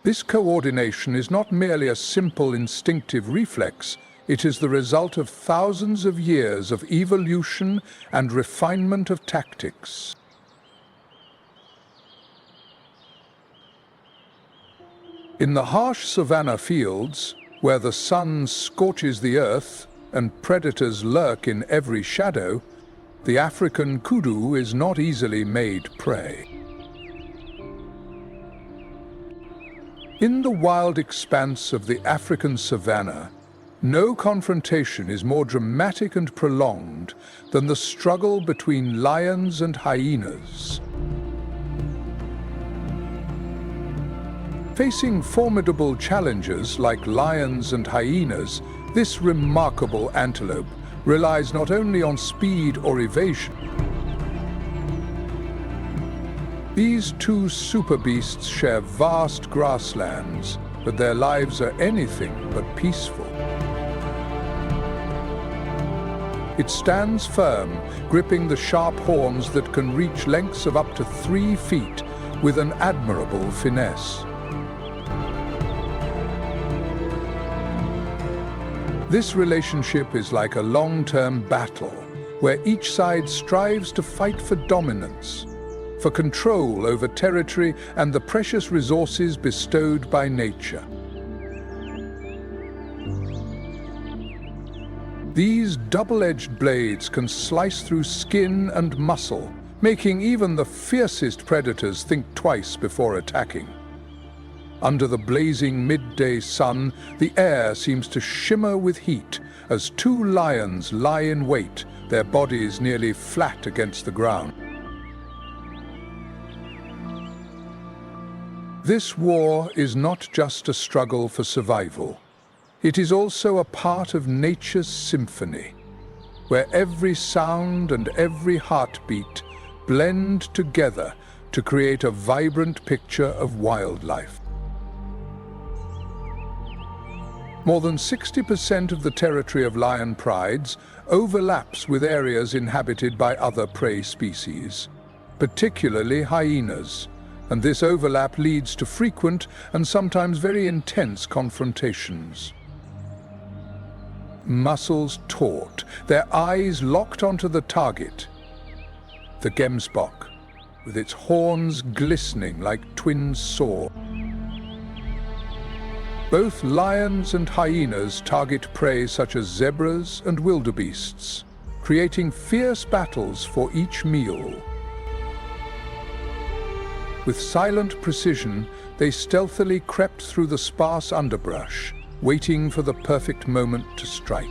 This coordination is not merely a simple instinctive reflex, it is the result of thousands of years of evolution and refinement of tactics. In the harsh savanna fields, where the sun scorches the earth and predators lurk in every shadow, the African kudu is not easily made prey. In the wild expanse of the African savanna, no confrontation is more dramatic and prolonged than the struggle between lions and hyenas. Facing formidable challengers like lions and hyenas, this remarkable antelope relies not only on speed or evasion. These two super beasts share vast grasslands, but their lives are anything but peaceful. It stands firm, gripping the sharp horns that can reach lengths of up to 3 feet with an admirable finesse. This relationship is like a long-term battle, where each side strives to fight for dominance, for control over territory and the precious resources bestowed by nature. These double-edged blades can slice through skin and muscle, making even the fiercest predators think twice before attacking. Under the blazing midday sun, the air seems to shimmer with heat as two lions lie in wait, their bodies nearly flat against the ground. This war is not just a struggle for survival. It is also a part of nature's symphony, where every sound and every heartbeat blend together to create a vibrant picture of wildlife. More than 60% of the territory of lion prides overlaps with areas inhabited by other prey species, particularly hyenas, and this overlap leads to frequent and sometimes very intense confrontations. Muscles taut, their eyes locked onto the target. The gemsbok, with its horns glistening like twin swords. Both lions and hyenas target prey such as zebras and wildebeests, creating fierce battles for each meal. With silent precision, they stealthily crept through the sparse underbrush, waiting for the perfect moment to strike.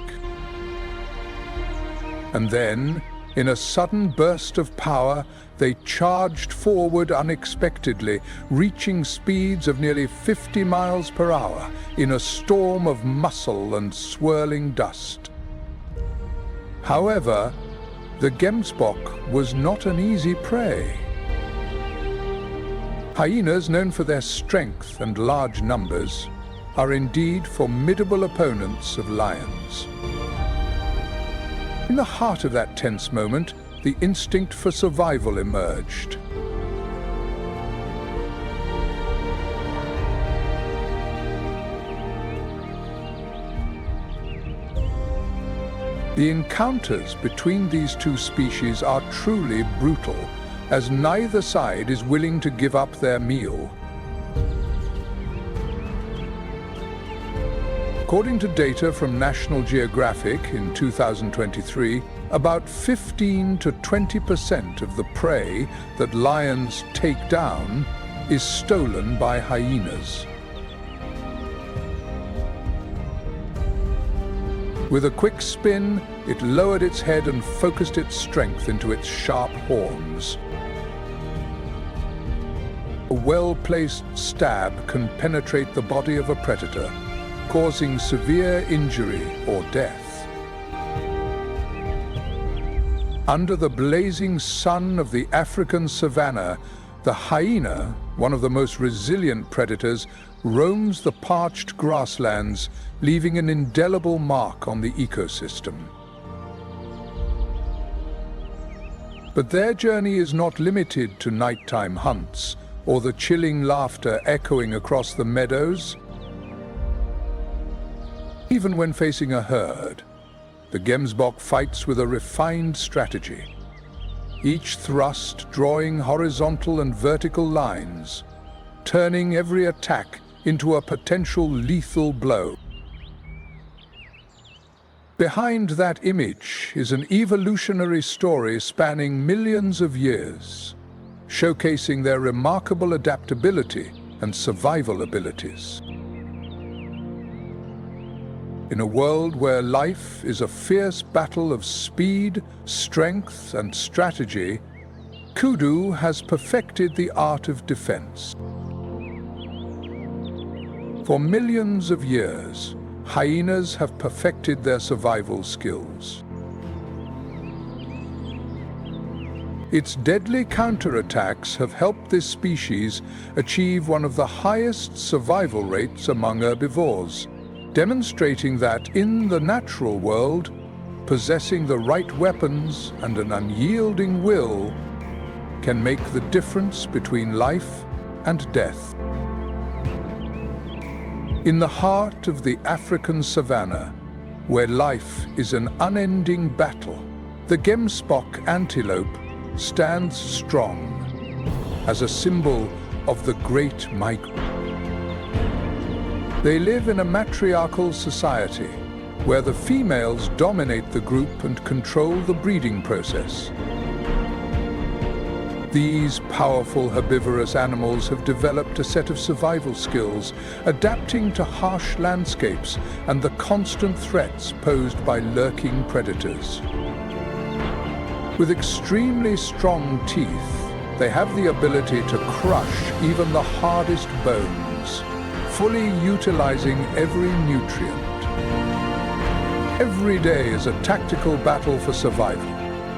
And then, in a sudden burst of power, they charged forward unexpectedly, reaching speeds of nearly 50 miles per hour in a storm of muscle and swirling dust. However, the gemsbok was not an easy prey. Hyenas, known for their strength and large numbers, are indeed formidable opponents of lions. In the heart of that tense moment, the instinct for survival emerged. The encounters between these two species are truly brutal, as neither side is willing to give up their meal. According to data from National Geographic in 2023, about 15 to 20% of the prey that lions take down is stolen by hyenas. With a quick spin, it lowered its head and focused its strength into its sharp horns. A well-placed stab can penetrate the body of a predator, causing severe injury or death. Under the blazing sun of the African savanna, the hyena, one of the most resilient predators, roams the parched grasslands, leaving an indelible mark on the ecosystem. But their journey is not limited to nighttime hunts or the chilling laughter echoing across the meadows. Even when facing a herd, the gemsbok fights with a refined strategy, each thrust drawing horizontal and vertical lines, turning every attack into a potential lethal blow. Behind that image is an evolutionary story spanning millions of years, showcasing their remarkable adaptability and survival abilities. In a world where life is a fierce battle of speed, strength, and strategy, kudu has perfected the art of defense. For millions of years, hyenas have perfected their survival skills. Its deadly counterattacks have helped this species achieve one of the highest survival rates among herbivores, demonstrating that in the natural world, possessing the right weapons and an unyielding will can make the difference between life and death. In the heart of the African savanna, where life is an unending battle, the gemsbok antelope stands strong as a symbol of the great migration. They live in a matriarchal society where the females dominate the group and control the breeding process. These powerful herbivorous animals have developed a set of survival skills, adapting to harsh landscapes and the constant threats posed by lurking predators. With extremely strong teeth, they have the ability to crush even the hardest bones, fully utilizing every nutrient. Every day is a tactical battle for survival,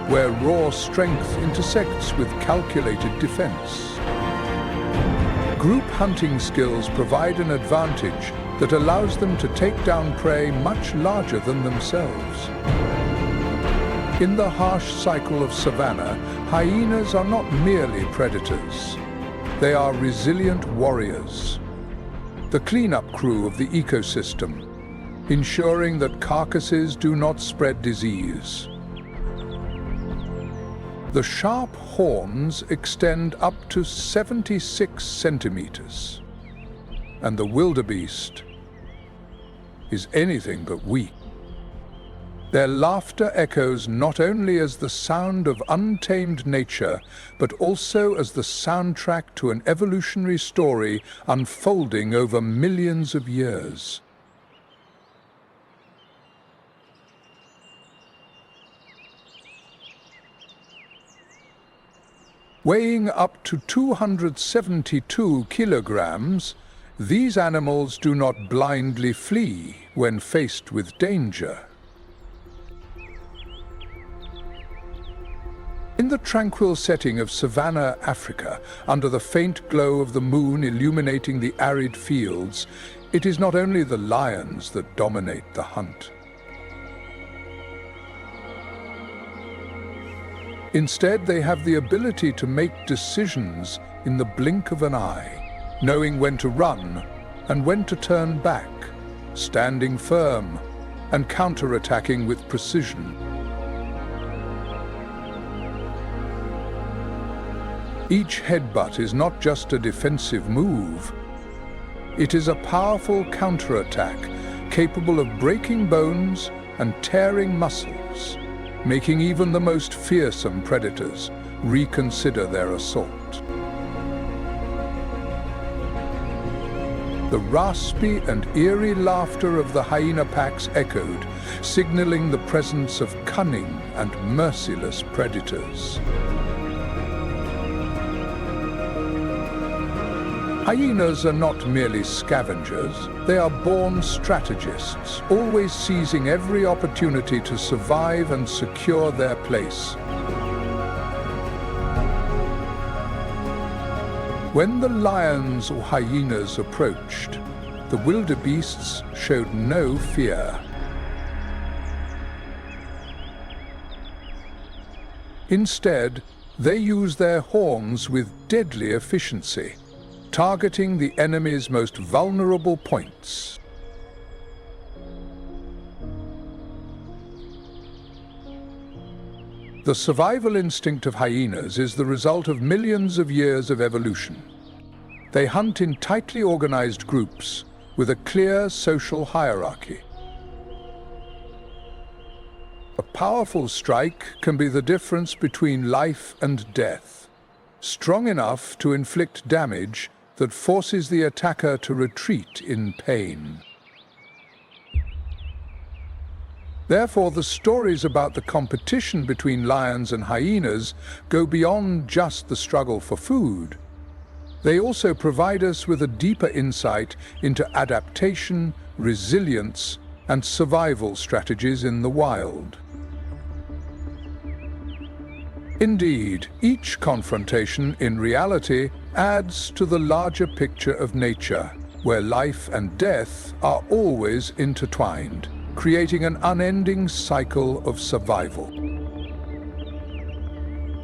where raw strength intersects with calculated defense. Group hunting skills provide an advantage that allows them to take down prey much larger than themselves. In the harsh cycle of savanna, hyenas are not merely predators. They are resilient warriors, the cleanup crew of the ecosystem, ensuring that carcasses do not spread disease. The sharp horns extend up to 76 centimeters, and the wildebeest is anything but weak. Their laughter echoes not only as the sound of untamed nature, but also as the soundtrack to an evolutionary story unfolding over millions of years. Weighing up to 272 kilograms, these animals do not blindly flee when faced with danger. In the tranquil setting of savanna Africa, under the faint glow of the moon illuminating the arid fields, it is not only the lions that dominate the hunt. Instead, they have the ability to make decisions in the blink of an eye, knowing when to run and when to turn back, standing firm and counterattacking with precision. Each headbutt is not just a defensive move. It is a powerful counterattack capable of breaking bones and tearing muscles, making even the most fearsome predators reconsider their assault. The raspy and eerie laughter of the hyena packs echoed, signaling the presence of cunning and merciless predators. Hyenas are not merely scavengers, they are born strategists, always seizing every opportunity to survive and secure their place. When the lions or hyenas approached, the wildebeests showed no fear. Instead, they used their horns with deadly efficiency, targeting the enemy's most vulnerable points. The survival instinct of hyenas is the result of millions of years of evolution. They hunt in tightly organized groups with a clear social hierarchy. A powerful strike can be the difference between life and death, strong enough to inflict damage that forces the attacker to retreat in pain. Therefore, the stories about the competition between lions and hyenas go beyond just the struggle for food. They also provide us with a deeper insight into adaptation, resilience, and survival strategies in the wild. Indeed, each confrontation, in reality, adds to the larger picture of nature, where life and death are always intertwined, creating an unending cycle of survival.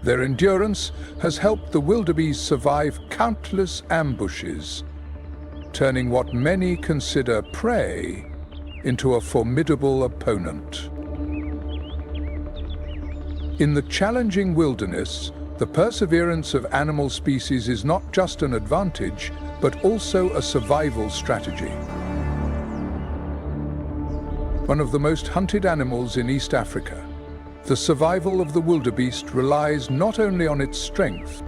Their endurance has helped the wildebeest survive countless ambushes, turning what many consider prey into a formidable opponent. In the challenging wilderness, the perseverance of animal species is not just an advantage, but also a survival strategy. One of the most hunted animals in East Africa, the survival of the wildebeest relies not only on its strength.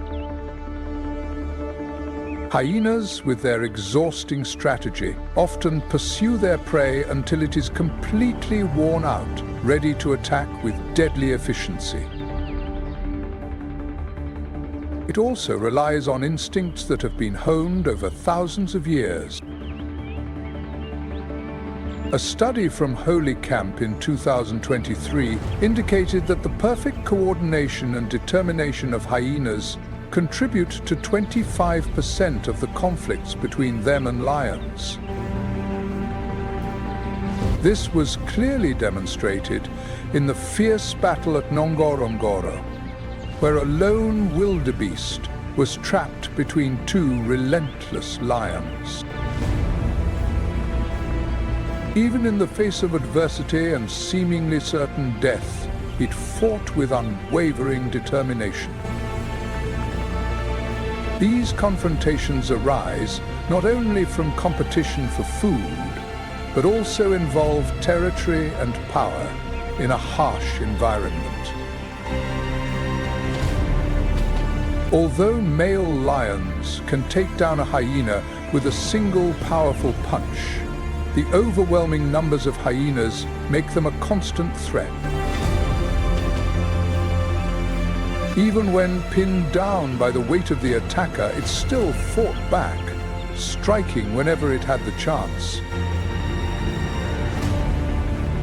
Hyenas, with their exhausting strategy, often pursue their prey until it is completely worn out, ready to attack with deadly efficiency. It also relies on instincts that have been honed over thousands of years. A study from Holy Camp in 2023 indicated that the perfect coordination and determination of hyenas contribute to 25% of the conflicts between them and lions. This was clearly demonstrated in the fierce battle at Ngorongoro, where a lone wildebeest was trapped between two relentless lions. Even in the face of adversity and seemingly certain death, it fought with unwavering determination. These confrontations arise not only from competition for food, but also involve territory and power in a harsh environment. Although male lions can take down a hyena with a single powerful punch, the overwhelming numbers of hyenas make them a constant threat. Even when pinned down by the weight of the attacker, it still fought back, striking whenever it had the chance.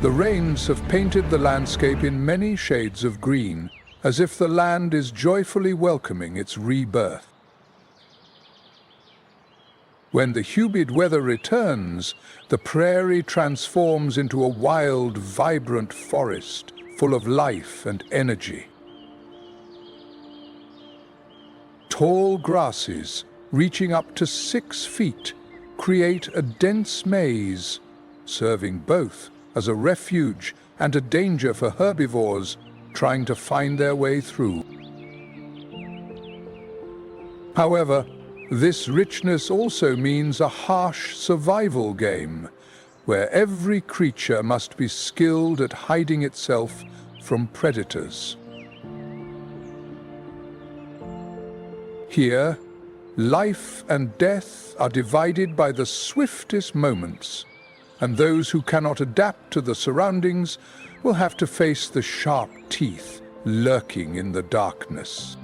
The rains have painted the landscape in many shades of green, as if the land is joyfully welcoming its rebirth. When the humid weather returns, the prairie transforms into a wild, vibrant forest full of life and energy. Tall grasses, reaching up to 6 feet, create a dense maze, serving both as a refuge and a danger for herbivores trying to find their way through. However, this richness also means a harsh survival game, where every creature must be skilled at hiding itself from predators. Here, life and death are divided by the swiftest moments, and those who cannot adapt to the surroundings will have to face the sharp teeth lurking in the darkness.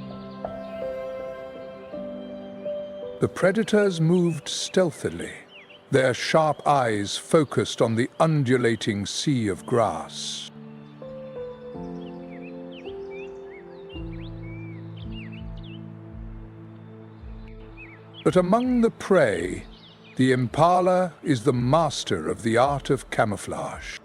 The predators moved stealthily, their sharp eyes focused on the undulating sea of grass. But among the prey, the impala is the master of the art of camouflage.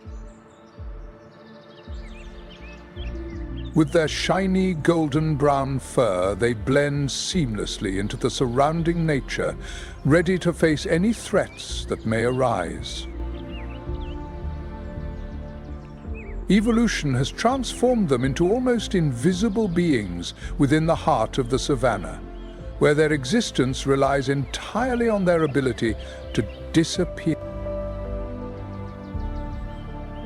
With their shiny golden-brown fur, they blend seamlessly into the surrounding nature, ready to face any threats that may arise. Evolution has transformed them into almost invisible beings within the heart of the savanna, where their existence relies entirely on their ability to disappear.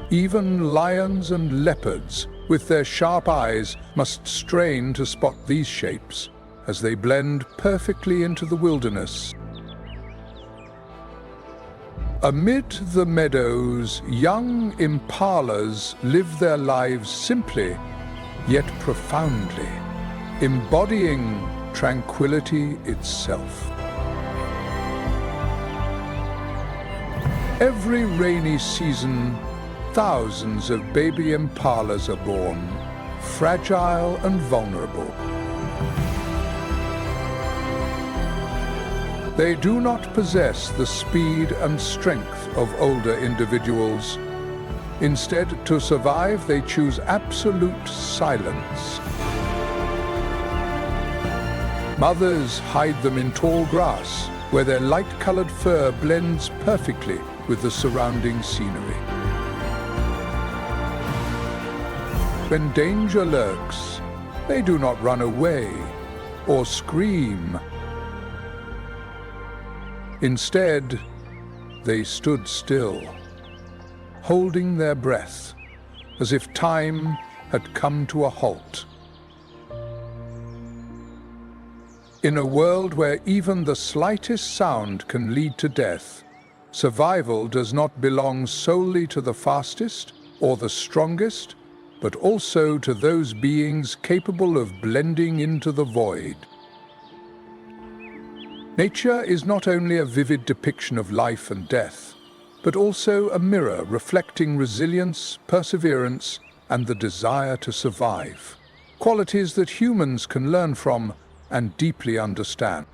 Even lions and leopards, with their sharp eyes, must strain to spot these shapes as they blend perfectly into the wilderness. Amid the meadows, young impalas live their lives simply, yet profoundly, embodying tranquility itself. Every rainy season, thousands of baby impalas are born, fragile and vulnerable. They do not possess the speed and strength of older individuals. Instead, to survive, they choose absolute silence. Mothers hide them in tall grass, where their light-colored fur blends perfectly with the surrounding scenery. When danger lurks, they do not run away or scream. Instead, they stood still, holding their breath, as if time had come to a halt. In a world where even the slightest sound can lead to death, survival does not belong solely to the fastest or the strongest, but also to those beings capable of blending into the void. Nature is not only a vivid depiction of life and death, but also a mirror reflecting resilience, perseverance, and the desire to survive. Qualities that humans can learn from and deeply understand.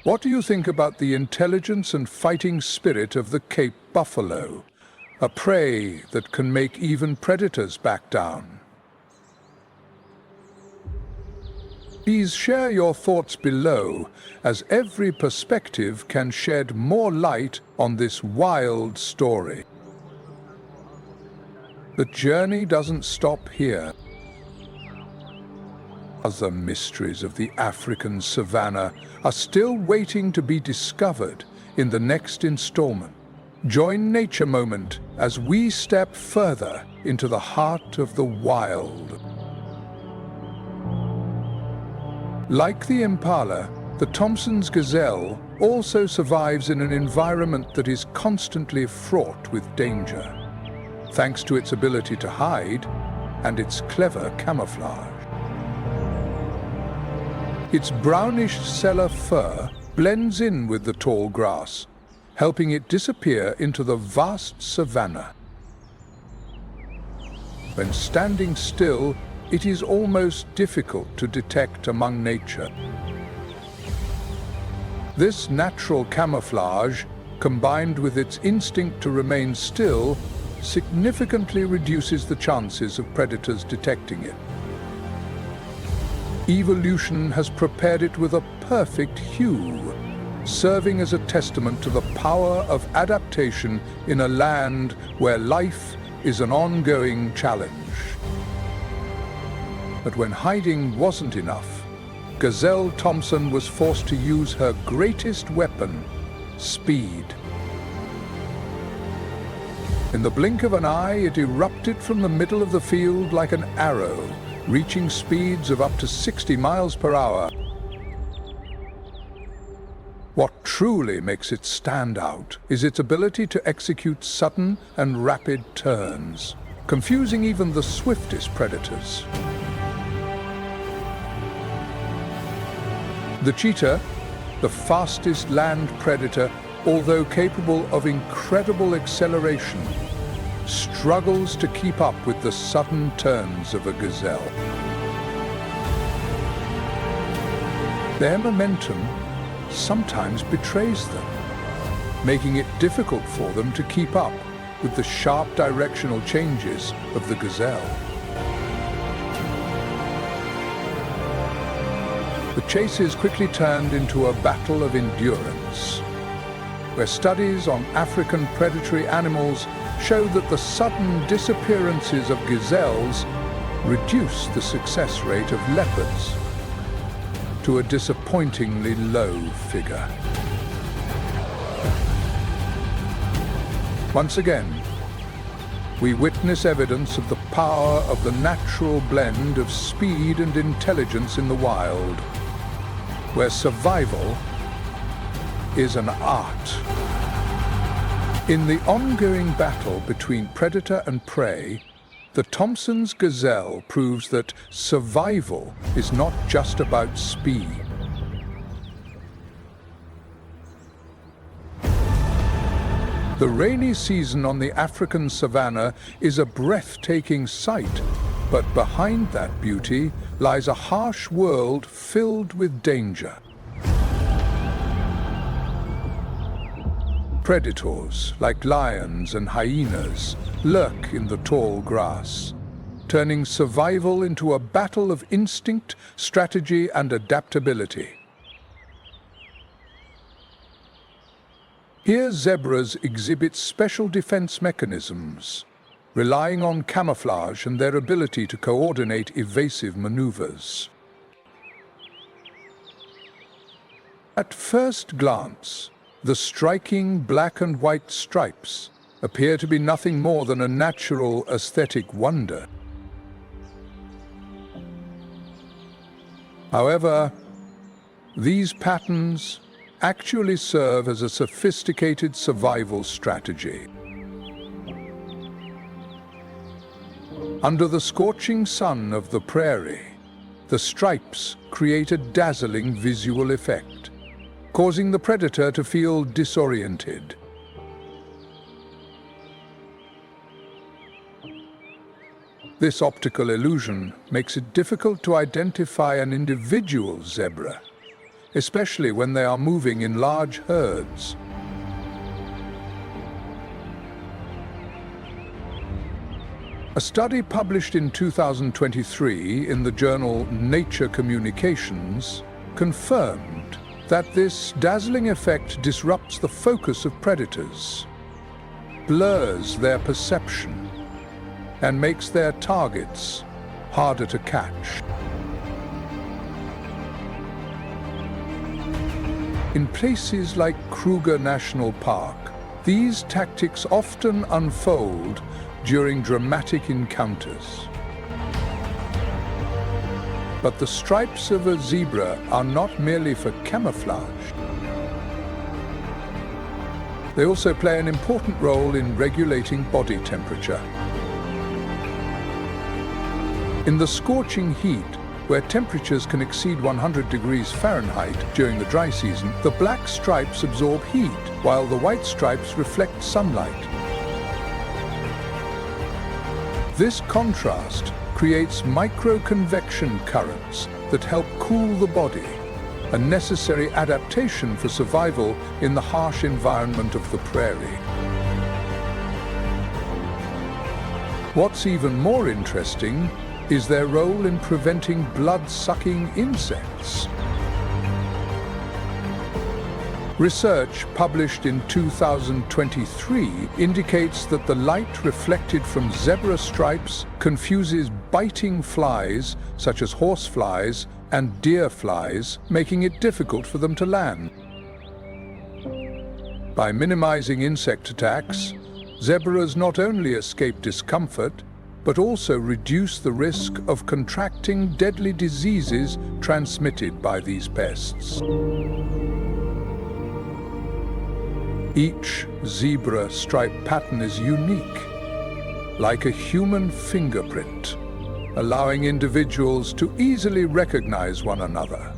What do you think about the intelligence and fighting spirit of the Cape buffalo, a prey that can make even predators back down? Please share your thoughts below, as every perspective can shed more light on this wild story. The journey doesn't stop here. Other mysteries of the African savanna are still waiting to be discovered in the next installment. Join Nature Moment as we step further into the heart of the wild. Like the impala, the Thompson's gazelle also survives in an environment that is constantly fraught with danger, thanks to its ability to hide and its clever camouflage. Its brownish cellar fur blends in with the tall grass, helping it disappear into the vast savanna. When standing still, it is almost difficult to detect among nature. This natural camouflage, combined with its instinct to remain still, significantly reduces the chances of predators detecting it. Evolution has prepared it with a perfect hue, serving as a testament to the power of adaptation in a land where life is an ongoing challenge. But when hiding wasn't enough, Gazelle Thompson was forced to use her greatest weapon, speed. In the blink of an eye, it erupted from the middle of the field like an arrow, reaching speeds of up to 60 miles per hour. What truly makes it stand out is its ability to execute sudden and rapid turns, confusing even the swiftest predators. The cheetah, the fastest land predator, although capable of incredible acceleration, struggles to keep up with the sudden turns of a gazelle. Their momentum sometimes betrays them, making it difficult for them to keep up with the sharp directional changes of the gazelle. The chase is quickly turned into a battle of endurance, where studies on African predatory animals show that the sudden disappearances of gazelles reduce the success rate of leopards to a disappointingly low figure. Once again, we witness evidence of the power of the natural blend of speed and intelligence in the wild, where survival is an art. In the ongoing battle between predator and prey, the Thompson's gazelle proves that survival is not just about speed. The rainy season on the African savanna is a breathtaking sight, but behind that beauty lies a harsh world filled with danger. Predators, like lions and hyenas, lurk in the tall grass, turning survival into a battle of instinct, strategy, and adaptability. Here, zebras exhibit special defense mechanisms, relying on camouflage and their ability to coordinate evasive maneuvers. At first glance, the striking black and white stripes appear to be nothing more than a natural aesthetic wonder. However, these patterns actually serve as a sophisticated survival strategy. Under the scorching sun of the prairie, The stripes create a dazzling visual effect, causing the predator to feel disoriented. This optical illusion makes it difficult to identify an individual zebra, especially when they are moving in large herds. A study published in 2023 in the journal Nature Communications confirmed that this dazzling effect disrupts the focus of predators, blurs their perception, and makes their targets harder to catch. In places like Kruger National Park, these tactics often unfold during dramatic encounters. But the stripes of a zebra are not merely for camouflage. They also play an important role in regulating body temperature. In the scorching heat, where temperatures can exceed 100 degrees Fahrenheit during the dry season, the black stripes absorb heat, while the white stripes reflect sunlight. This contrast creates microconvection currents that help cool the body, a necessary adaptation for survival in the harsh environment of the prairie. What's even more interesting is their role in preventing blood-sucking insects. Research published in 2023 indicates that the light reflected from zebra stripes confuses biting flies, such as horseflies and deer flies, making it difficult for them to land. By minimizing insect attacks, zebras not only escape discomfort, but also reduce the risk of contracting deadly diseases transmitted by these pests. Each zebra stripe pattern is unique, like a human fingerprint, allowing individuals to easily recognize one another.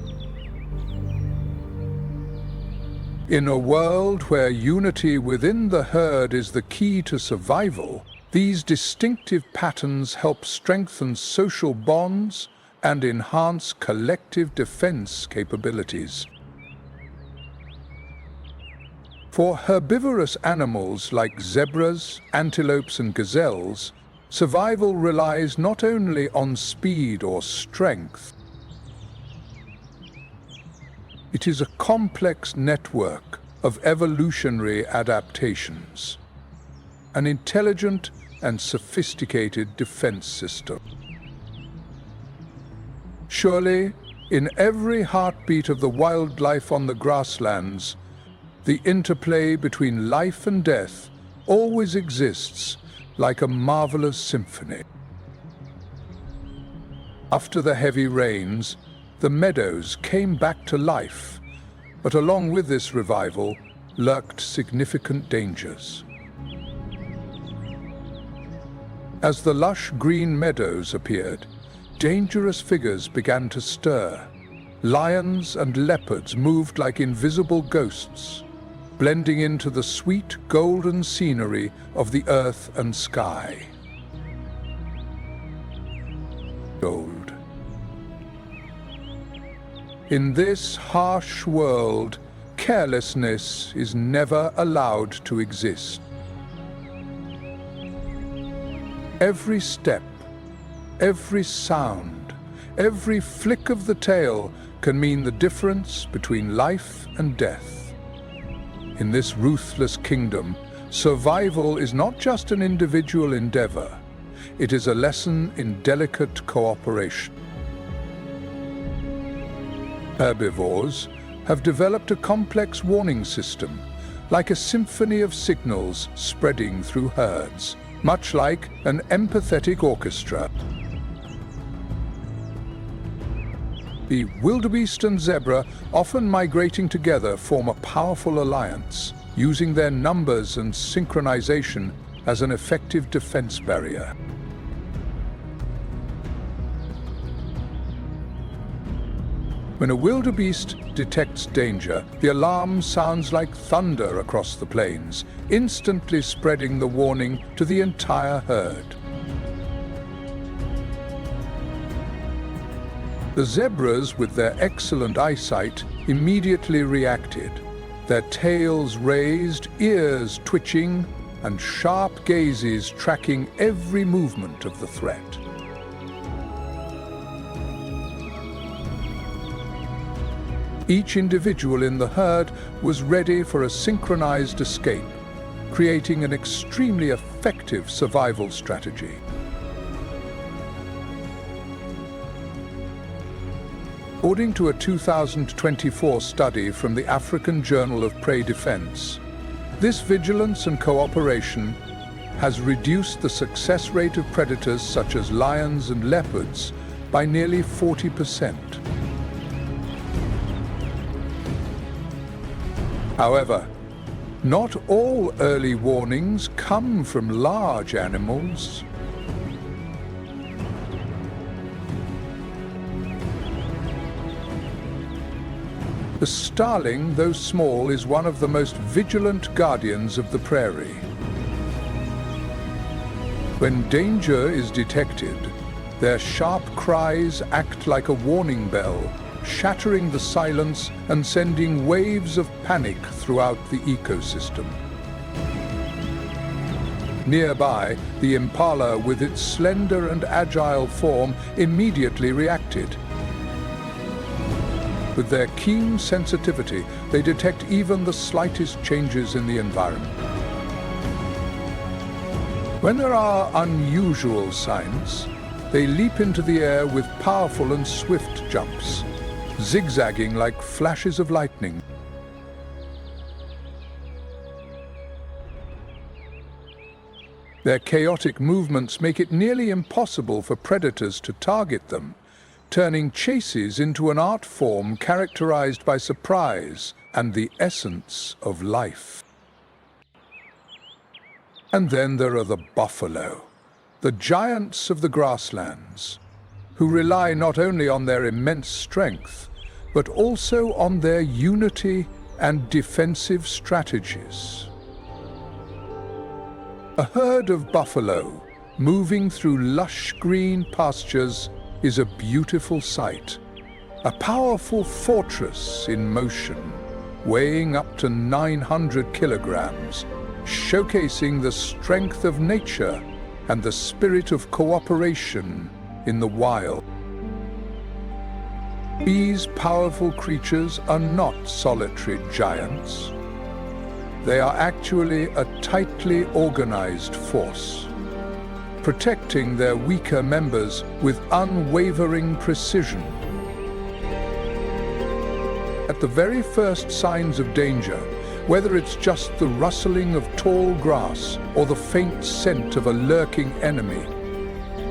In a world where unity within the herd is the key to survival, these distinctive patterns help strengthen social bonds and enhance collective defense capabilities. For herbivorous animals like zebras, antelopes, and gazelles, survival relies not only on speed or strength. It is a complex network of evolutionary adaptations, an intelligent and sophisticated defense system. Surely, in every heartbeat of the wildlife on the grasslands, the interplay between life and death always exists like a marvelous symphony. After the heavy rains, the meadows came back to life, but along with this revival lurked significant dangers. As the lush green meadows appeared, dangerous figures began to stir. Lions and leopards moved like invisible ghosts, blending into the sweet golden scenery of the earth and sky. Gold. In this harsh world, carelessness is never allowed to exist. Every step, every sound, every flick of the tail can mean the difference between life and death. In this ruthless kingdom, survival is not just an individual endeavor. It is a lesson in delicate cooperation. Herbivores have developed a complex warning system, like a symphony of signals spreading through herds, much like an empathetic orchestra. The wildebeest and zebra, often migrating together, form a powerful alliance, using their numbers and synchronization as an effective defense barrier. When a wildebeest detects danger, the alarm sounds like thunder across the plains, instantly spreading the warning to the entire herd. The zebras, with their excellent eyesight, immediately reacted, their tails raised, ears twitching, and sharp gazes tracking every movement of the threat. Each individual in the herd was ready for a synchronized escape, creating an extremely effective survival strategy. According to a 2024 study from the African Journal of Prey Defense, this vigilance and cooperation has reduced the success rate of predators such as lions and leopards by nearly 40%. However, not all early warnings come from large animals. The starling, though small, is one of the most vigilant guardians of the prairie. When danger is detected, their sharp cries act like a warning bell, shattering the silence and sending waves of panic throughout the ecosystem. Nearby, the impala, with its slender and agile form, immediately reacted. With their keen sensitivity, they detect even the slightest changes in the environment. When there are unusual signs, they leap into the air with powerful and swift jumps, zigzagging like flashes of lightning. Their chaotic movements make it nearly impossible for predators to target them, turning chases into an art form characterized by surprise and the essence of life. And then there are the buffalo, the giants of the grasslands, who rely not only on their immense strength, but also on their unity and defensive strategies. A herd of buffalo moving through lush green pastures is a beautiful sight, a powerful fortress in motion, weighing up to 900 kilograms, showcasing the strength of nature and the spirit of cooperation in the wild. These powerful creatures are not solitary giants. They are actually a tightly organized force, protecting their weaker members with unwavering precision. At the very first signs of danger, whether it's just the rustling of tall grass or the faint scent of a lurking enemy,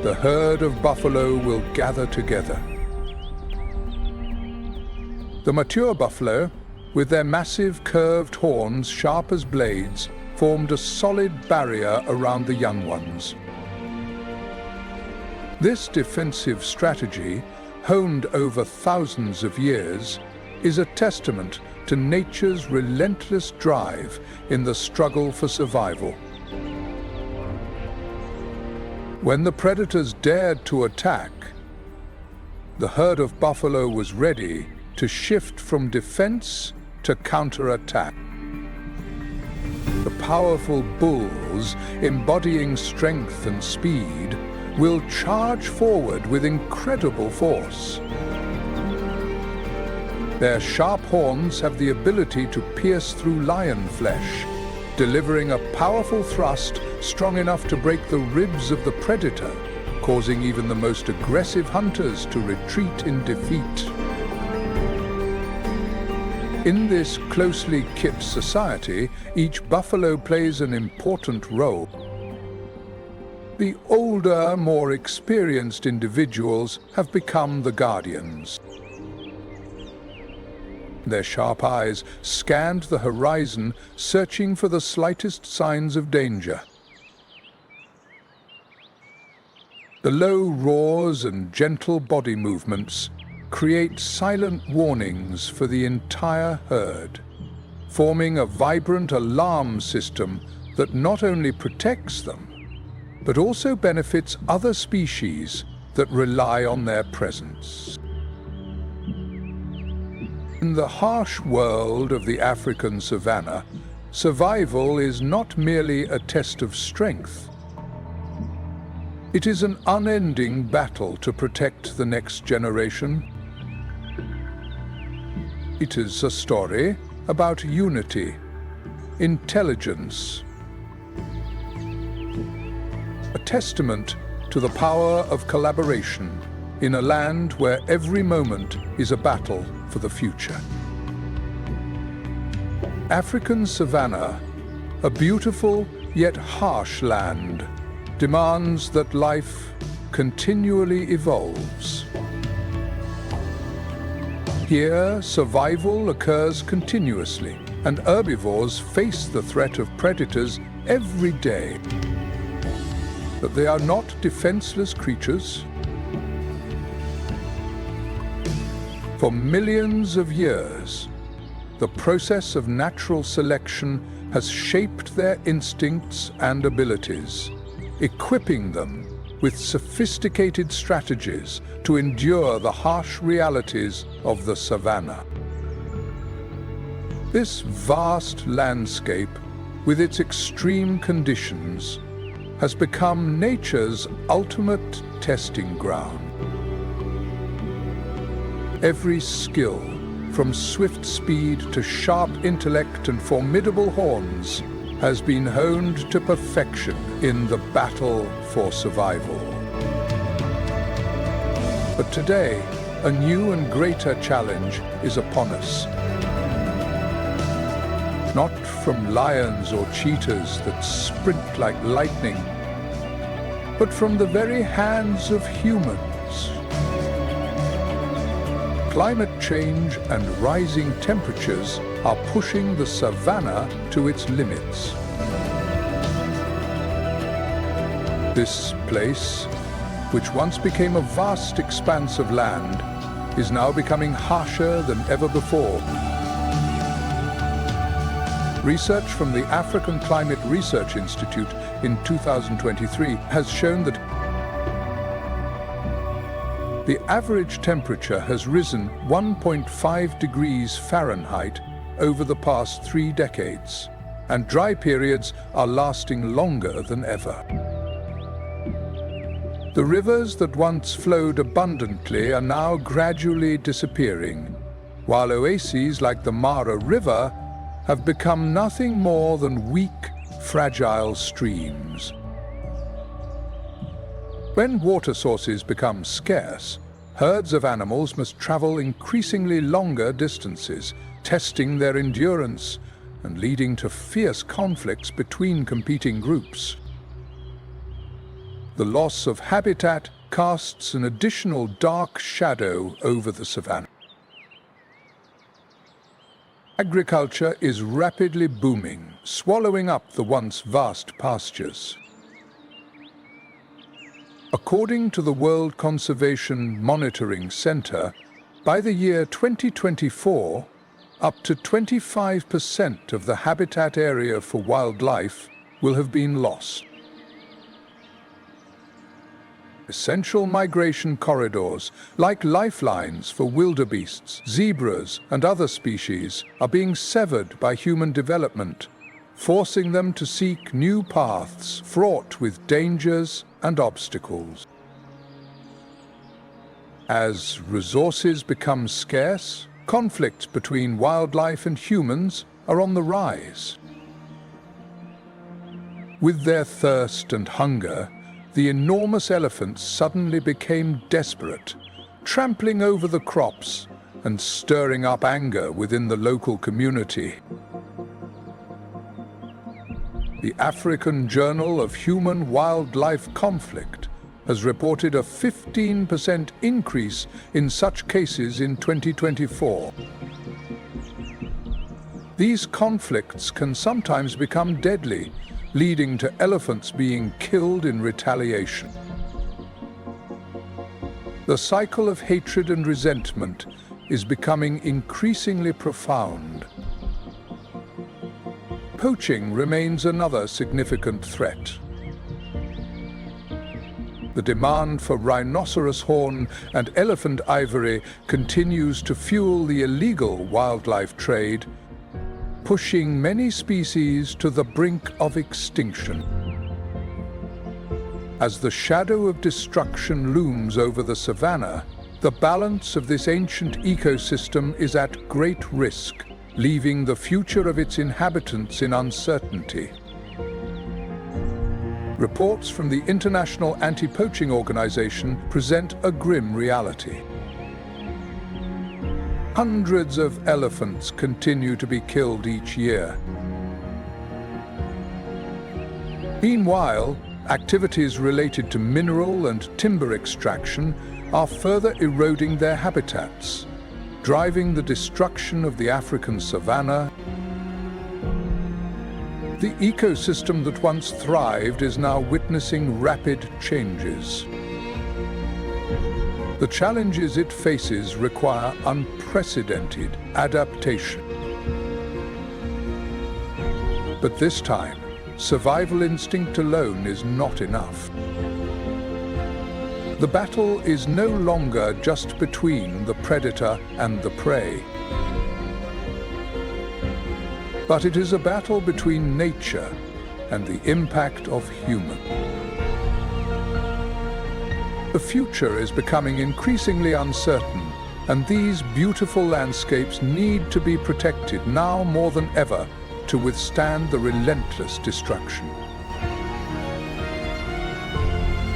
the herd of buffalo will gather together. The mature buffalo, with their massive curved horns sharp as blades, formed a solid barrier around the young ones. This defensive strategy, honed over thousands of years, is a testament to nature's relentless drive in the struggle for survival. When the predators dared to attack, the herd of buffalo was ready to shift from defense to counterattack. The powerful bulls, embodying strength and speed, will charge forward with incredible force. Their sharp horns have the ability to pierce through lion flesh, delivering a powerful thrust strong enough to break the ribs of the predator, causing even the most aggressive hunters to retreat in defeat. In this closely knit society, each buffalo plays an important role. The older, more experienced individuals have become the guardians. Their sharp eyes scanned the horizon, searching for the slightest signs of danger. The low roars and gentle body movements create silent warnings for the entire herd, forming a vibrant alarm system that not only protects them, but also benefits other species that rely on their presence. In the harsh world of the African savanna, survival is not merely a test of strength. It is an unending battle to protect the next generation. It is a story about unity, intelligence, a testament to the power of collaboration in a land where every moment is a battle for the future. African savanna, a beautiful yet harsh land, demands that life continually evolves. Here, survival occurs continuously, and herbivores face the threat of predators every day. But they are not defenseless creatures. For millions of years, the process of natural selection has shaped their instincts and abilities, equipping them with sophisticated strategies to endure the harsh realities of the savanna. This vast landscape, with its extreme conditions, has become nature's ultimate testing ground. Every skill, from swift speed to sharp intellect and formidable horns, has been honed to perfection in the battle for survival. But today, a new and greater challenge is upon us. Not from lions or cheetahs that sprint like lightning, but from the very hands of humans. Climate change and rising temperatures are pushing the savanna to its limits. This place, which once became a vast expanse of land, is now becoming harsher than ever before. Research from the African Climate Research Institute in 2023 has shown that the average temperature has risen 1.5 degrees Fahrenheit over the past 3 decades, and dry periods are lasting longer than ever. The rivers that once flowed abundantly are now gradually disappearing, while oases like the Mara River have become nothing more than weak, fragile streams. When water sources become scarce, herds of animals must travel increasingly longer distances, testing their endurance and leading to fierce conflicts between competing groups. The loss of habitat casts an additional dark shadow over the savanna. Agriculture is rapidly booming, swallowing up the once vast pastures. According to the World Conservation Monitoring Center, by the year 2024, up to 25% of the habitat area for wildlife will have been lost. Essential migration corridors, like lifelines for wildebeests, zebras, and other species, are being severed by human development, forcing them to seek new paths fraught with dangers and obstacles. As resources become scarce, conflicts between wildlife and humans are on the rise. With their thirst and hunger, the enormous elephants suddenly became desperate, trampling over the crops and stirring up anger within the local community. The African Journal of Human-Wildlife Conflict has reported a 15% increase in such cases in 2024. These conflicts can sometimes become deadly, leading to elephants being killed in retaliation. The cycle of hatred and resentment is becoming increasingly profound. Poaching remains another significant threat. The demand for rhinoceros horn and elephant ivory continues to fuel the illegal wildlife trade, pushing many species to the brink of extinction. As the shadow of destruction looms over the savanna, the balance of this ancient ecosystem is at great risk, leaving the future of its inhabitants in uncertainty. Reports from the International Anti-Poaching Organization present a grim reality. Hundreds of elephants continue to be killed each year. Meanwhile, activities related to mineral and timber extraction are further eroding their habitats, driving the destruction of the African savanna. The ecosystem that once thrived is now witnessing rapid changes. The challenges it faces require unprecedented adaptation. But this time, survival instinct alone is not enough. The battle is no longer just between the predator and the prey, but it is a battle between nature and the impact of humans. The future is becoming increasingly uncertain, and these beautiful landscapes need to be protected now more than ever to withstand the relentless destruction.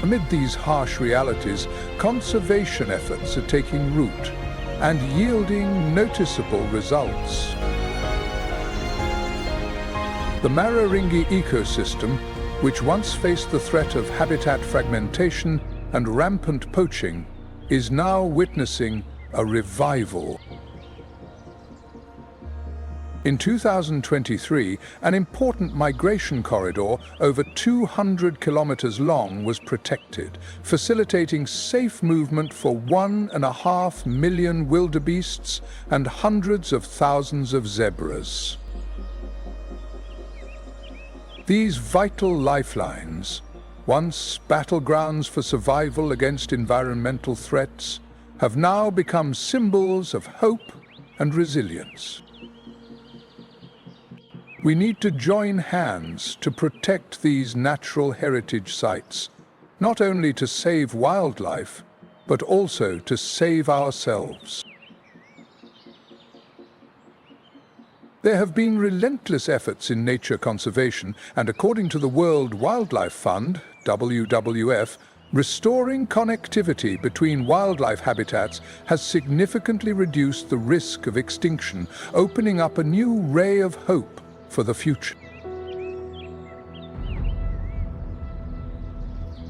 Amid these harsh realities, conservation efforts are taking root and yielding noticeable results. The Mararingi ecosystem, which once faced the threat of habitat fragmentation and rampant poaching, is now witnessing a revival. In 2023, an important migration corridor over 200 kilometers long was protected, facilitating safe movement for 1.5 million wildebeests and hundreds of thousands of zebras. These vital lifelines, once battlegrounds for survival against environmental threats, have now become symbols of hope and resilience. We need to join hands to protect these natural heritage sites, not only to save wildlife, but also to save ourselves. There have been relentless efforts in nature conservation, and according to the World Wildlife Fund, WWF, restoring connectivity between wildlife habitats has significantly reduced the risk of extinction, opening up a new ray of hope for the future.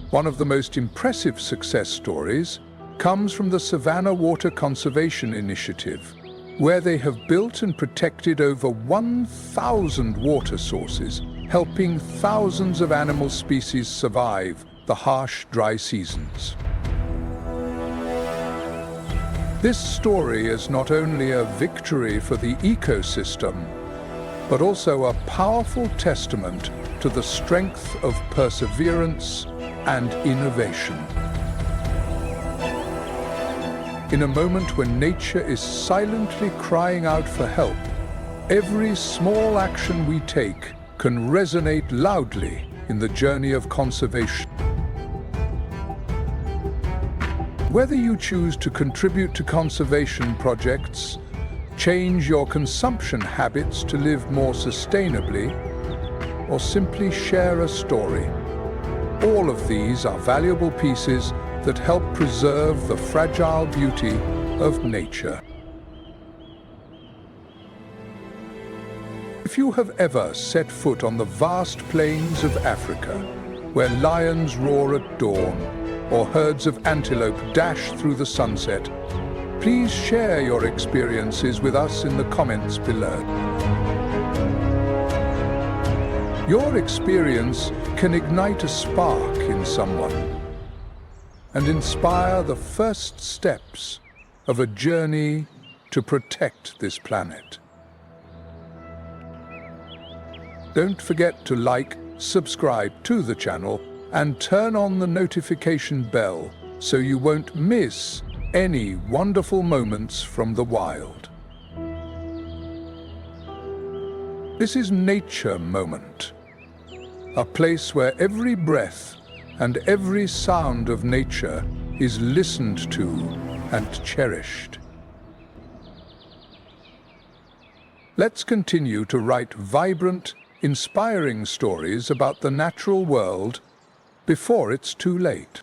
One of the most impressive success stories comes from the Savannah Water Conservation Initiative, where they have built and protected over 1,000 water sources, helping thousands of animal species survive the harsh, dry seasons. This story is not only a victory for the ecosystem, but also a powerful testament to the strength of perseverance and innovation. In a moment when nature is silently crying out for help, every small action we take can resonate loudly in the journey of conservation. Whether you choose to contribute to conservation projects, change your consumption habits to live more sustainably, or simply share a story, all of these are valuable pieces that help preserve the fragile beauty of nature. If you have ever set foot on the vast plains of Africa, where lions roar at dawn, or herds of antelope dash through the sunset, please share your experiences with us in the comments below. Your experience can ignite a spark in someone, and inspire the first steps of a journey to protect this planet. Don't forget to like, subscribe to the channel, and turn on the notification bell so you won't miss any wonderful moments from the wild. This is Nature Moment, a place where every breath and every sound of nature is listened to and cherished. Let's continue to write vibrant, inspiring stories about the natural world before it's too late.